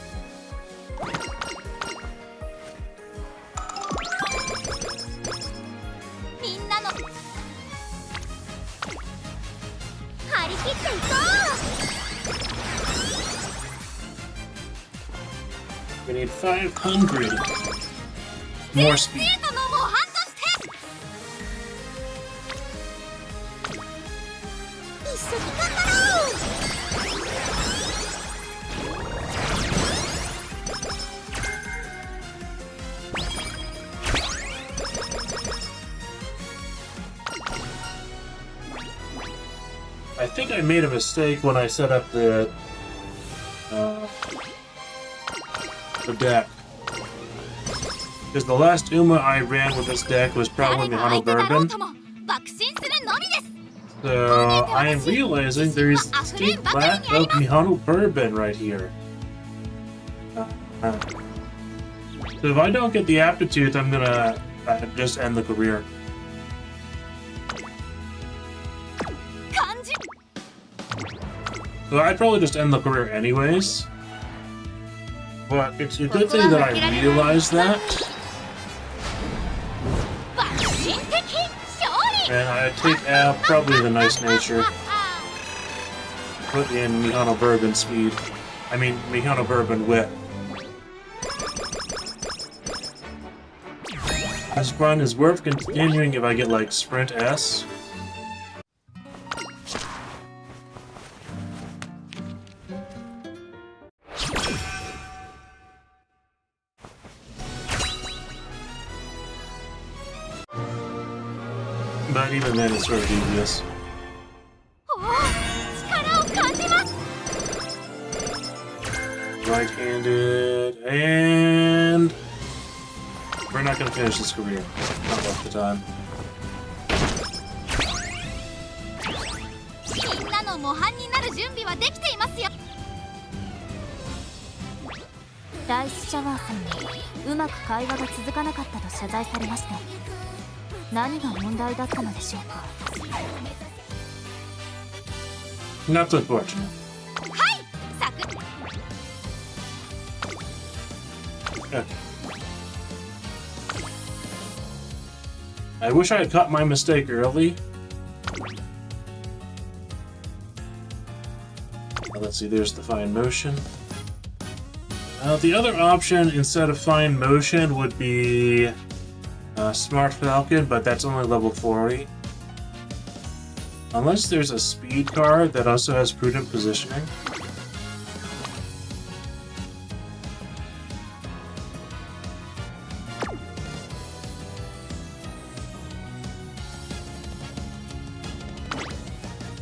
We need 500 more speed. I think I made a mistake when I set up the deck. Because the last Uma I ran with this deck was probably Mihono Bourbon. So I am realizing there is a distinct lack of Mihono Bourbon right here. So if I don't get the aptitude, I'm gonna just end the career. So I'd probably just end the career anyways. But it's a good thing that I realized that. And I take out probably the nice nature. Put in Mihono Bourbon speed. I mean, Mihono Bourbon wit. This run is worth continuing if I get like Sprint S. But even then, it's sort of devious. おお、力を感じます。 Right-handed, and we're not going to finish this career. Not worth the time. みんなの模範になる準備はできていますよ。ライスシャワーさんにうまく会話が続かなかったと謝罪されました。何が問題だったのでしょうか。 Not so unfortunate. はい、サクッ。 Okay. I wish I had caught my mistake early. Let's see, there's the fine motion. The other option instead of fine motion would be Smart Falcon, but that's only level 40. Unless there's a speed card that also has prudent positioning.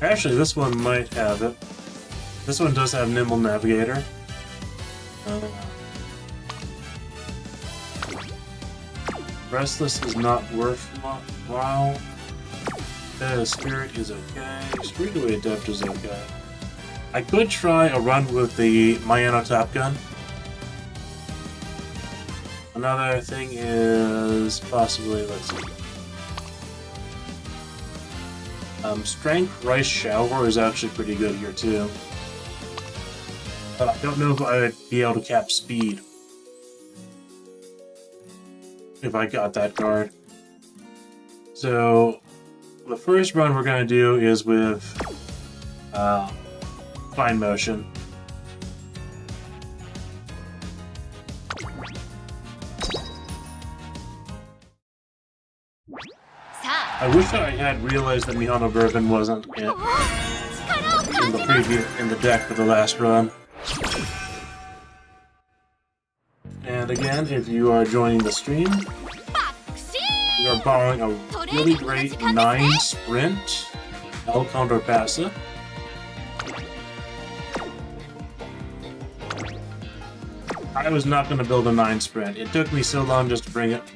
Actually, this one might have it. This one does have Nimble Navigator. Restless is not worthwhile. Spirit is okay. Speedway Adept is okay. I could try a run with the Mihono Top Gun. Another thing is possibly, let's see. Strength Rice Shower is actually pretty good here too. But I don't know if I would be able to cap speed if I got that card. So the first run we're going to do is with Fine Motion. I wish that I had realized that Mihono Bourbon wasn't in the deck for the last run. And again, if you are joining the stream, we are borrowing a really great 9 sprint El Condor Passa. I was not going to build a 9 sprint. It took me so long just to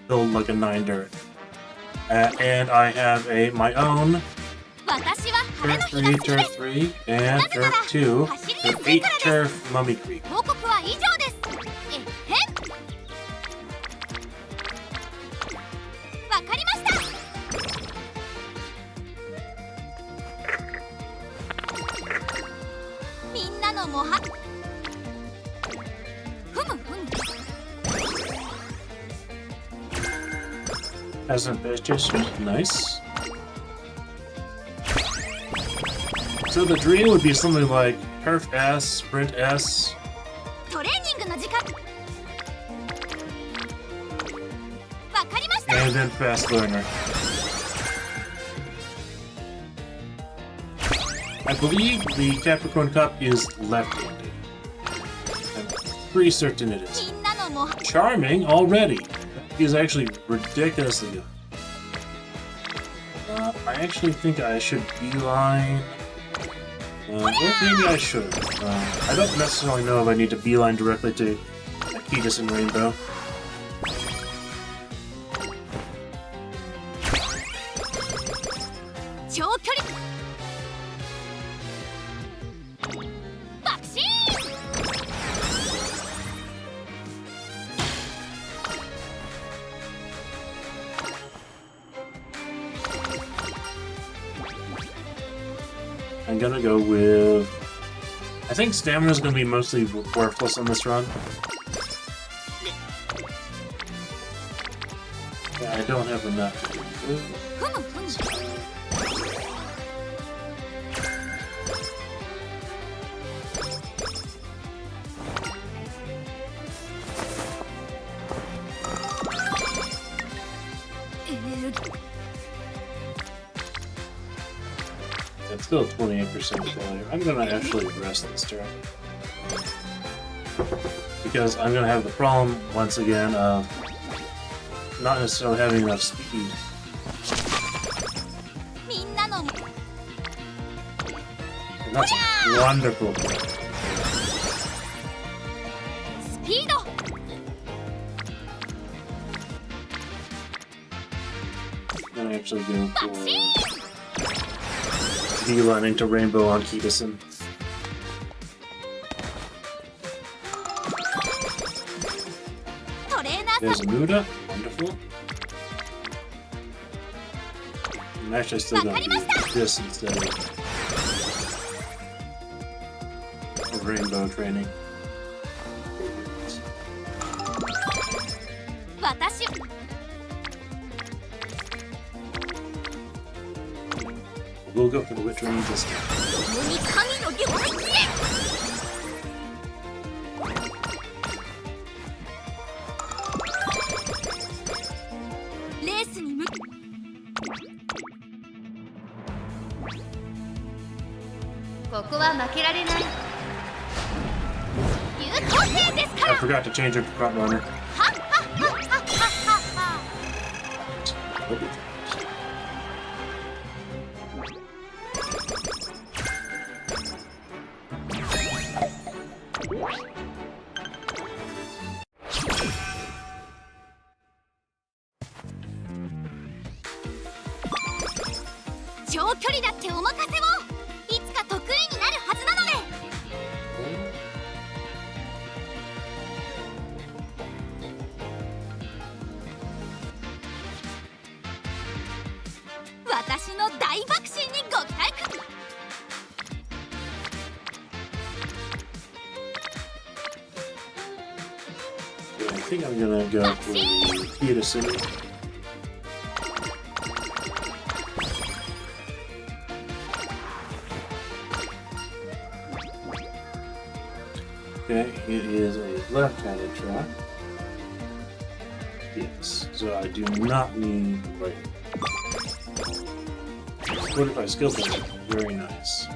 build like a 9 dirt. And I have my own Turf 3, Turf 3, and Turf 2, Turf 8 Turf Mummy Creek. 報告は以上です。えへん。わかりました。みんなの模範。ふむふむ。 Has an vegetation. Nice. So the dream would be something like Turf S, Sprint S. トレーニングの時間。わかりました。 And then Fast Learner. I believe the Capricorn Cup is left-handed. I'm pretty certain it is. みんなの模範。 Charming already. Is actually ridiculously good. I actually think I should beeline. Well, maybe I should. I don't necessarily know if I need to beeline directly to Akitas and Rainbow. I'm gonna go with... I think Stamina's gonna be mostly worthless on this run. Yeah, I don't have enough. Still 28% failure. I'm gonna actually rest this turn. Because I'm gonna have the problem, once again, of not necessarily having enough speed. みんなの And that's a wonderful play. スピード I'm gonna actually go for beelining to Rainbow on Kitasen. トレーナー There's さ a Muda. Wonderful. I'm actually still gonna do this instead of Rainbow training. ん私 We'll go for the Witch Rain this time. 共に神の領域へレースに向ここは負けられない優等生ですか I ら forgot to change her to front runner. はっはっはっはっはっは 長距離だってお任せをいつか得意になるはずなので私の大爆心にご期待く Yeah, I think I'm gonna go for the Kitasen. Okay, it is a left-handed track. Yes, so I do not need the right. What if I skill point? Very nice.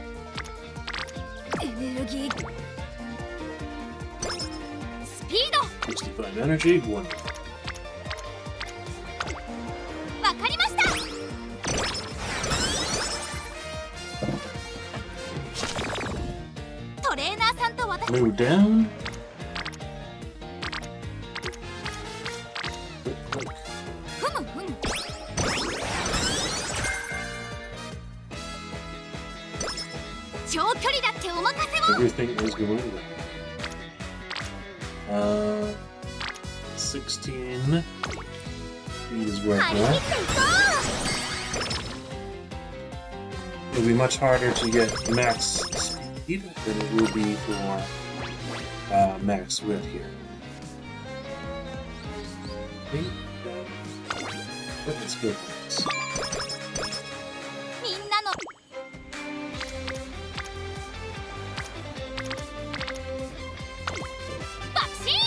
エネルギースピード 65 energy, wonderful. わかりましたトレーナーさんと私 Move down. ふむふむ長距離だってお任せを Everything is going well. 16 speed is where 張り I'm 切っ at. ていこ It'll be much harder to get max speed than it will be for max width here. But it's good. うみんなの爆心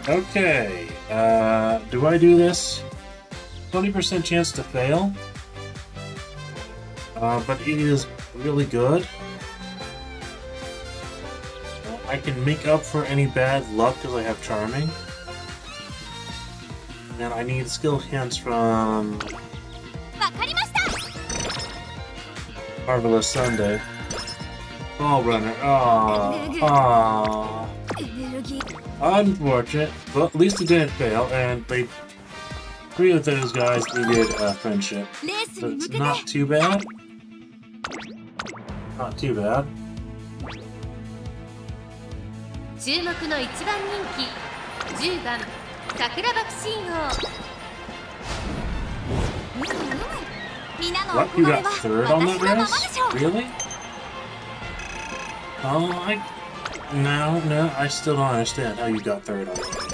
Okay, do I do this? 20% chance to fail. But it is really good. I can make up for any bad luck because I have Charming. And I need skill hints from わかりました Marvelous Sunday. Ball Runner. Aww. エネルギー Unfortunate, but at least it didn't fail, and they 3 of those guys needed friendship. レース So に向 it's けて not too bad. Not too bad. 注目の一番人気10番桜爆心王皆の What? You 憧れ got は third on 私 that のまま race? でしょう Really? Oh, No, I still don't understand how you got third on that race.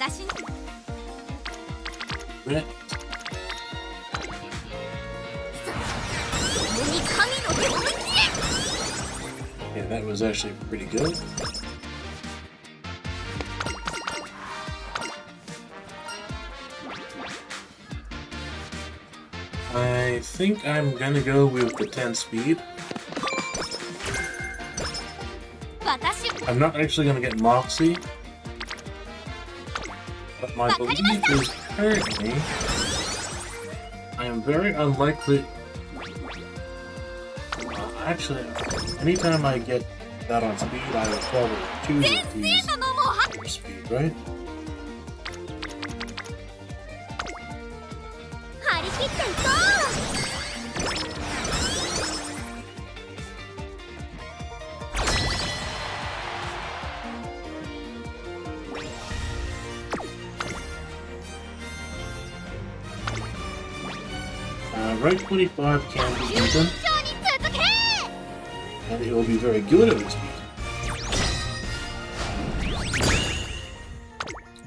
私 Wit. 共に神の領域へ Yeah, that was actually pretty good. I think I'm gonna go with the 10 speed. 私 I'm not actually gonna get Moxie, but my belief is currently I am very unlikely. Actually, anytime I get that on speed, I will probably choose these 生徒の模範 for speed, right? 張り切っていこう Right 25 can be beaten, 順調に続け and it will be very good at its speed.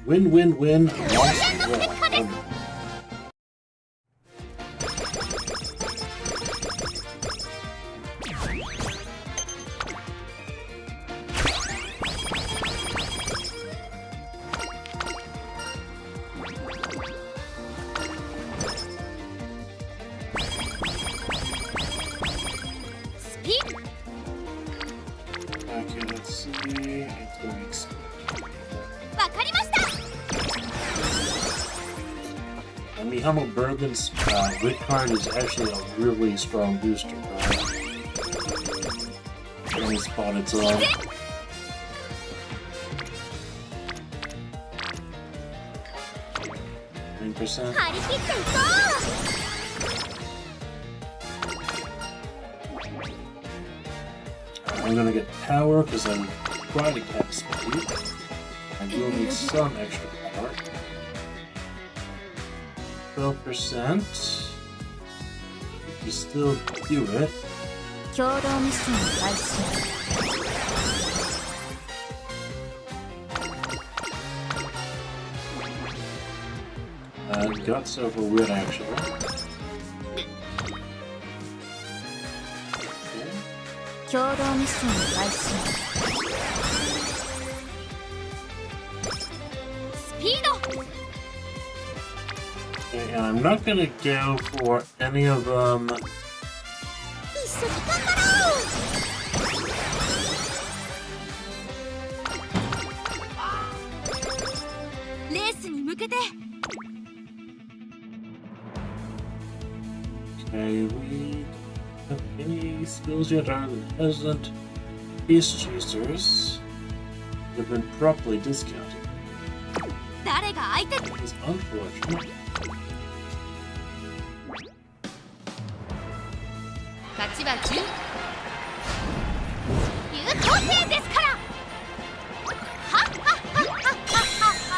Win, win, win. Lost, well. Okay, let's see. It's going to be わかりました Mihono Bourbon's wit card is actually a really strong booster card. Any spot its own. %. 張り切っていこ I'm gonna get power because I'm trying to cap speed. I will need some extra power. 12%. You still do it. う共同ミッション開始 Got several wit actually. Okay. 共同ミッション開始スピード Okay, and I'm not gonna go for any of them. 一緒に頑張ろうレースに向けて Okay, we don't have any skills yet other than peasant. Beast chasers have been properly discounted. 誰が相手 It's unfortunate. 勝ちは10優等生ですからはっはっはっはっはっはっは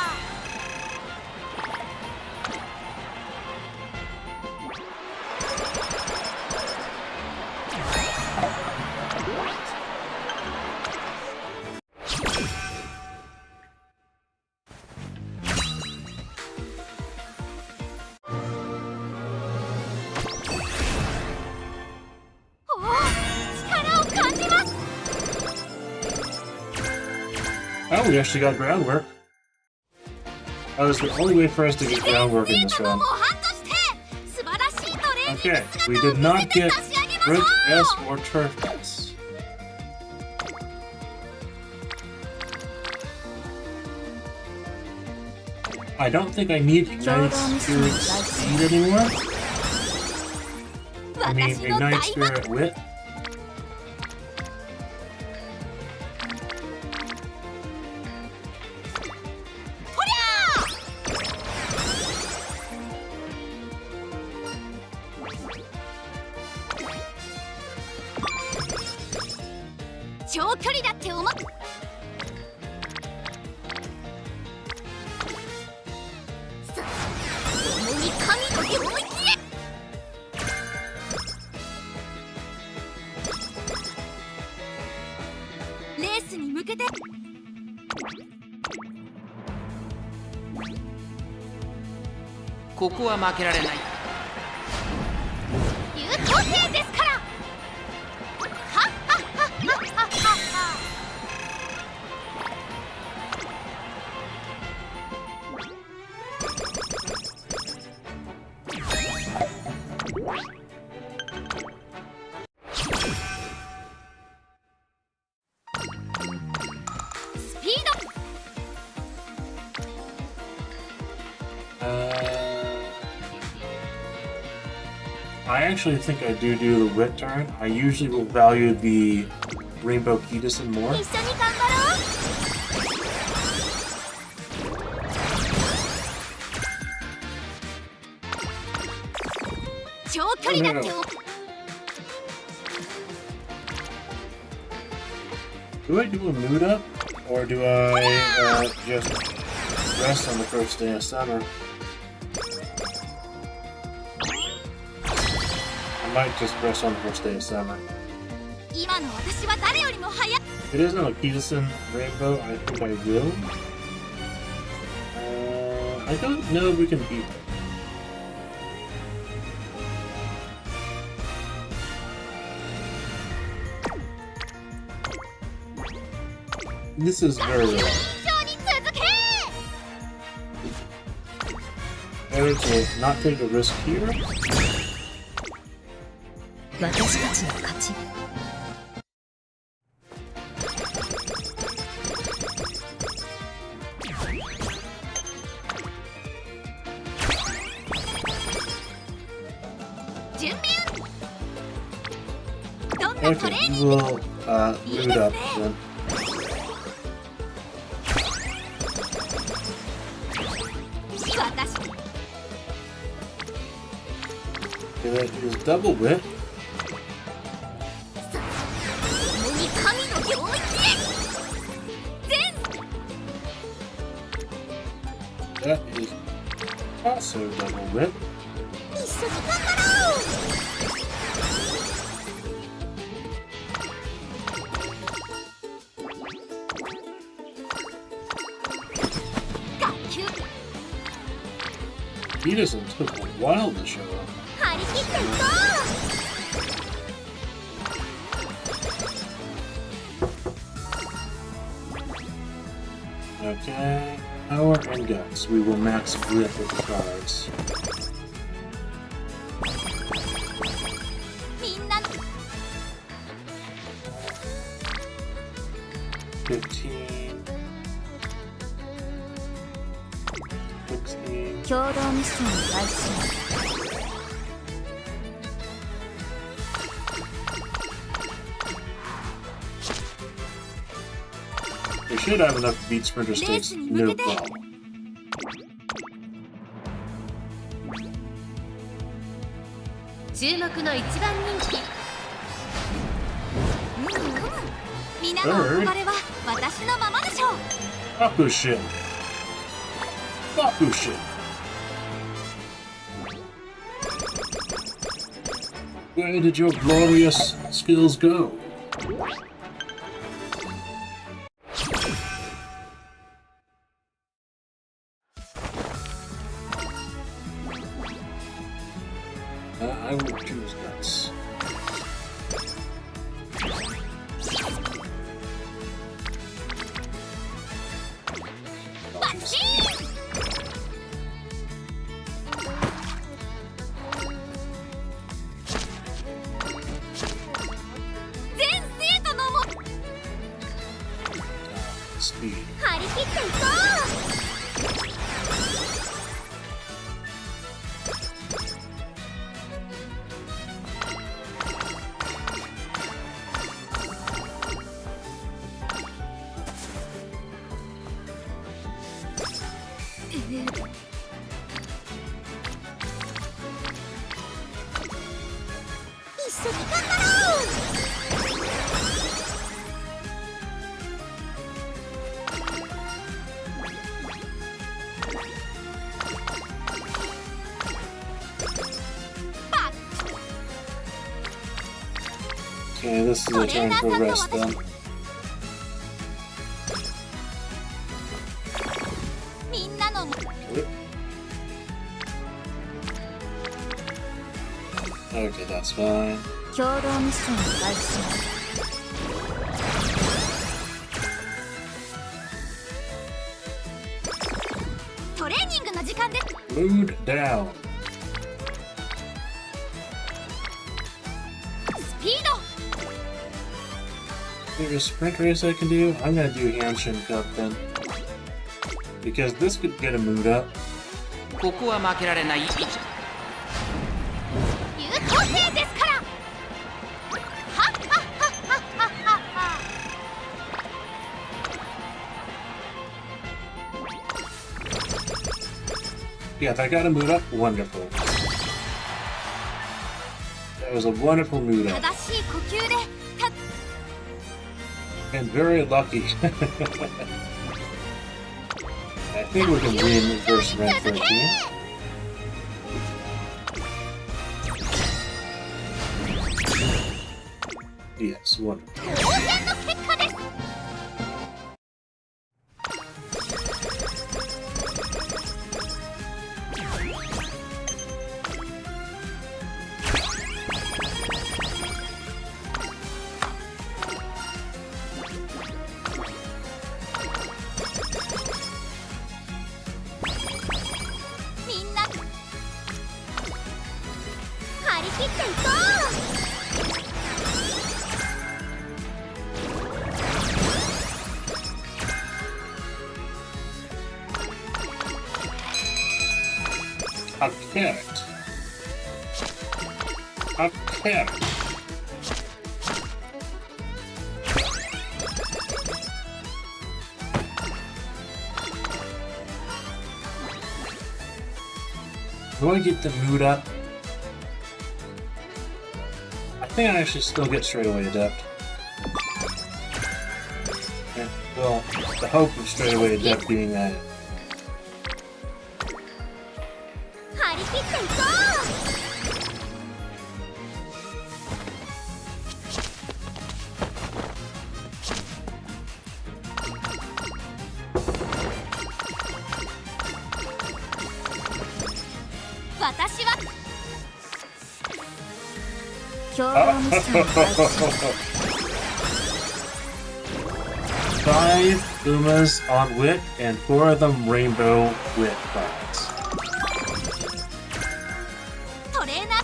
Oh, we actually got groundwork. That was the only way for us to get groundwork in this round. Okay, we did not get Sprint S or Turf S. I don't think I need Ignite Spirit Speed anymore. I mean, Ignite Spirit Wit. ここは負けられない。優等生ですから。はっはっはっはっはっは。スピード。I actually think I do the wit turn. I usually will value the Rainbow Keydison more. 一緒に頑張ろう。長距離だって。 Do I do a mood up, or do I just rest on the first day of summer? I might just rest on the first day of summer. 今の私は誰よりも速い。 It isn't a Keydison Rainbow. I think I will. I don't know if we can beat it. This is very low. 以上に続け。 Better to not take a risk here. 私たちの勝ち。準備運。どんなトレ Okay, ーニング we'll mood up then. 私。 Okay, that is double wit. 共に神の領域へ。全。 That is also double wit. 一緒に頑張ろう。 学級 Keydison took a while to show up. 張り切っていこう。 Okay, power and guts. We will max grip with the cards. みんなの 15, 16. 共同ミッション開始。 We should have enough to beat Sprinter States, no problem. 注目の一番人気。皆の憧れは私のままでしょう。 Bakushin! Bakushin! Where did your glorious skills go? I will choose guts. バッチン。全生徒のも Speed. 張り切っていこう。一緒に頑張ろう。 Okay, this is a turn for rest then. みんなの Okay, that's fine. 共同ミッションを開始します。トレーニングの時間です。 Mood down. スピード。 There's a sprint race I can do. I'm gonna do Hamshin Cup then. Because this could get a mood up. ここは負けられない位置。優等生ですから。はっはっはっはっはっは。 Yeah, that got a mood up. Wonderful. That was a wonderful mood up. 正しい呼吸で And very lucky. I think we can win the first round 13. Yes, wonderful. 当然の結果です。 みんな張り切っていこう。 A carrot. A carrot. Do I get the mood up? I think I actually still get straightaway adept. Yeah, well, the hope of straightaway adept being that. 張り切っていこう。私は共同ミッションを開始します。 5 Umas on wit and 4 of them rainbow wit cards. トレーナー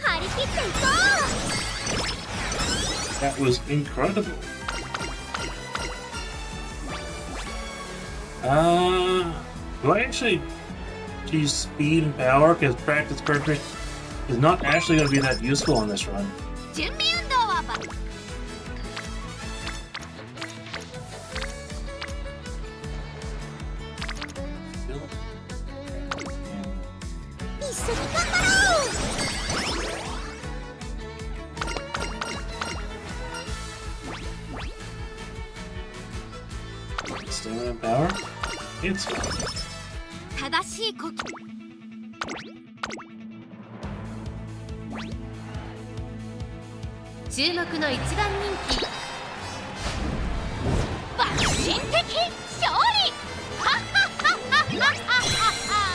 張り切っていこ That was incredible. Do I actually use speed and power? Because practice perfect is not actually going to be that useful on this run. う。準備運動は一緒に頑張ろう。 Stamina and power? It's fine. 正しい呼吸。注目の一番人気。爆心的勝利。はっはっはっはっはっはっは。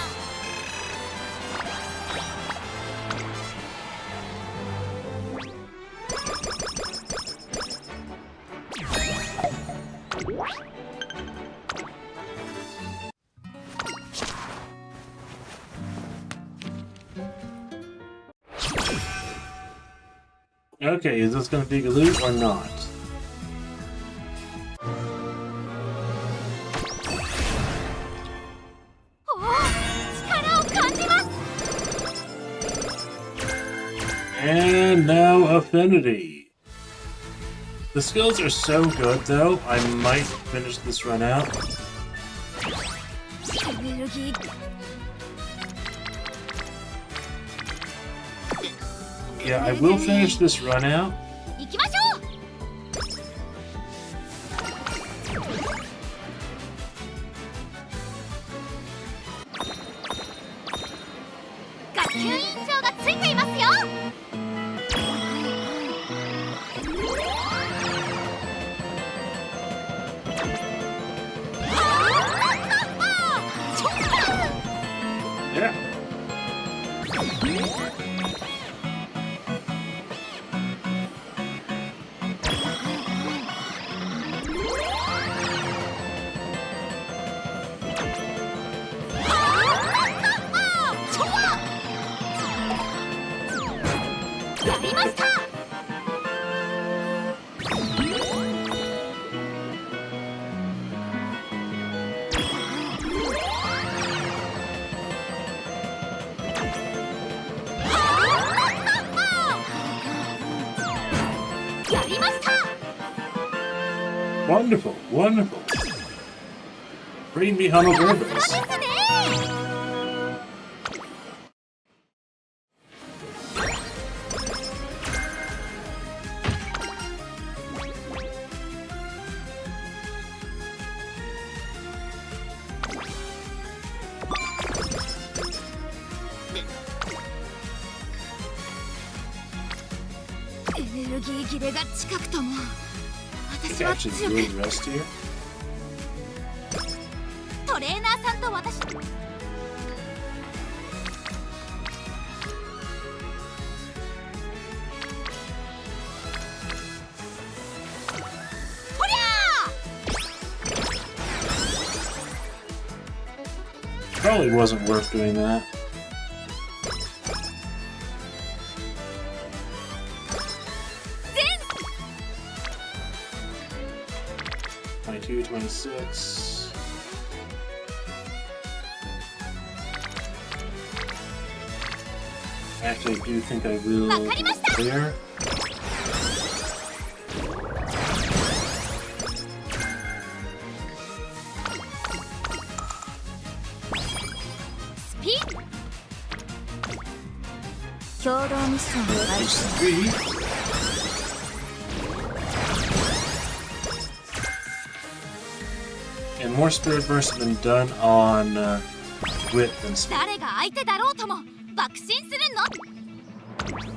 Okay, is this going to be a loot or not? おお、力を感じます。 And now affinity. The skills are so good though, I might finish this run out. エネルギー。 Yeah, I will finish this run out. 行きましょう。学級委員長がついていますよ。 Yeah. Wonderful, wonderful. Bring me Mihono Bourbons. Actually good rest here. トレーナーさんと私ほりゃ Probably wasn't worth doing that. Zen! 26. Actually, I do think I will clear. And more Spirit Bursts have been done on wit than speed.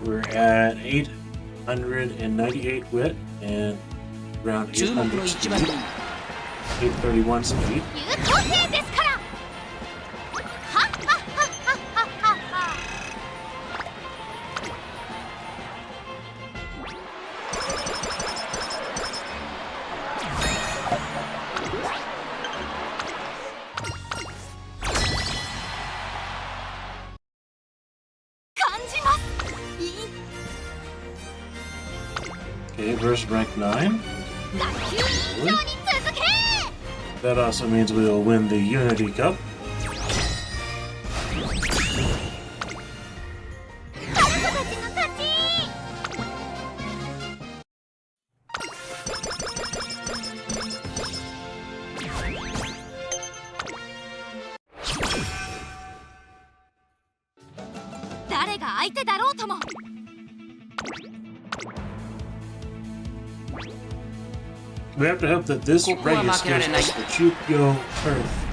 We're at 898 wit and around 800 speed. 831 speed. Okay, versus rank 9. That also means we will win the Unity Cup. We have to hope that this race gives us the Chukyo Earth.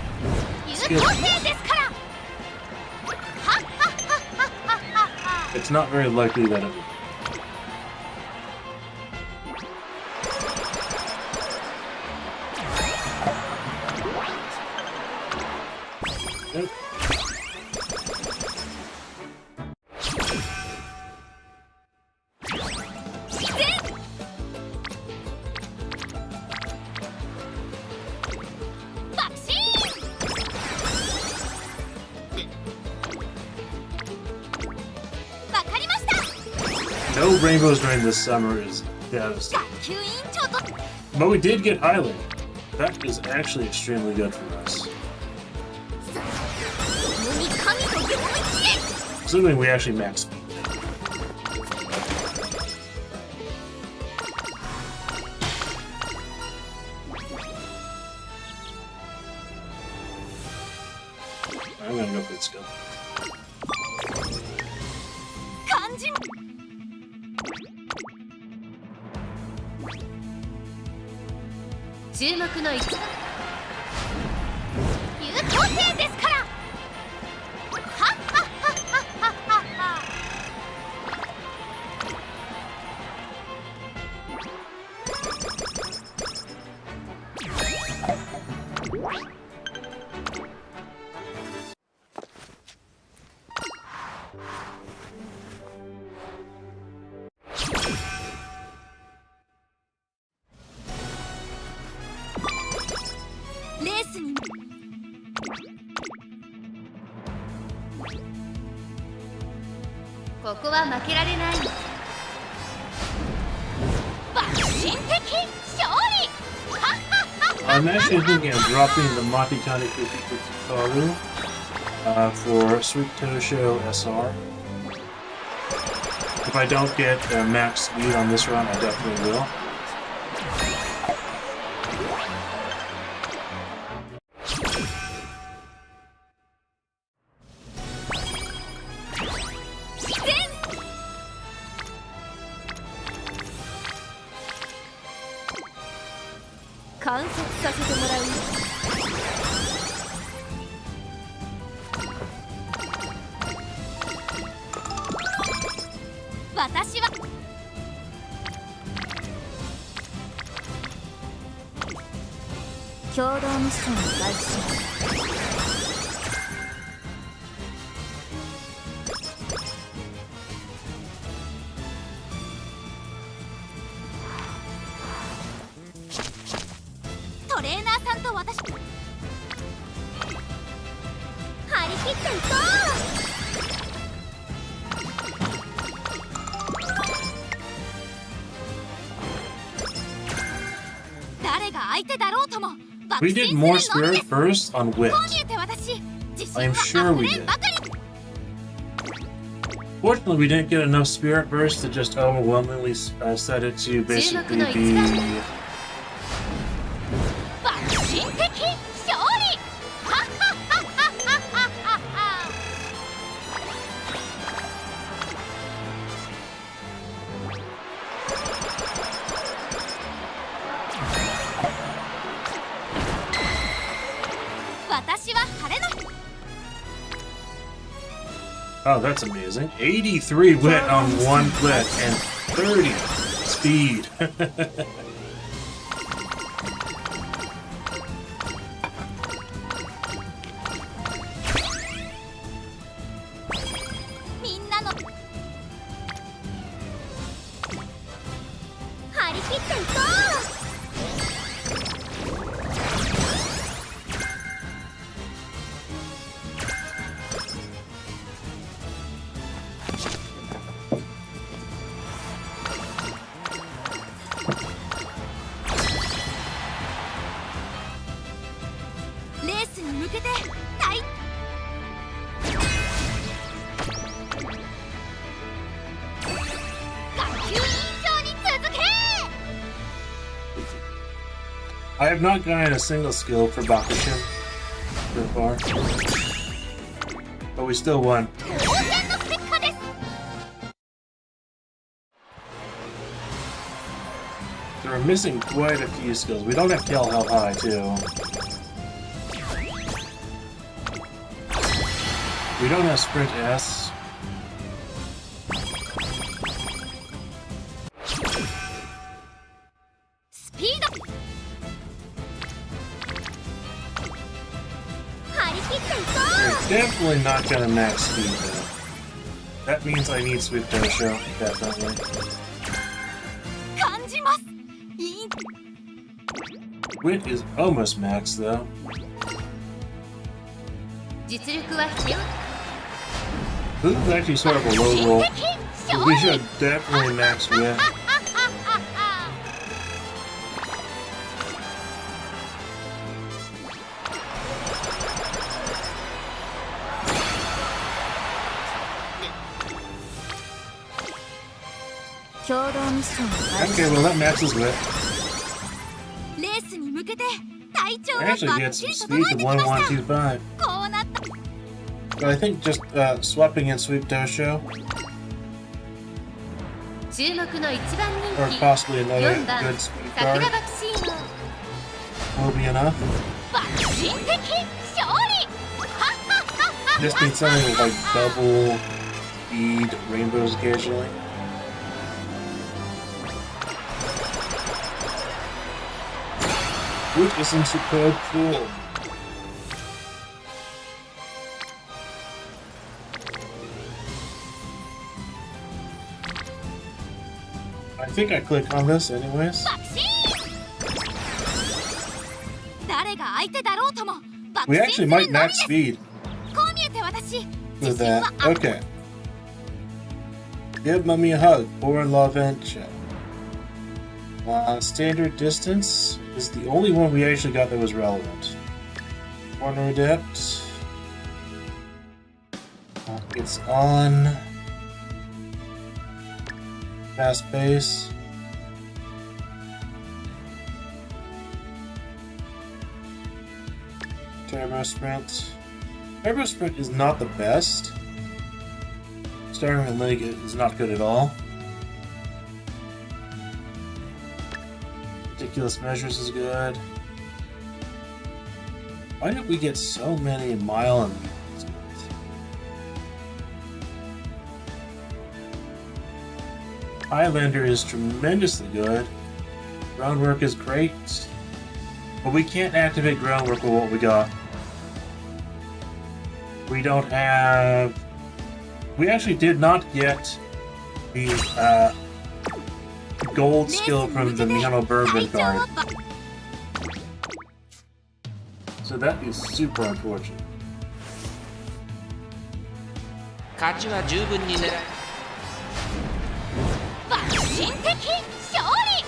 It's not very likely that it will. Nope. No rainbows during this summer is devastating. But we did get Highland. That is actually extremely good for us. Assuming we actually max speed. I'm gonna go for the skill. I'm actually thinking of dropping the Matikani Karu for Sweet Tosho SR. If I don't get max speed on this run, I definitely will. 観察させてもらうよ。私は共同ミッションを開始します。トレーナーさんと私張り切っていこう。誰が相手だろうとも We did more spirit burst on Wit. I am sure we did. Fortunately, we didn't get enough spirit burst to just overwhelmingly set it to basically be. Oh, that's amazing. 83 wit on 1 click and 30 speed. I have not gotten a single skill for Bakushin so far, but we still won. So we're missing quite a few skills. We don't have tail held high too. We don't have sprint S. Definitely not gonna max speed though. That means I need Sweep Dosho, definitely. Wit is almost max though. This is actually sort of a low roll, so we should definitely max Wit. Okay, well that maxes Wit. I actually get some speed to 1125. So I think just swapping in Sweep Dosho, or possibly another good speed card, will be enough. Just need something with like double speed rainbows occasionally. Which is in superb form. I think I click on this anyways. We actually might max speed with that. Okay. Give Mummy a hug. Pour love and chat. Standard distance is the only one we actually got that was relevant. Corner Adept. It's on. Fast pace. Turbo Sprint. Turbo Sprint is not the best. Starting with Link is not good at all. Ridiculous Measures is good. Why did we get so many mile and Highlander is tremendously good. Groundwork is great. But we can't activate groundwork with what we got. We don't have... We actually did not get the gold skill from the Mihono Bourbon card. So that is super unfortunate. 勝ちは十分に狙え。爆心的勝利。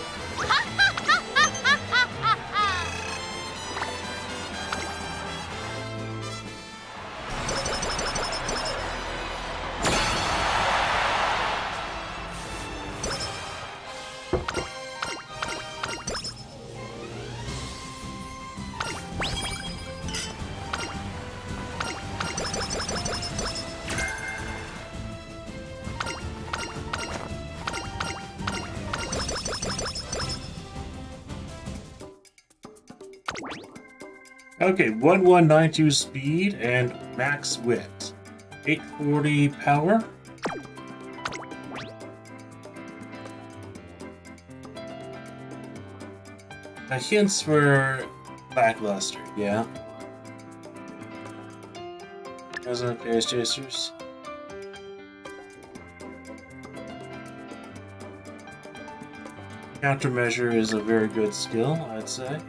Okay, 1192 speed and max wit. 840 power. The hints were lackluster, yeah. President Face Chasers. Countermeasure is a very good skill, I'd say.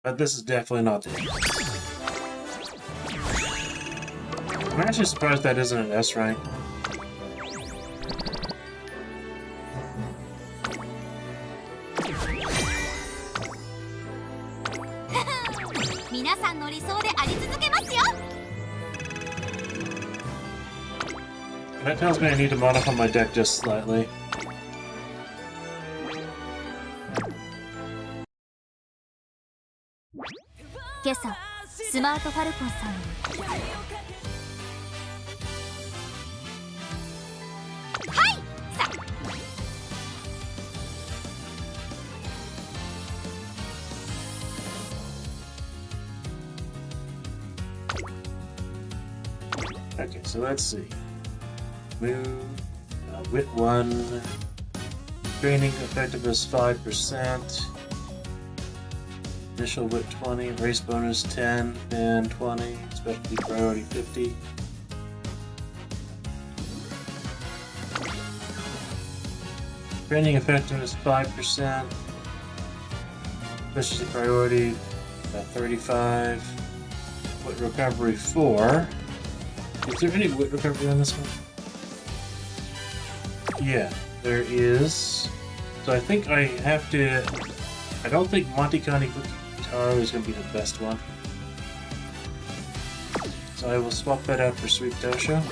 But this is definitely not it. I'm actually surprised that isn't an S rank. 皆さんの理想であり続けますよ。 That tells me I need to modify my deck just slightly.今朝スマートファルコンさんにはいさ Okay, so let's see. Move, wit 1, training effectiveness 5%, initial wit 20, race bonus 10, and 20, specialty priority 50. Training effectiveness 5%, specialty priority 35, wit recovery 4. Is there any wit recovery on this one? Yeah, there is. So I think I have to... I don't think Monte Conti Taro is going to be the best one. So I will swap that out for Sweet Dosho.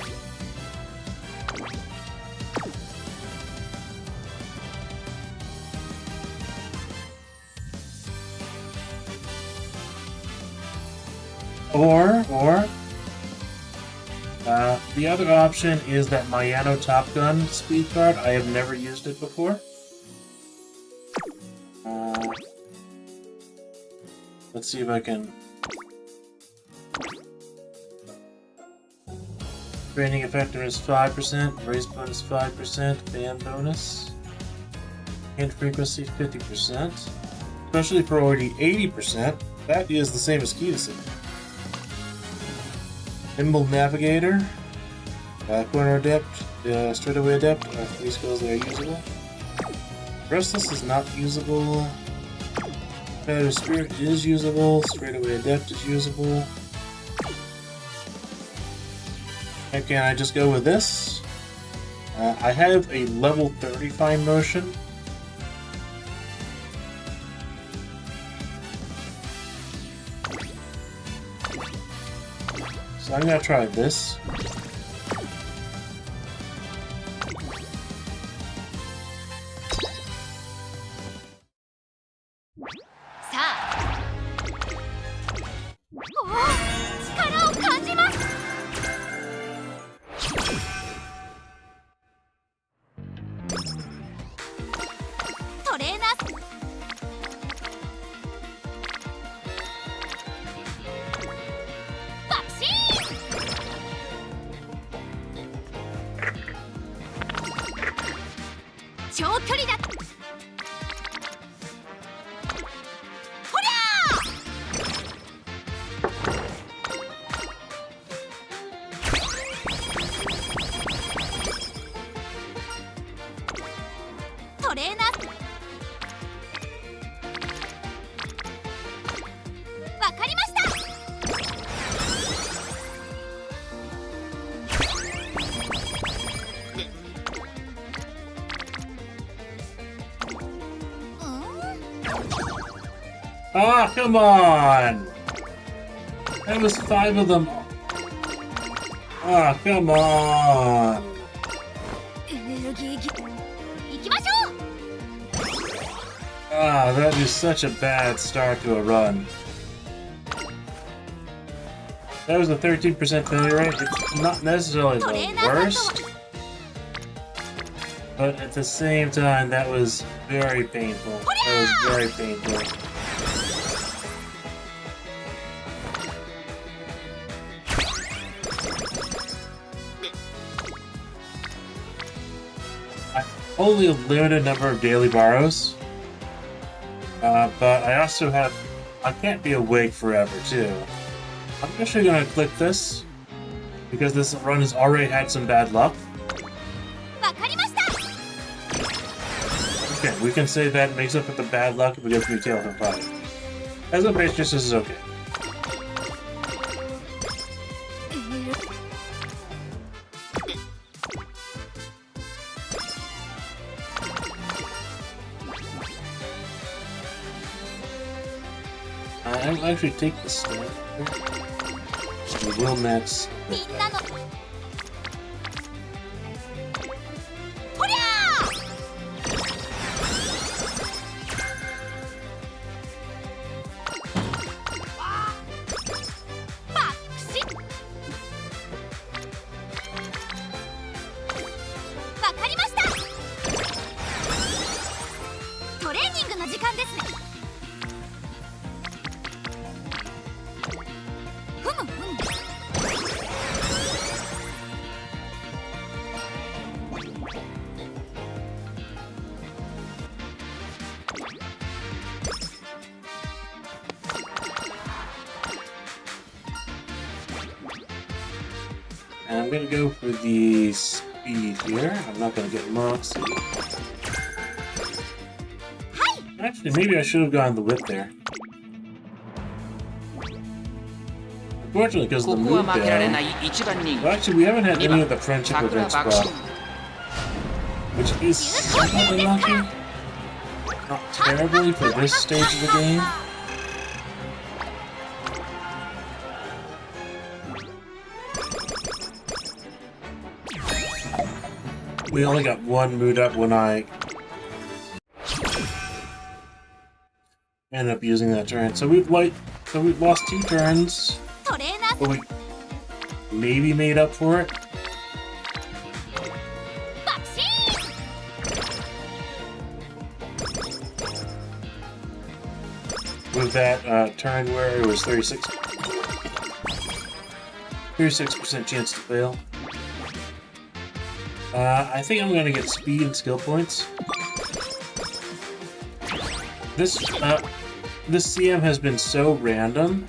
Or the other option is that Mihono Top Gun speed card. I have never used it before. Let's see if I can... Training effectiveness 5%, race bonus 5%, fan bonus, hint frequency 50%, specialty priority 80%. That is the same as Kitasen. Nimble Navigator, Corner Adept, Straightaway Adept are 3 skills that are usable. Restless is not usable. Competitive Spirit is usable. Straightaway Adept is usable. And can I just go with this? I have a level 30 fine motion. So I'm gonna try this. 長距離だ。ほりゃトレーナーわかりました。Ah, come on! That was 5 of them. Ah, come on! エネルギーぎ行きましょう。 Ah, that is such a bad start to a run. That was a 13% failure rate. It's not necessarily the worst, but at the same time, that was very painful. That was very painful. Only a limited number of daily borrows, but I also have. I can't be awake forever too. I'm actually gonna click this because this run has already had some bad luck. わかりました。 Okay, we can say that makes up for the bad luck if we go through Tail from 5. As a base, just this is okay. I'll actually take the stand. We will max. みんなのほりゃバックシわかりました。トレーニングの時間ですね。ふむふむ。And I'm gonna go for the speed here. I'm not gonna get Moxie. Actually, maybe I should have gone the whip there. Unfortunately, because of the ここは move 負けられ down. ない一番人気 Well, actually, we haven't had any of the friendship 桜 events 爆 brought, 心 which is somewhat unlucky. Not terribly for this stage of the game. We only got one mood up when I ended up using that turn. So we've lost 2 turns, トレーナー but we maybe made up for it. バクシーン With that turn where it was 36% chance to fail. I think I'm gonna get speed and skill points. This CM has been so random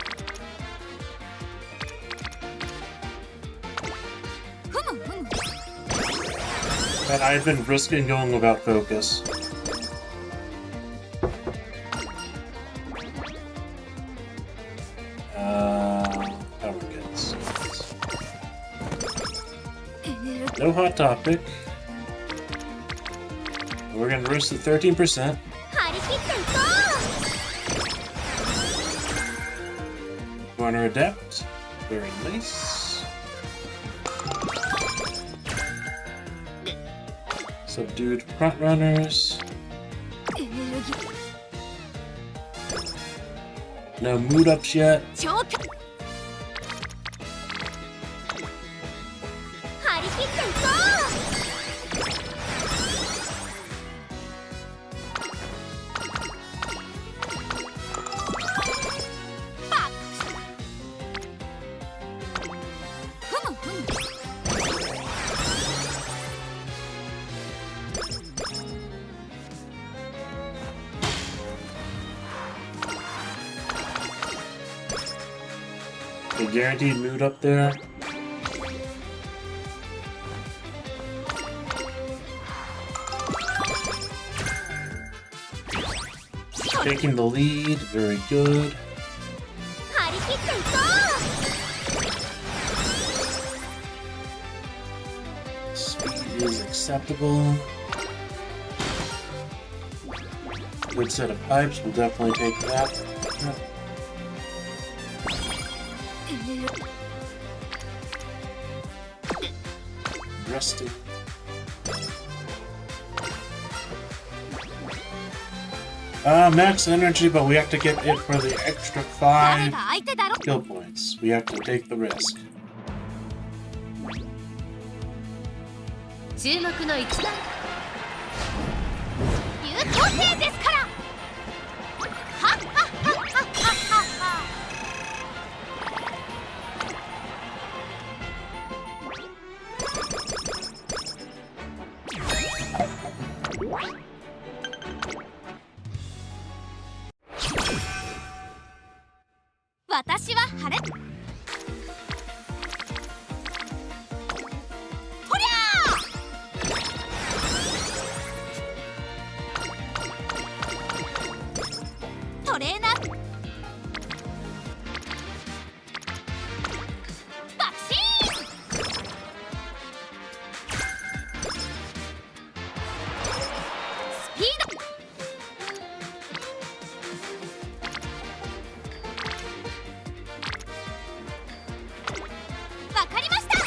ふむふむ。 that I've been risking going without focus. Power gets. No hot topic. We're gonna risk the 13%. 張り切っていこ Corner adept. Very nice. Subdued front runners. う。エネルギー No mood ups yet. 長距張り切っていこう。バックふむふむ。guaranteed mood up there. Taking the lead, very good. 張り切っていこ Speed is acceptable. Good set of pipes, we'll definitely take that. Resting. Max energy, but we have to get it for the extra う。誰 5 が相手だろ skill points. We have to take the risk. 注目の一番優等生ですからはっはっはっはっはっは。私は晴れ。とりゃートレーナー爆心スピードわかりました。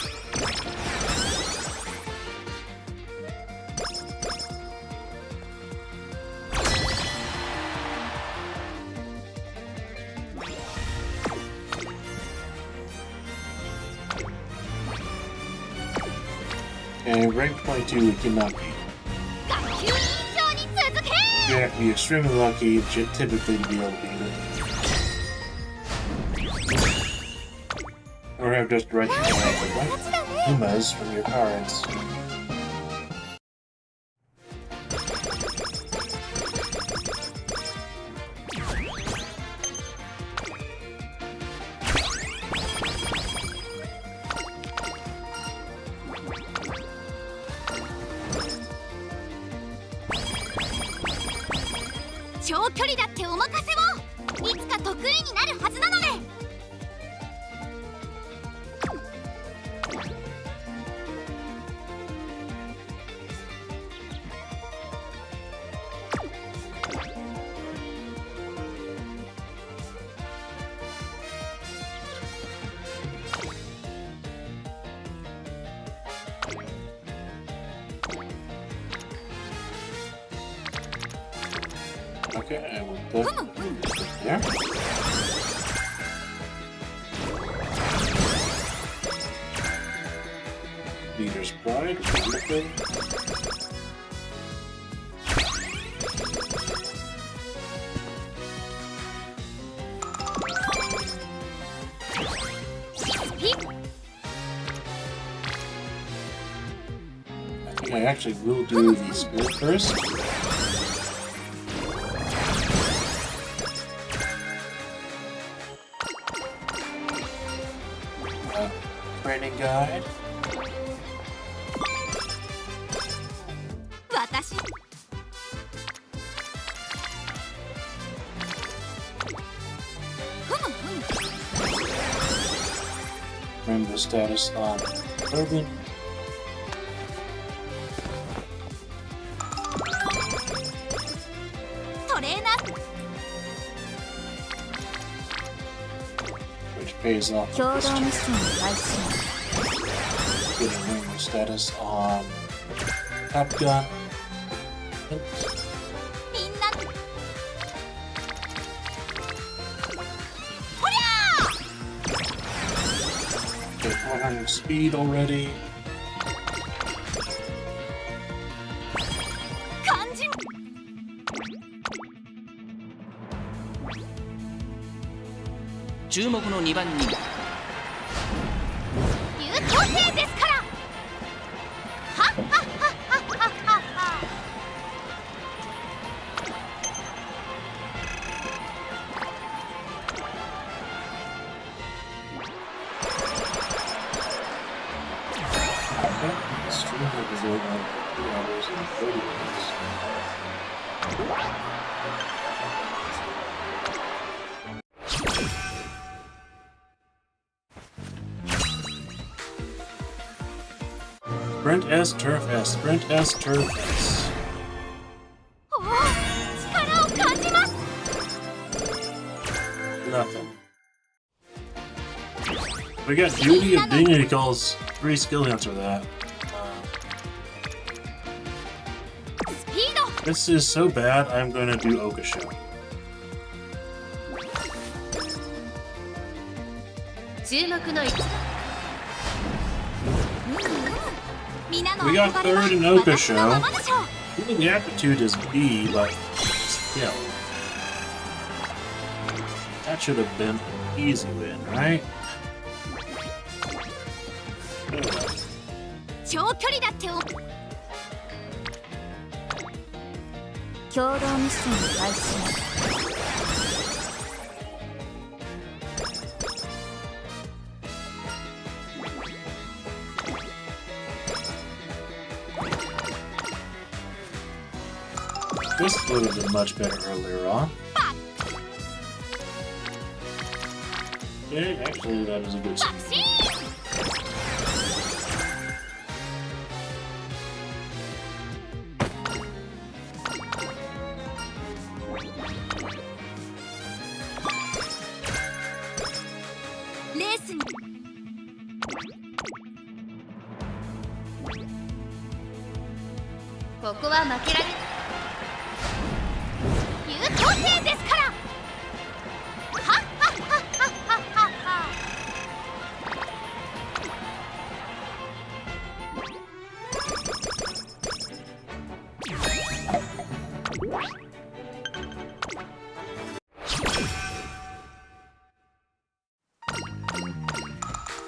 And rank 22 we cannot be. 学級委員長に続け You have to be extremely lucky typically to be able to beat it. Or have just right Umas from your cards.「長距離だってお任せを」「いつか得意になるはずなので」Okay, and with that, there. Leader's Pride, wonderful. I think I actually will do the spirit first. Training guide. 私 Remember the status on Bourbon. Which pays off with this turn. Getting Rainbow status on Top Gun. みんなほりゃ Get 100 speed already. 肝心注目の2番人優等生ですからはっはっはっはっはっはっは think it was going on 2 hours and 30 minutes. Sprint S, Turf S, Sprint S, Turf S. おお、力を感じます。 Nothing. We got Duty of Dignity calls 3 skill hits for that. スピード。 This is so bad, I'm gonna do Okasho. 注目の位置。皆の We got 憧れは third in 私のままでしょう。 Even the aptitude is B, but still. That should have been an easy win, right? 長距離だってお。共同ミッション開始。This would have been much better earlier on. Yeah, actually, that is a good 爆 scene. 心。レースに。ここは負けられない。優等生ですから。はっはっはっはっはっはっは。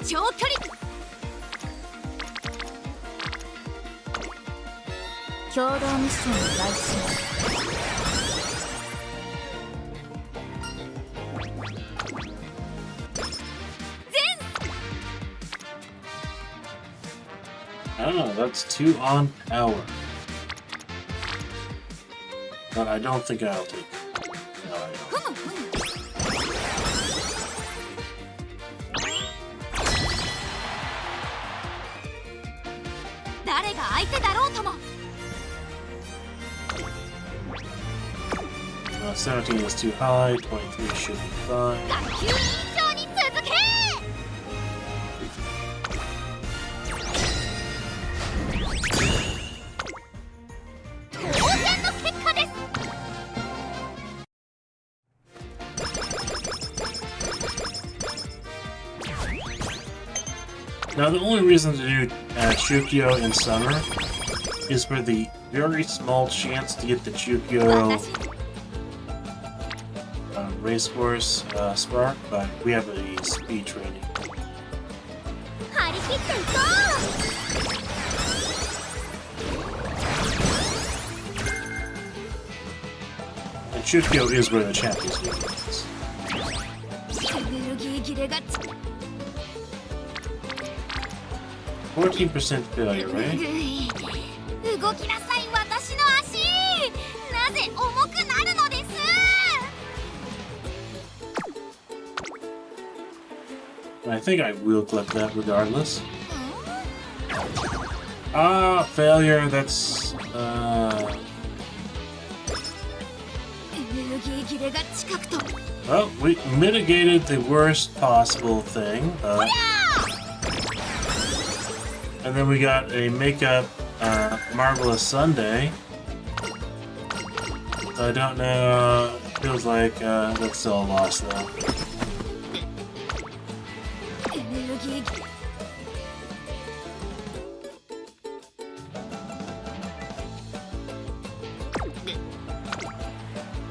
長距離。共同ミッション開始。 Oh, that's 2 on power. But I don't think I'll take it. No, I don't. 誰が相手だろうとも。 17 is too high, 23 should be fine. 学級委員長に続け。当然の結果です。 Now, the only reason to do Chukyo in summer is for the very small chance to get the Chukyo racehorse spark, but we have a speed training. 張り切っていこう。 And Chukyo is where the champions go. エネルギー切れが。 14% failure, right? 動きなさい、私の足。なぜ重くなるのです。 I think I will clip that regardless. Ah, failure, that's... エネルギー切れが近くと。 Well, we mitigated the worst possible thing. And then we got a makeup Marvelous Sunday. I don't know, feels like that's still a loss though. エネルギー。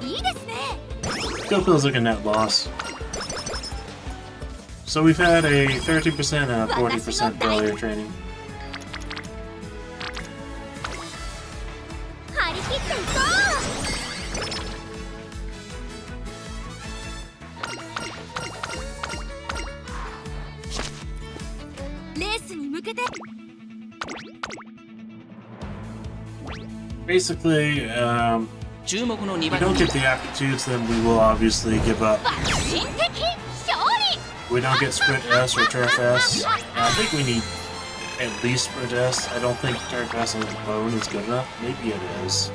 いいですね。 Still feels like a net loss. So we've had a 30% and a 40% failure training. 張り切っていこう。レースに向けて。basically, 注目の2 if we 番 don't 人 get the aptitudes, then we will obviously give up. 新的勝利 We don't get Sprint S or Turf S. I think we need at least Sprint S. I don't think Turf S alone is good enough. Maybe it is.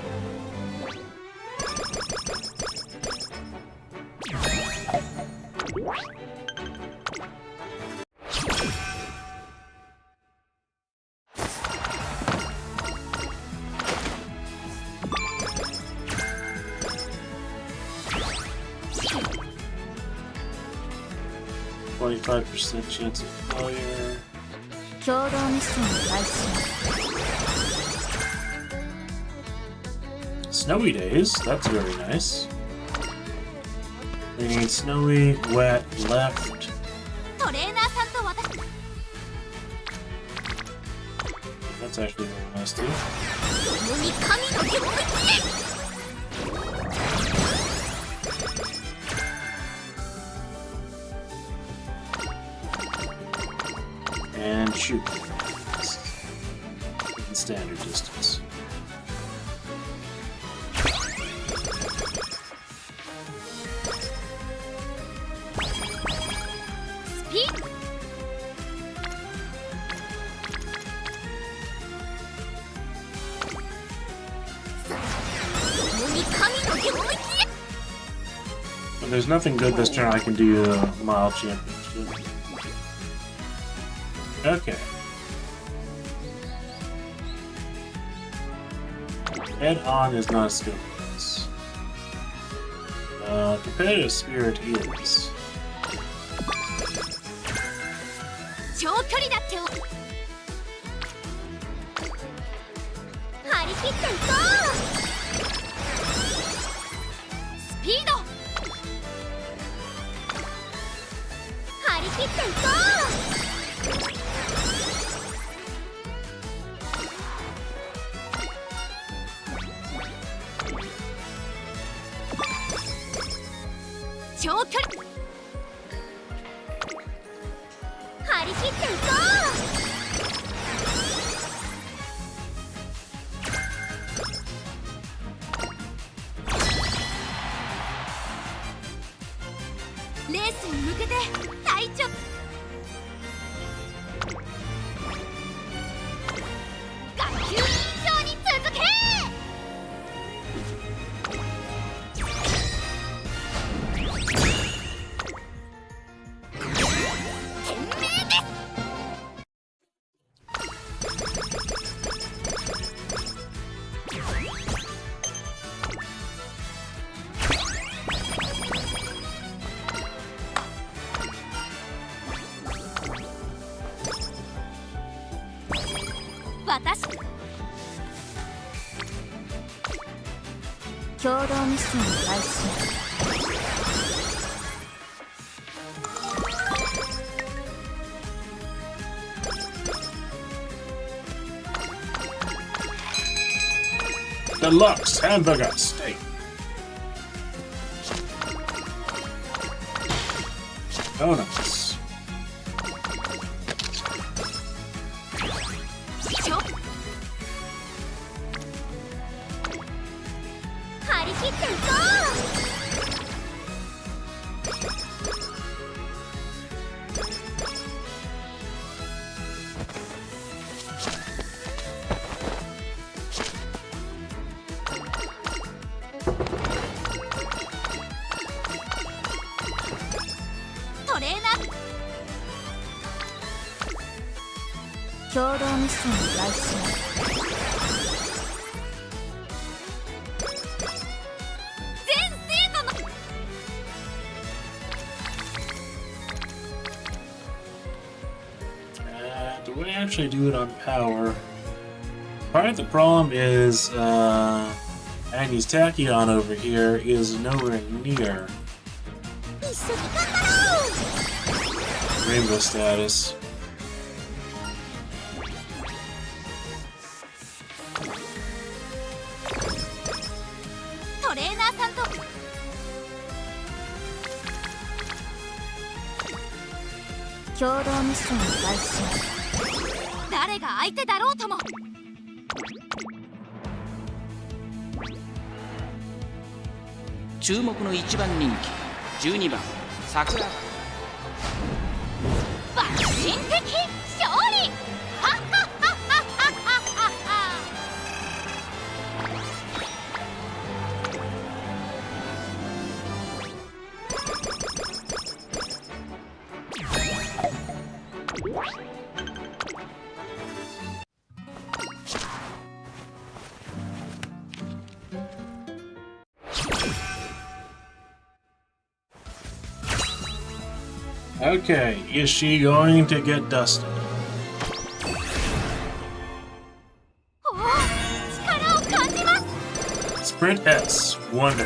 %chance of failure. 共同ミッション開始 Snowy days, that's very nice. We need snowy, wet, left. トレーナーさんと私 That's actually really nice too. 共に神の領域へ And shoot. In standard distance. スピード 共に神の領域へ But there's nothing good this turn I can do mile championship. Okay. Head on is not a skill base. Competitive spirit is. 長距離だってよ張り切っていこうスピード張り切っていこう長距離張り切っていこうレースに向けて隊長学級委員長に続け私共同ミッション開始 Deluxe hamburger steak. Donuts. ちょ張り切っていこうトレーナー共同ミッション開始 Do we actually do it on power? Part of the problem is, Agnes Tachyon over here is nowhere near 一緒に頑張ろう rainbow status. トレーナーさんと共同ミッション開始誰が相手だろうとも注目の1番人気12番桜。抜心的勝利。はっはっはっはっはっはっは。Okay, is she going to get dusted? おお、力を感じます。 Sprint S, wonderful.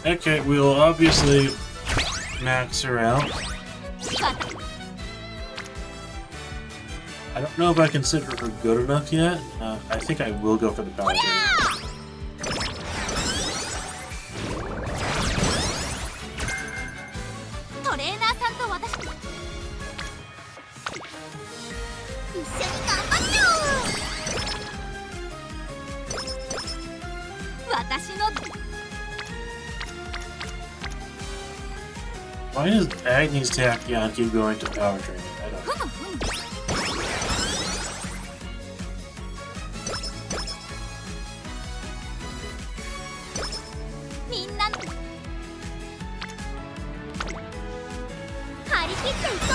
Okay, we'll obviously max her out. I don't know if I consider her good enough yet. I think I will go for the power training. トレーナーさんと私一緒に頑張っちゃおう。私の Why does Agnes Tachyon keep going to power training? I don't know. みんなの張り切っていこ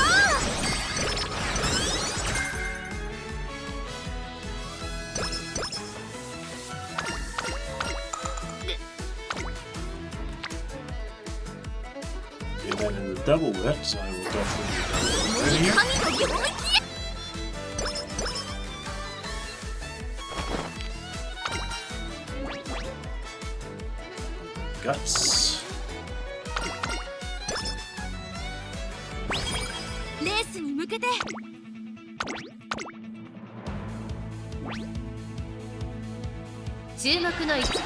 Okay, that is a double whip, so I will definitely う。 do that. 神の領域へ。 Guts. レースに向けて。注目の一番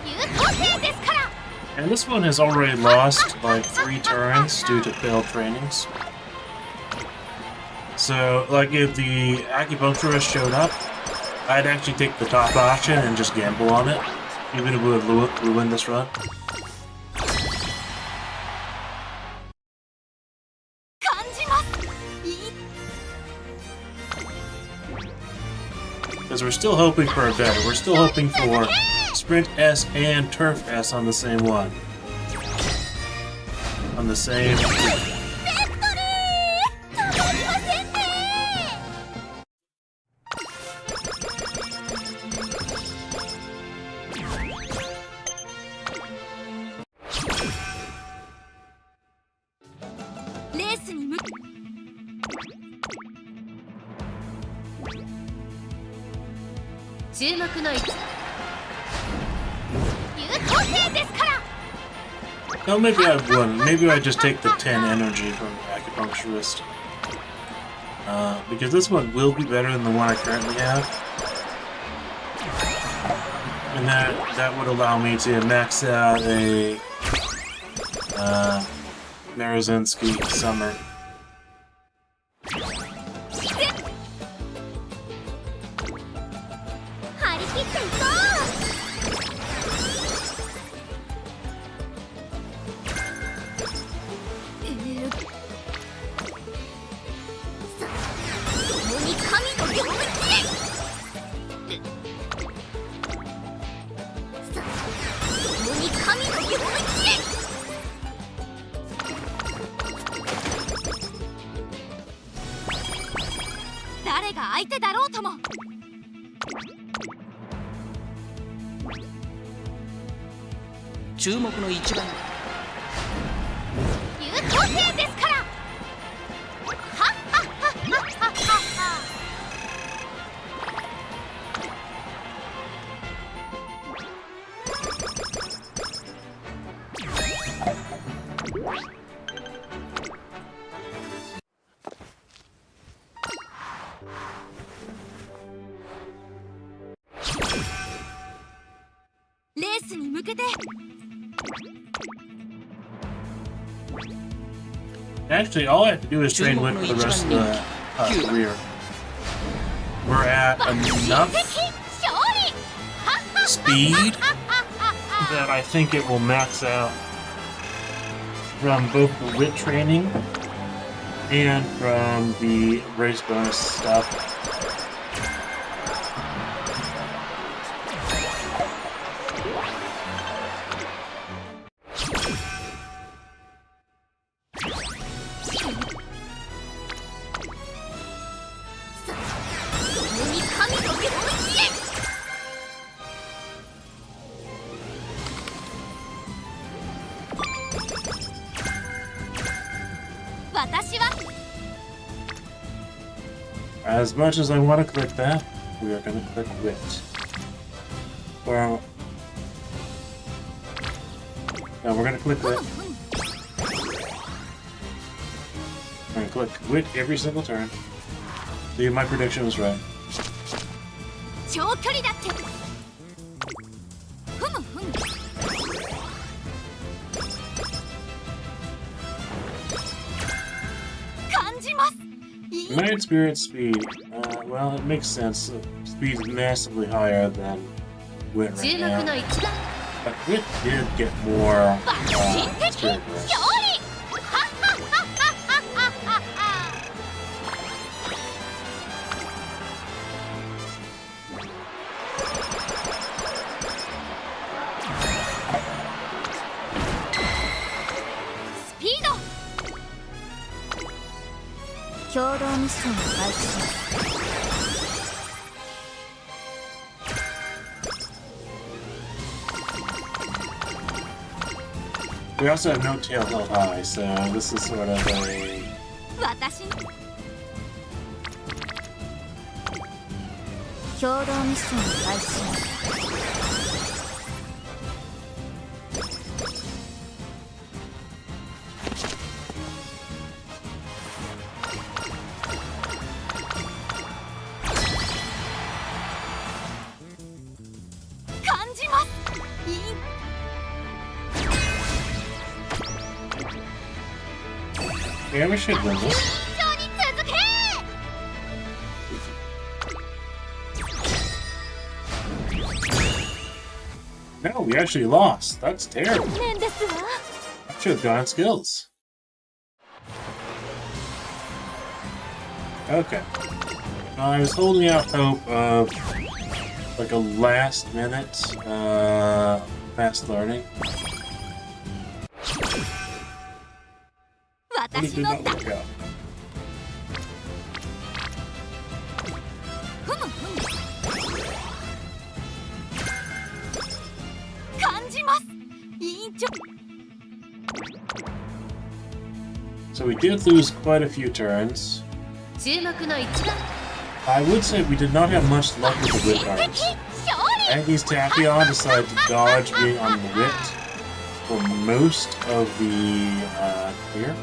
優等生ですから。 And this one has already lost like 3 turns due to failed trainings. So, like, if the acupuncturist showed up, I'd actually take the top option and just gamble on it, even if it would ruin this run. 感じます。いい。 Because we're still hoping for a better. We're still hoping for Sprint S and Turf S on the same one. On the same. ベッドリー。たまりませんね。レースに向け。注目の一番優等生ですから。 No, maybe I wouldn't. Maybe I just take the 10 energy from the acupuncturist. Because this one will be better than the one I currently have. And that would allow me to max out a Marazinski Summer. 張り切っていこう。共に神の領域へ。共に神の領域へ。誰が相手だろうとも。注目の1番優等生ですから。はっはっはっはっはっは。レースに向けて。 Actually, all I have to do is train with for the rest of the career. we're at enough speed that I think it will max out from both the wit training and from the race bonus stuff. As much as I want to click that, we are going to click wit. Well, no, we're going to click wit. We're going to click wit every single turn. See, my prediction was right. United Spirit speed. Well, it makes sense. Speed is massively higher than wit right now. But wit did get more spirit burst. We also have no tail held high, so this is sort of a... Yeah, we should win this. No, we actually lost. That's terrible. I should have gone skills. Okay. I was holding out hope of like a last minute fast learning. But it did not work out. So we did lose quite a few turns. I would say we did not have much luck with the wit cards. Agnes Tachyon decided to dodge being on the wit for most of the clear.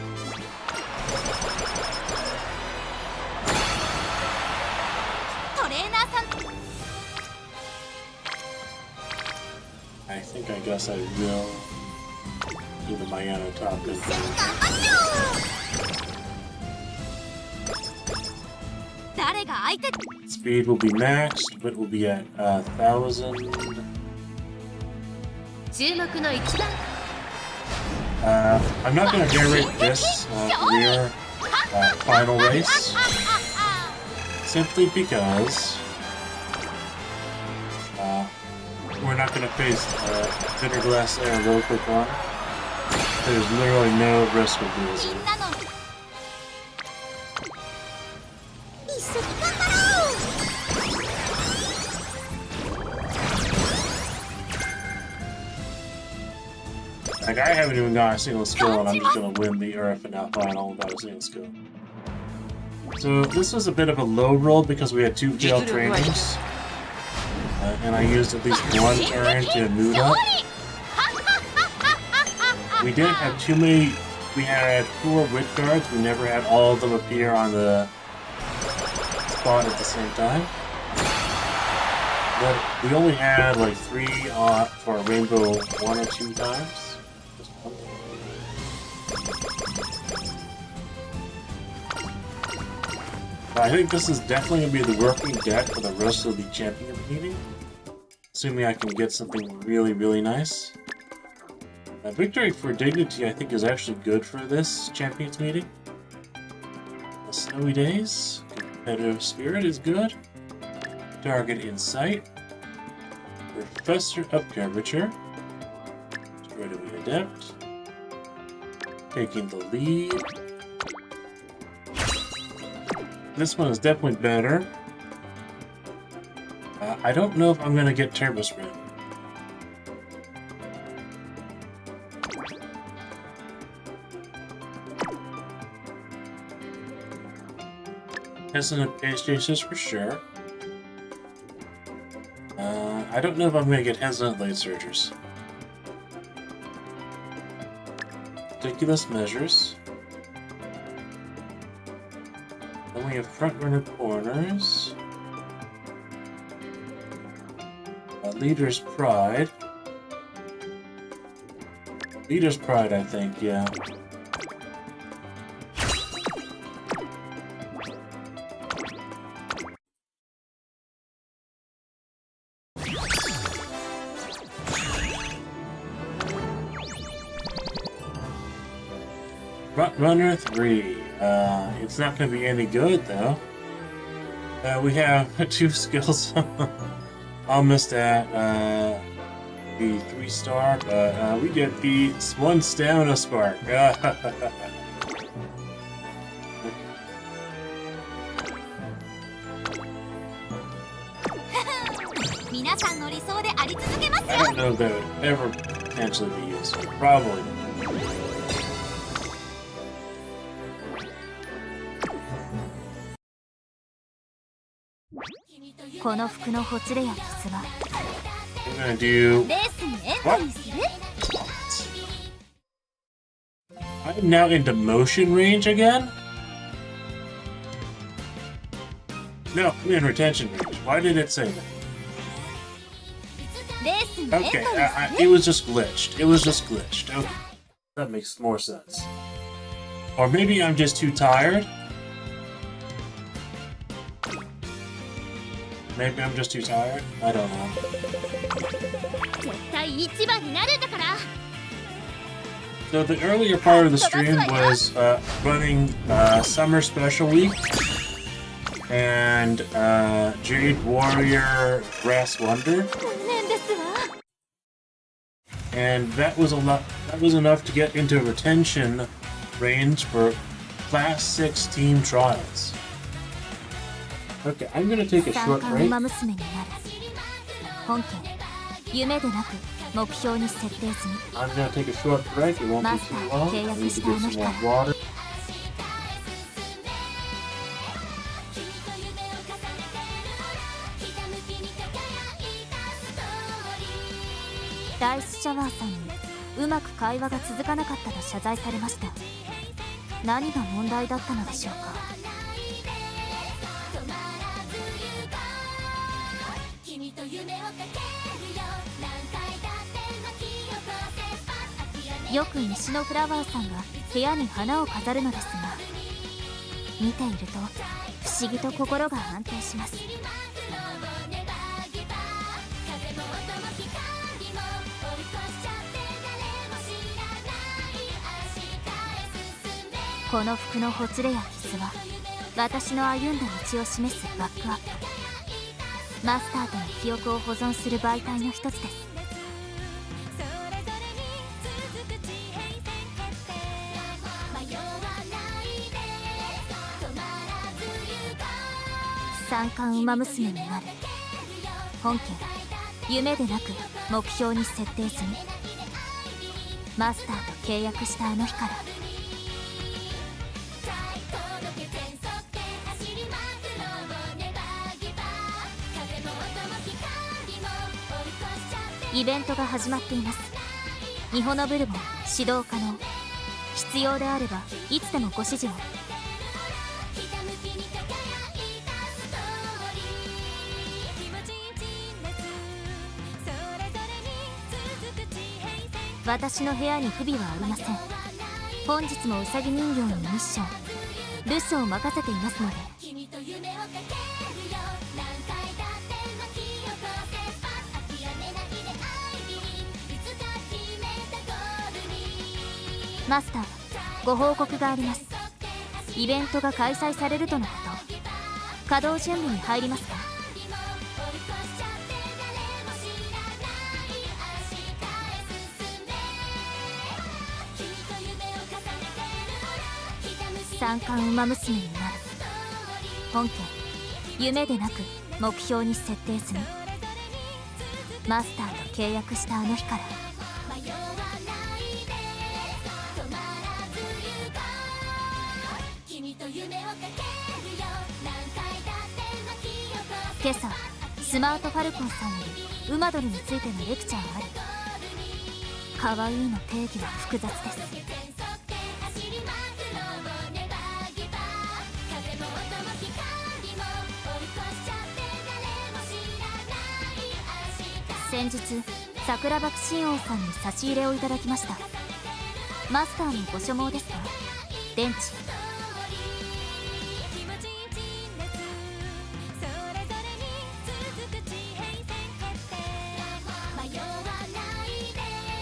I guess I will do the Mihono top. Speed will be maxed, but will be at 1,000. I'm not going to narrate this career final race, simply because we're not going to face Bitter Glass Air real quick on. There's literally no risk of losing. Like, I haven't even got a single skill, and I'm just going to win the Final without a single skill. So this was a bit of a low roll because we had 2 failed trainings. And I used at least 1 turn to move up. We didn't have too many. We had 4 wit cards. We never had all of them appear on the spot at the same time. But we only had like 3 for Rainbow 1 or 2 times. Just 1. I think this is definitely going to be the working deck for the rest of the Champions meeting. Assuming I can get something really, really nice. Victory for Dignity, I think, is actually good for this Champions meeting. The Snowy Days. Competitive Spirit is good. Target in Sight. Professor of Curvature. Straightaway Adept. Taking the lead. This one is definitely better. I don't know if I'm going to get Turbo Spread. Hesitant Pace Chasers for sure. I don't know if I'm going to get Hesitant Late Surgers. Ridiculous Measures. Then we have Front Runner Corners. Leader's Pride. Leader's Pride, I think, yeah. Front Runner 3. It's not going to be any good, though. We have 2 skills. Almost at the 3-star, but we get the 1 Stamina Spark. 皆さんの理想であり続けますよ。 I don't know if that would ever potentially be useful. Probably. この服のほつれや傷は I'm gonna do. レースにエントリーする？ I'm now into motion range again? No, I'm in retention range. Why did it say that? レースにエントリーす Okay, る？ it was just glitched. It was just glitched. Okay. That makes more sense. Or maybe I'm just too tired? Maybe I'm just too tired? I don't know. 絶対一番になるんだから。 So the earlier part of the stream was running Summer Special Week and Jade Warrior Brass Wonder. 残念ですわ。 And that was a lot. That was enough to get into retention range for Class 6 team trials. Okay, I'm gonna take a 三 short 冠 break. 馬娘になる。本家夢でなく目標に設定済み。 I'm gonna take a short break. It won't be too long. I need to get some more water. ダイスシャワーさんにうまく会話が続かなかったと謝罪されました。何が問題だったのでしょうか。よく西のフラワーさんが部屋に花を飾るのですが、見ていると不思議と心が安定します。この服のほつれや傷は私の歩んだ道を示すバックアップ、マスターとの記憶を保存する媒体の一つです。三冠馬娘になる。本家夢でなく目標に設定済み。マスターと契約したあの日から。イベントが始まっています。ミホノブルボン指導可能。必要であればいつでもご指示を。私の部屋に不備はありません。本日もウサギ人形にミッション留守を任せていますので。マスター、ご報告があります。イベントが開催されるとのこと。稼働準備に入りますか？三冠馬娘になる。本家、夢でなく目標に設定する。マスターと契約したあの日から。今朝、スマートファルコンさんより馬ドルについてのレクチャーある。可愛いの定義は複雑です。先日、桜爆心王さんに差し入れをいただきました。マスターのご所望ですか？電池。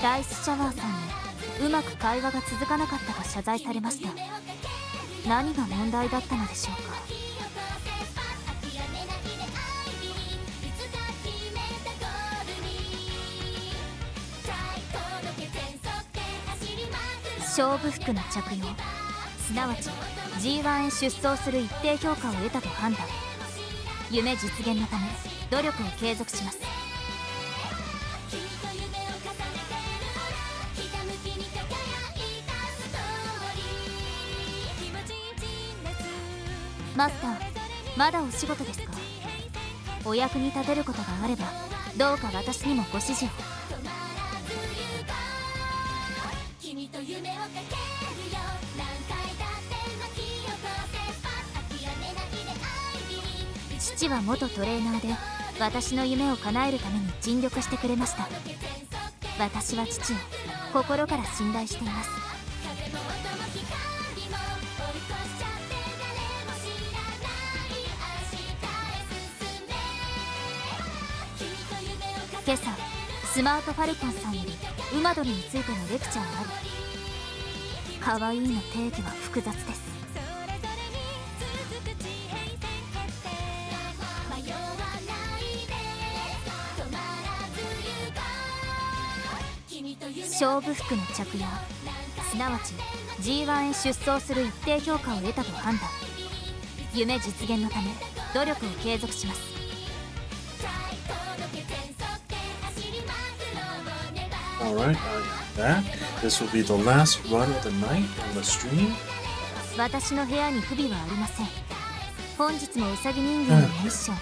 ライスシャワーさんにうまく会話が続かなかったと謝罪されました。何が問題だったのでしょうか。勝負服の着用、すなわち G1 へ出走する一定評価を得たと判断。夢実現のため努力を継続します。マスター、まだお仕事ですか？お役に立てることがあればどうか私にもご指示を。父は元トレーナーで私の夢を叶えるために尽力してくれました。私は父を心から信頼しています。今朝、スマートファルコンさんより馬ドルについてのレクチャーある。可愛いの定義は複雑です。勝負服の着用、すなわち G1 へ出走する一定評価を得たと判断。夢実現のため努力を継続します。Alright, back. This will be the last run of the night on the stream. 私の部屋に不備はありません。本日もウサギ人間のミッション、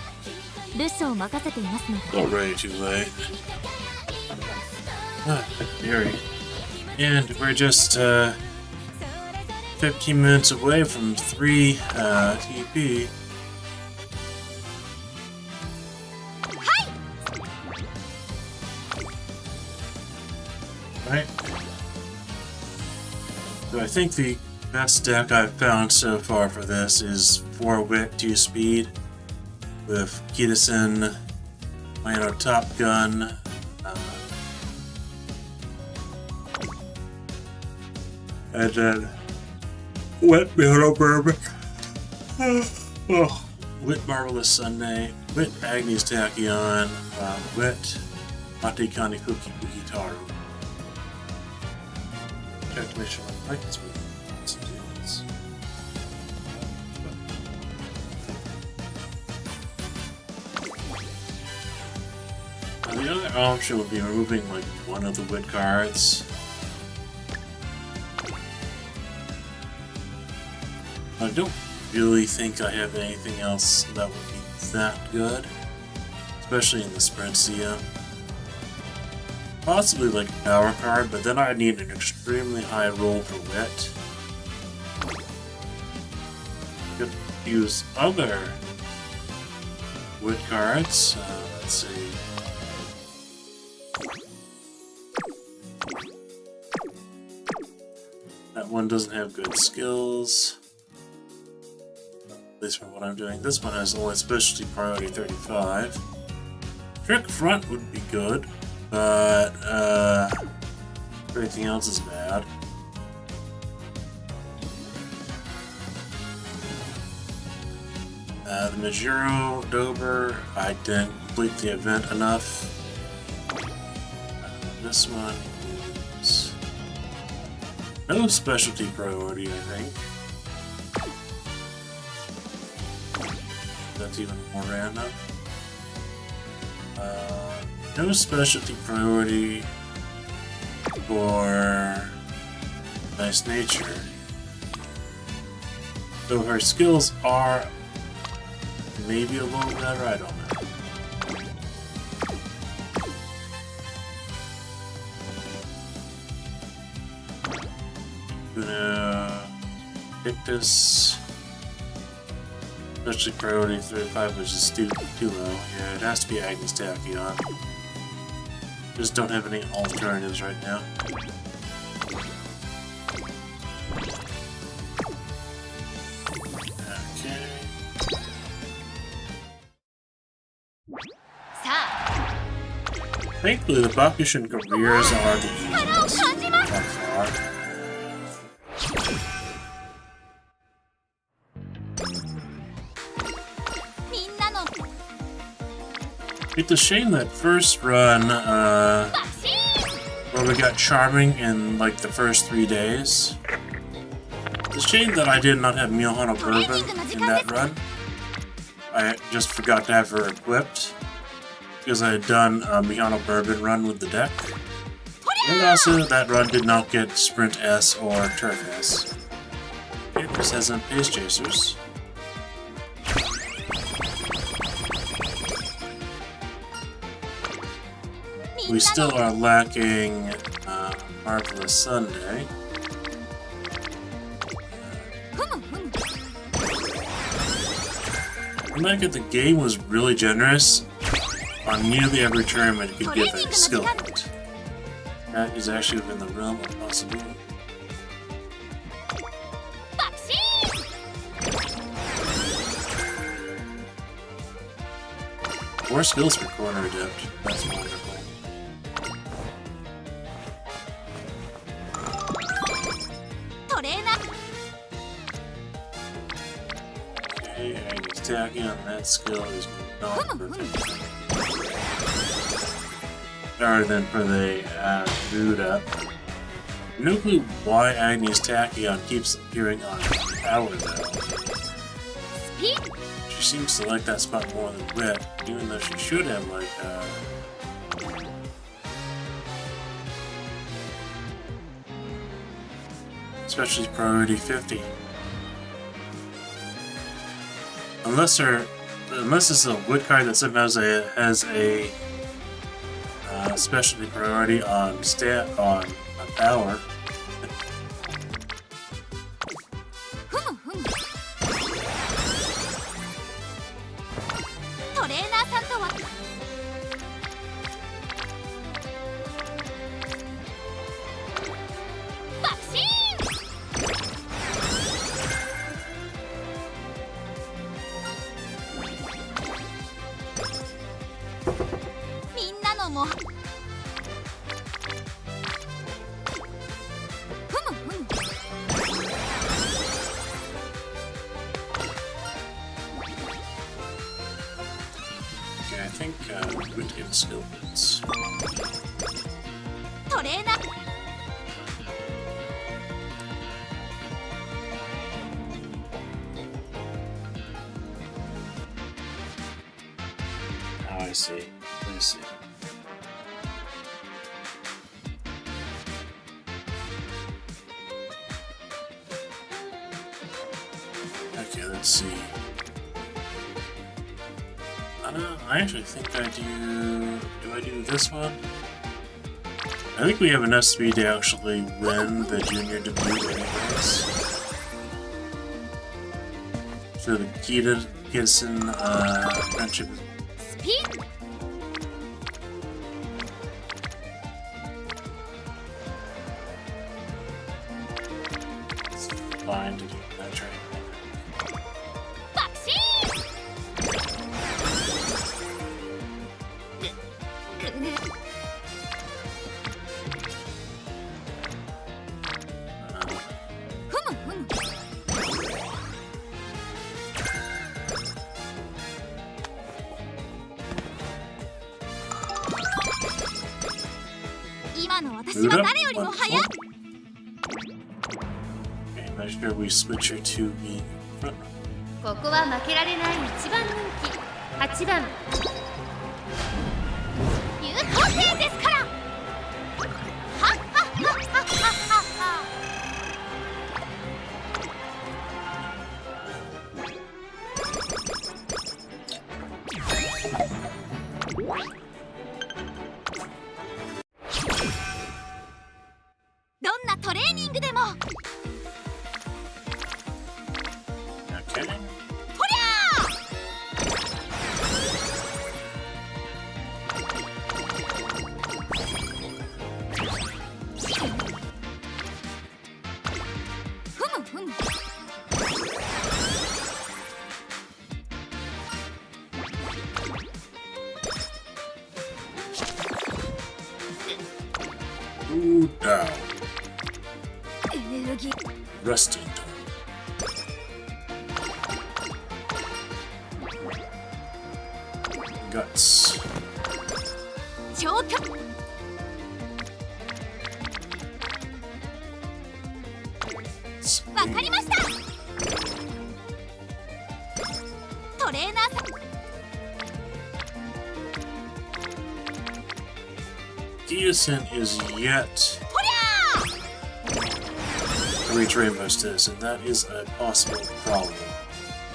留守を任せていますので。Already too late. Very. And we're just 15 minutes away from 3 TP. Right. So I think the best deck I've found so far for this is 4 wit, 2 speed, with Kitasen, Mihono Top Gun, and then Wit Mihono Bourbon, Wit Marvelous Sunday, Wit Agnes Tachyon, Wit Matikani Kuki Taru. Check to make sure my mic is moving. Let's do this. Now the other option would be removing like one of the wit cards. I don't really think I have anything else that would be that good, especially in the Sprintia. Possibly like a power card, but then I need an extremely high roll for wit. Could use other wit cards. Let's see. That one doesn't have good skills. At least for what I'm doing. This one has only specialty priority 35. Trick front would be good, but everything else is bad. The Majuro Dober, I didn't complete the event enough. This one is no specialty priority, I think. That's even more random. No specialty priority for Nice Nature. Though her skills are maybe a little better, I don't know. Gonna pick this. Especially priority 35, which is too low. Yeah, it has to be Agnes Tachyon. Just don't have any alternatives right now. Okay. Thankfully, the Bakushin careers are the easiest by far. It's a shame that first run, where we got Charming in like the first 3 days. It's a shame that I did not have Mihono Bourbon in that run. I just forgot to have her equipped, because I had done a Mihono Bourbon run with the deck. And also, that run did not get Sprint S or Turf S. It just has some Pace Chasers. We still are lacking Marvelous Sunday. I like that the game was really generous. On nearly every tournament, it could give a skill point. That is actually within the realm of possibility. More skills for Corner Adept. That's wonderful. Okay, Agnes Tachyon on that skill is not perfect. Better than for the boot up. No clue why Agnes Tachyon keeps appearing on Power though. She seems to like that spot more than Wit, even though she should have like especially priority 50. Unless it's a Wit card that somehow has a specialty priority on Power. Okay, I think we get skill bits. Oh, I see. I see. Okay, let's see. I actually think I do... Do I do this one? I think we have enough speed to actually win the junior debut anyways. So the Gidson friendship is... It's fine to do that training. 私は誰よりも早い。 Okay, make sure we switch her to being front runner. ここは負けられない一番人気8番優等生ですから。はっはっはっはっはっは。どんなトレーニングでも Okay. ほりゃふむふむ。 Ooh, down. エネルギー Resting. Guts. 超極。わかりました。トレーナーさん Giusen is yet ほりゃ to reach Rainbow Status, and that is a possible problem.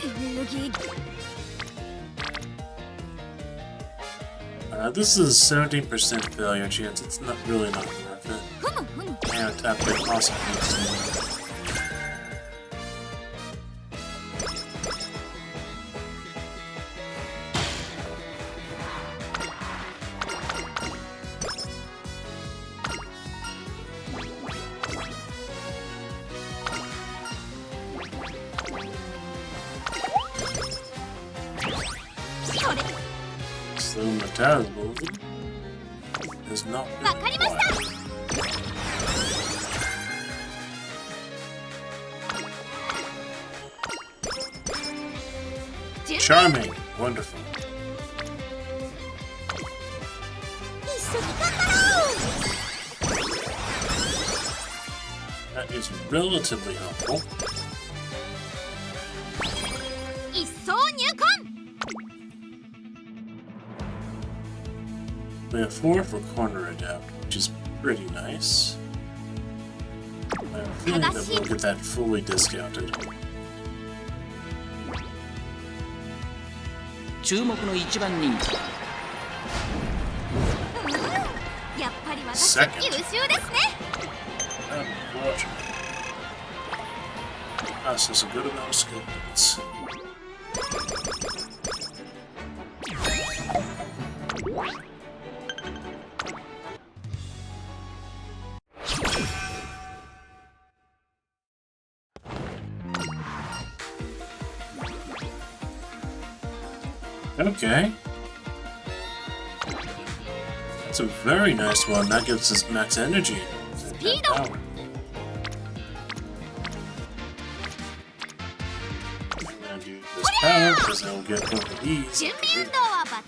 エネルギー This is a 17% failure chance. It's not really not worth it. ふむふむ。 And tap it also needs to. Slow metabolism is not わかりました。 required. Charming, wonderful. 一緒に頑張ろう。 That is relatively helpful. 一層入魂。 We have 4 for corner adapt, which is pretty nice. I have a feeling that we'll get that fully discounted. 注目の一番人気。やっぱり私 Second. 優秀ですね。 Unfortunately. That's just a good amount of skill points. Okay. That's a very nice one. That gives us max energy. Speed and up. power. I'm gonna do this power because I'll get both of these. 準備運動はバッ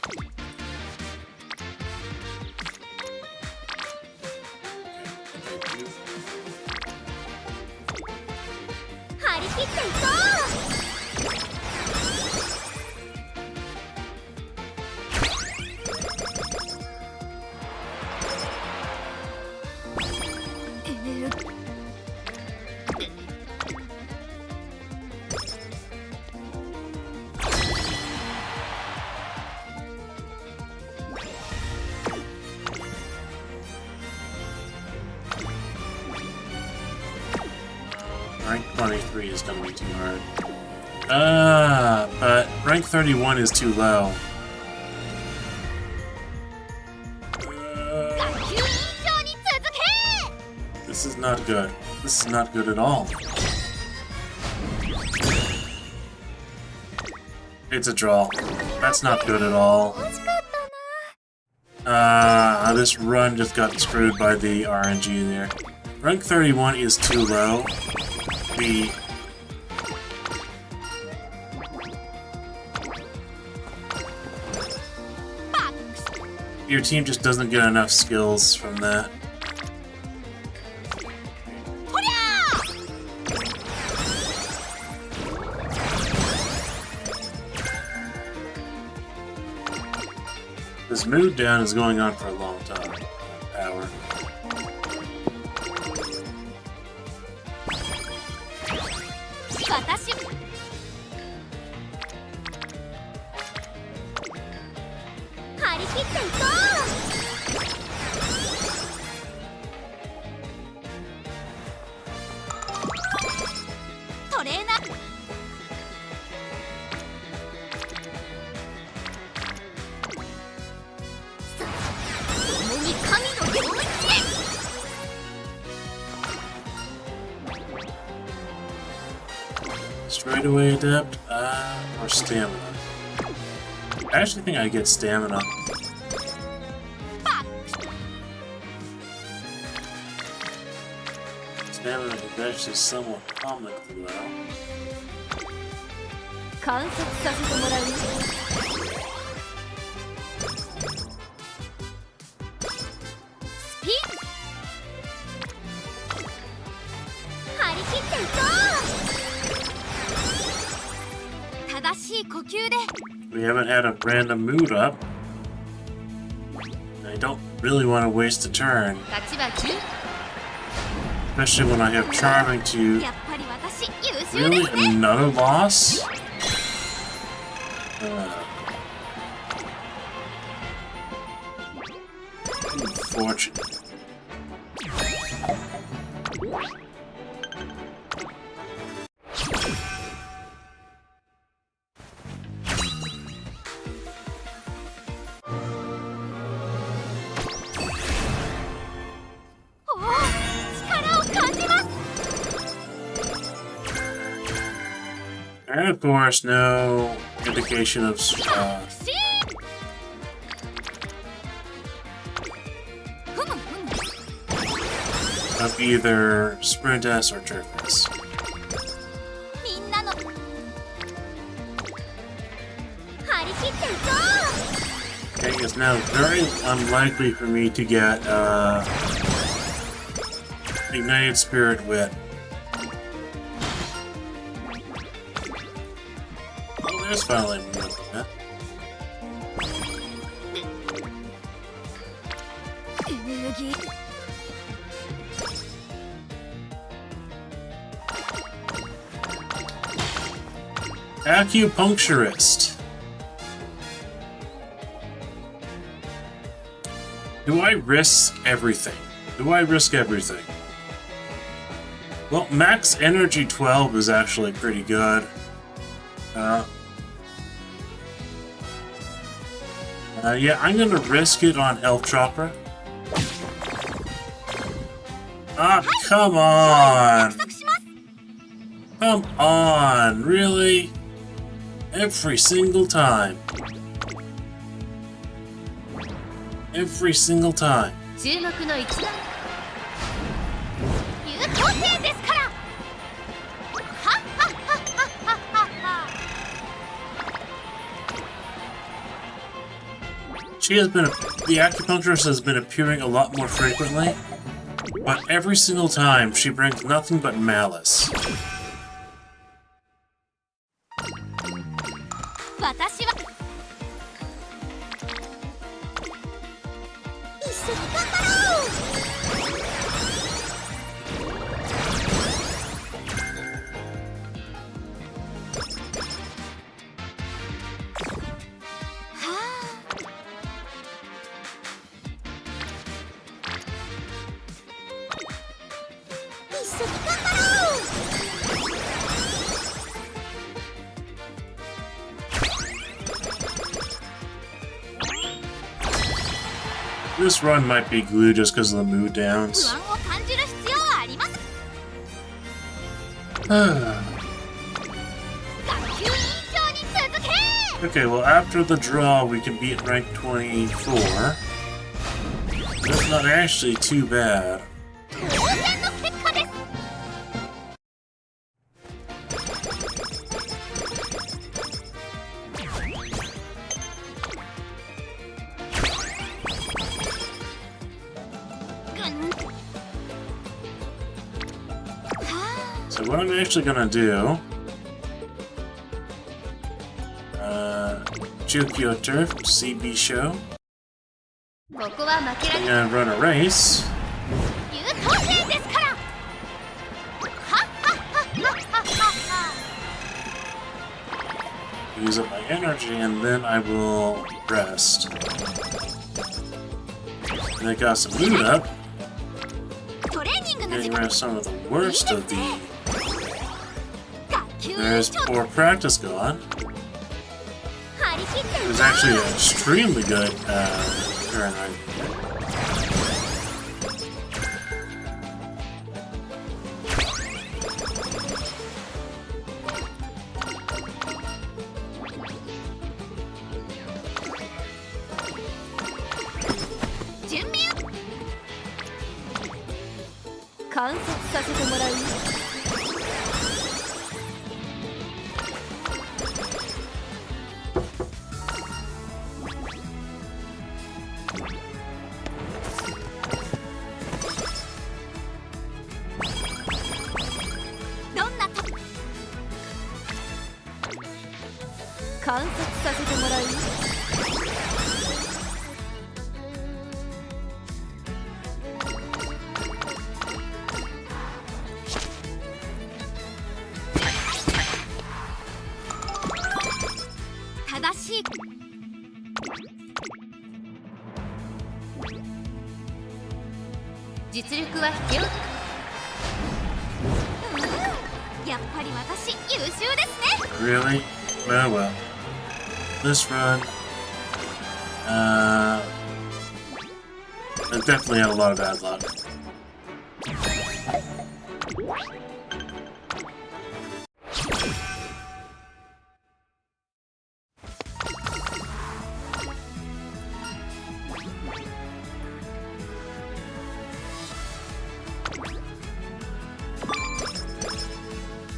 張り切っていこう。エネルギー Rank 23 is gonna be too hard. But rank 31 is too low. 学級委員長に続け。 This is not good. This is not good at all. It's a draw. That's not good at all. 惜しかったな。 This run just got screwed by the RNG there. Rank 31 is too low. The your team just doesn't get enough skills from that. This mood down is going on for a long time. Power. 私張り切っていこう。トレーナー共に神の領域へ。 Straight away adept, or stamina. I actually think I get stamina. Stamina is actually somewhat comically well. 観察させてもらうよ。スピン張り切っていこう。正しい呼吸で。 We haven't had a random mood up. I don't really want to waste a turn, 勝ちは10。 especially when I have charming to. やっぱり私優秀 Really? ですね。 Another loss? Unfortunate. And of course, no indication of either Sprint S or Turf S. みんなの張り切っていこ Okay, it's now very unlikely for me to get Ignited Spirit Wit. Oh, there's finally more than that. う。エネルギー Acupuncturist. Do I risk everything? Do I risk everything? Well, max energy 12 is actually pretty good. Yeah, I'm gonna risk it on Health Chakra. Ah, come on! 約束します。 Come on, really? Every single time. Every single time. 注目の一番優等生ですから。はっはっはっはっはっは。 She has been, the acupuncturist has been appearing a lot more frequently, but every single time she brings nothing but malice. 私は一緒に頑張ろう。はあ。一緒に頑張ろう。 This run might be glue just because of the mood downs. 不安を感じる必要はあります。学級委員長に続け。 Okay, well, after the draw, we can beat rank 24. That's not actually too bad. 当然の結果です。 So what I'm actually gonna do, Jukyo Turf, CB show. ここは負けられ I'm gonna run a race. 優等生ですから。はっはっはっはっはっは。 Use up my energy and then I will rest. And I got some mood up. トレーニングの時 Getting 間。 rid of some of the worst of the. 学級委員 There's 長 poor practice gone. 張り切って It る was ぞ。 actually extremely good during my. 準備よ。観察させてもらうよ。どんなと観察させてもらうよ。正しい。実力は必要。やっぱり私優秀ですね。 Really? Well, well. This run. I definitely had a lot of bad luck.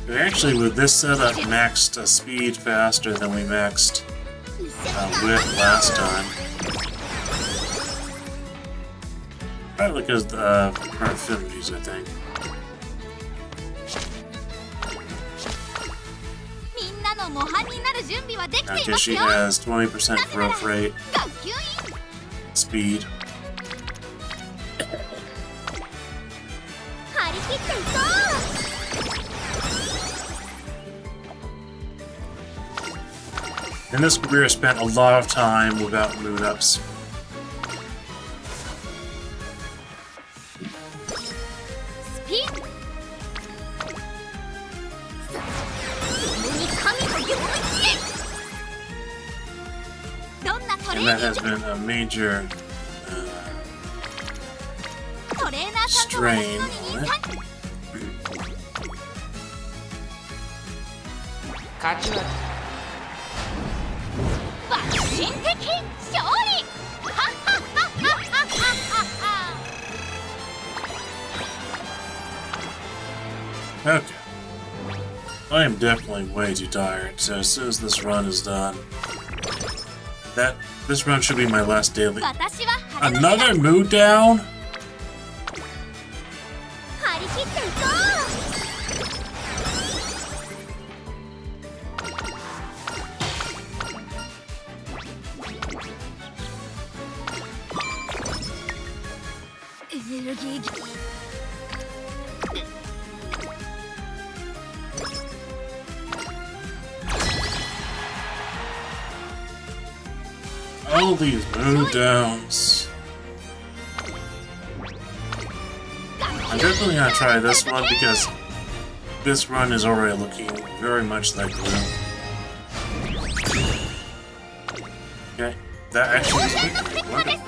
We actually, with this setup, maxed speed faster than we maxed wit last time. Probably because of the current affinities, I think. みんなの模範になる準備はできてい Okay, ます she よ。 has 20% growth rate, 学級委員 speed. 張り切っていこう。 In this career, I spent a lot of time without mood ups. スピン。さあ、共に神の領域へ。どんなトレ And ー that ニン has グ been a major トレーナーさんと私 strain の on 二人 it. 三勝ちは抜心的勝利。はっはっはっはっはっは。 Okay. I am definitely way too tired, so as soon as this run is done, this run should be my last daily. 私は晴れの Another mood down? 張り切っていこう。エネルギー All these mood downs. I'm definitely gonna try this one because this run is already looking very much like glue. Okay, that actually is good. Wonderful.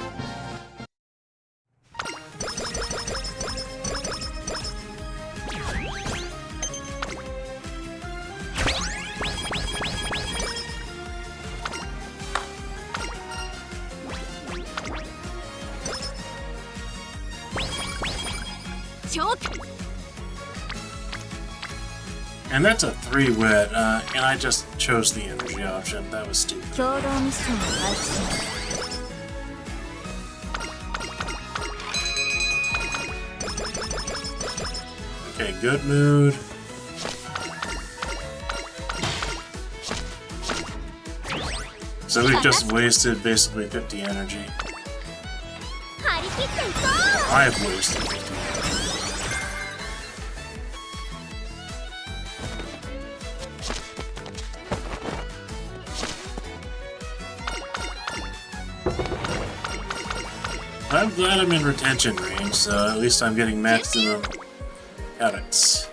And that's a 3 wit, and I just chose the energy option. That was stupid. 共同ミッションを開始します。 Okay, good mood. So we just wasted basically 50 energy. I have wasted 50. I'm glad I'm in retention range, so at least I'm getting maximum carrots.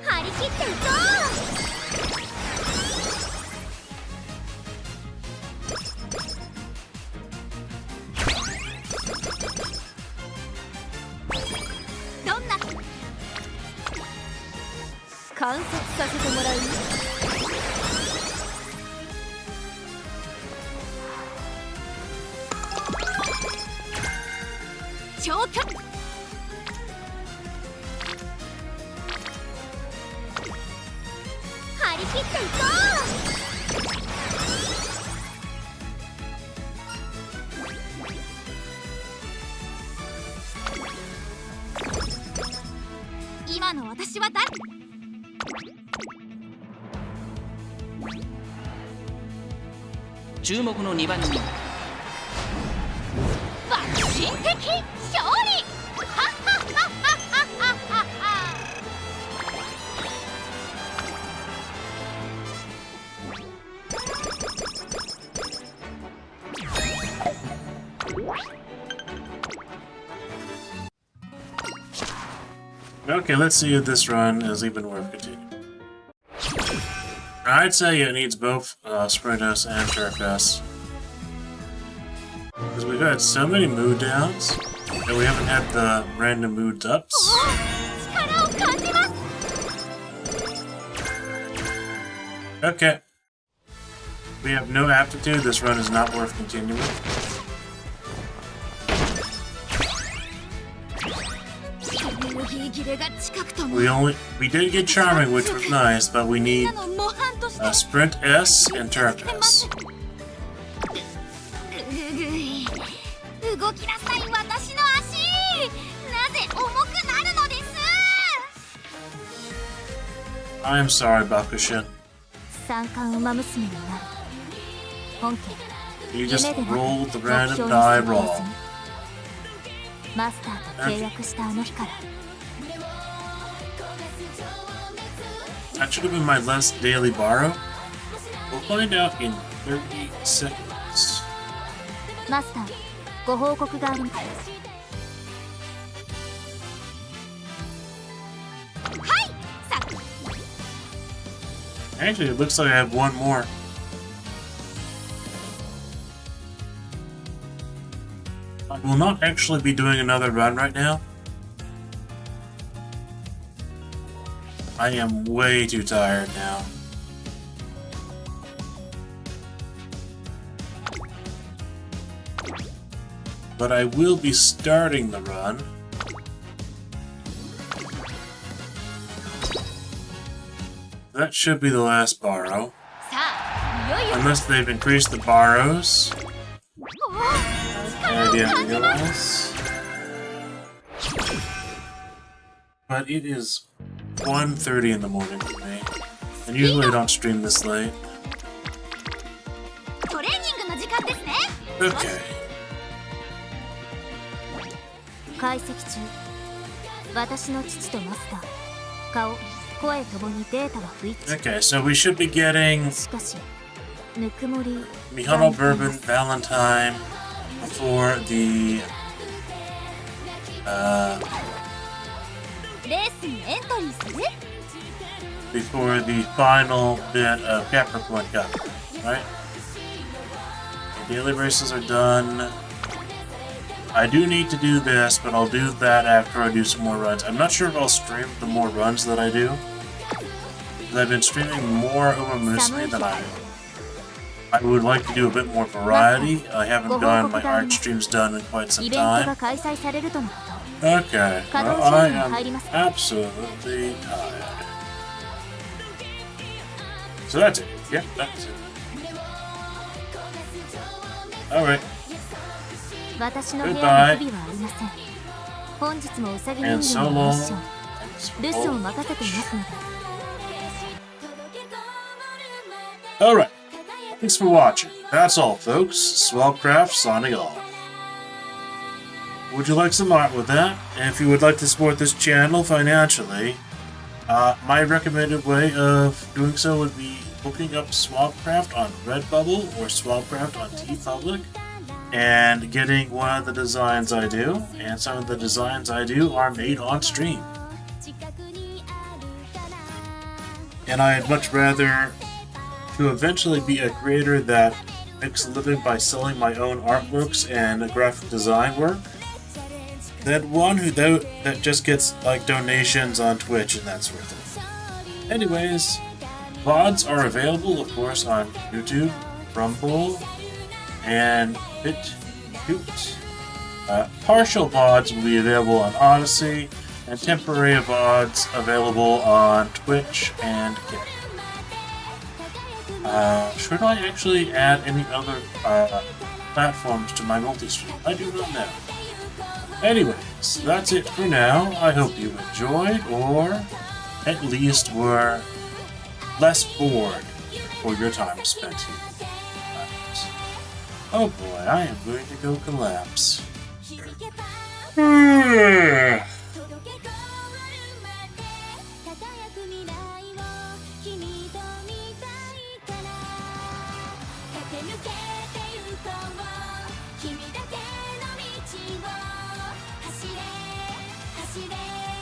張り切っていこう。どんな観察させてもらう。超距離張り切っていこう。今の私は誰？注目の2番人。爆心的勝利！はっはっはっはっはっはっは。Okay, let's see if this run is even worth continuing. I'd say it needs both Sprint S and Turf S. Because we've had so many mood downs, and we haven't had the random mood ups. 力を感じます。 Okay. We have no aptitude, this run is not worth continuing. We did get Charming, which was nice, but we need Sprint S and Turf S. 動きなさい、私の足。なぜ重くなるのです。 I'm sorry, Bakushin. 三冠馬娘になる。本家 You just rolled the random die roll. マスターと契約したあの日から。 That should have been my last daily borrow. We'll find out in 30 seconds. マスター、ご報告があります。はい、さ Actually, it looks like I have one more. I will not actually be doing another run right now. I am way too tired now. But I will be starting the run. That should be the last borrow. さあ、いよいよ。 Unless they've increased the borrows. おお、 I 力を感 didn't じます。 realize. But it is 1:30 in the morning for me. And usually I don't stream this late. トレーニングの時間ですね。 Okay. 解析中、私の父とマスター、顔、声ともにデータは不一致。 Okay, so we should be getting しかし、ぬくもり Mihono Bourbon Valentine before the レースにエントリーする？ before the final bit of Capricorn Cup, right? The daily races are done. I do need to do this, but I'll do that after I do some more runs. I'm not sure if I'll stream the more runs that I do. Because I've been streaming more Umamusume than I would like to do a bit more variety. I haven't gotten my art streams done in quite some イベントが time. 開催されるとのこと。 Okay, well, I am absolutely tired. So that's it. Yep, that's it. Alright. 私の部屋に不備はありません。本日もウサギ人 And 形 so のミ long. ッション、留守を任せていますので。 Alright. Thanks for watching. That's all, folks. Swabcraft signing off. would you like some art with that? And if you would like to support this channel financially, my recommended way of doing so would be looking up Swabcraft on Redbubble or Swabcraft on TeePublic and getting one of the designs I do. And some of the designs I do are made on stream. And I'd much rather to eventually be a creator that makes a living by selling my own artworks and graphic design work than one that just gets like donations on Twitch and that sort of thing. Anyways, VODs are available, of course, on YouTube, Rumble, and BitChute. Partial VODs will be available on Odyssey, and temporary VODs available on Twitch and Kick. Should I actually add any other platforms to my multi-stream? I do not know. Anyways, that's it for now. I hope you enjoyed, or at least were less bored for your time spent here. Oh boy, I am going to go collapse.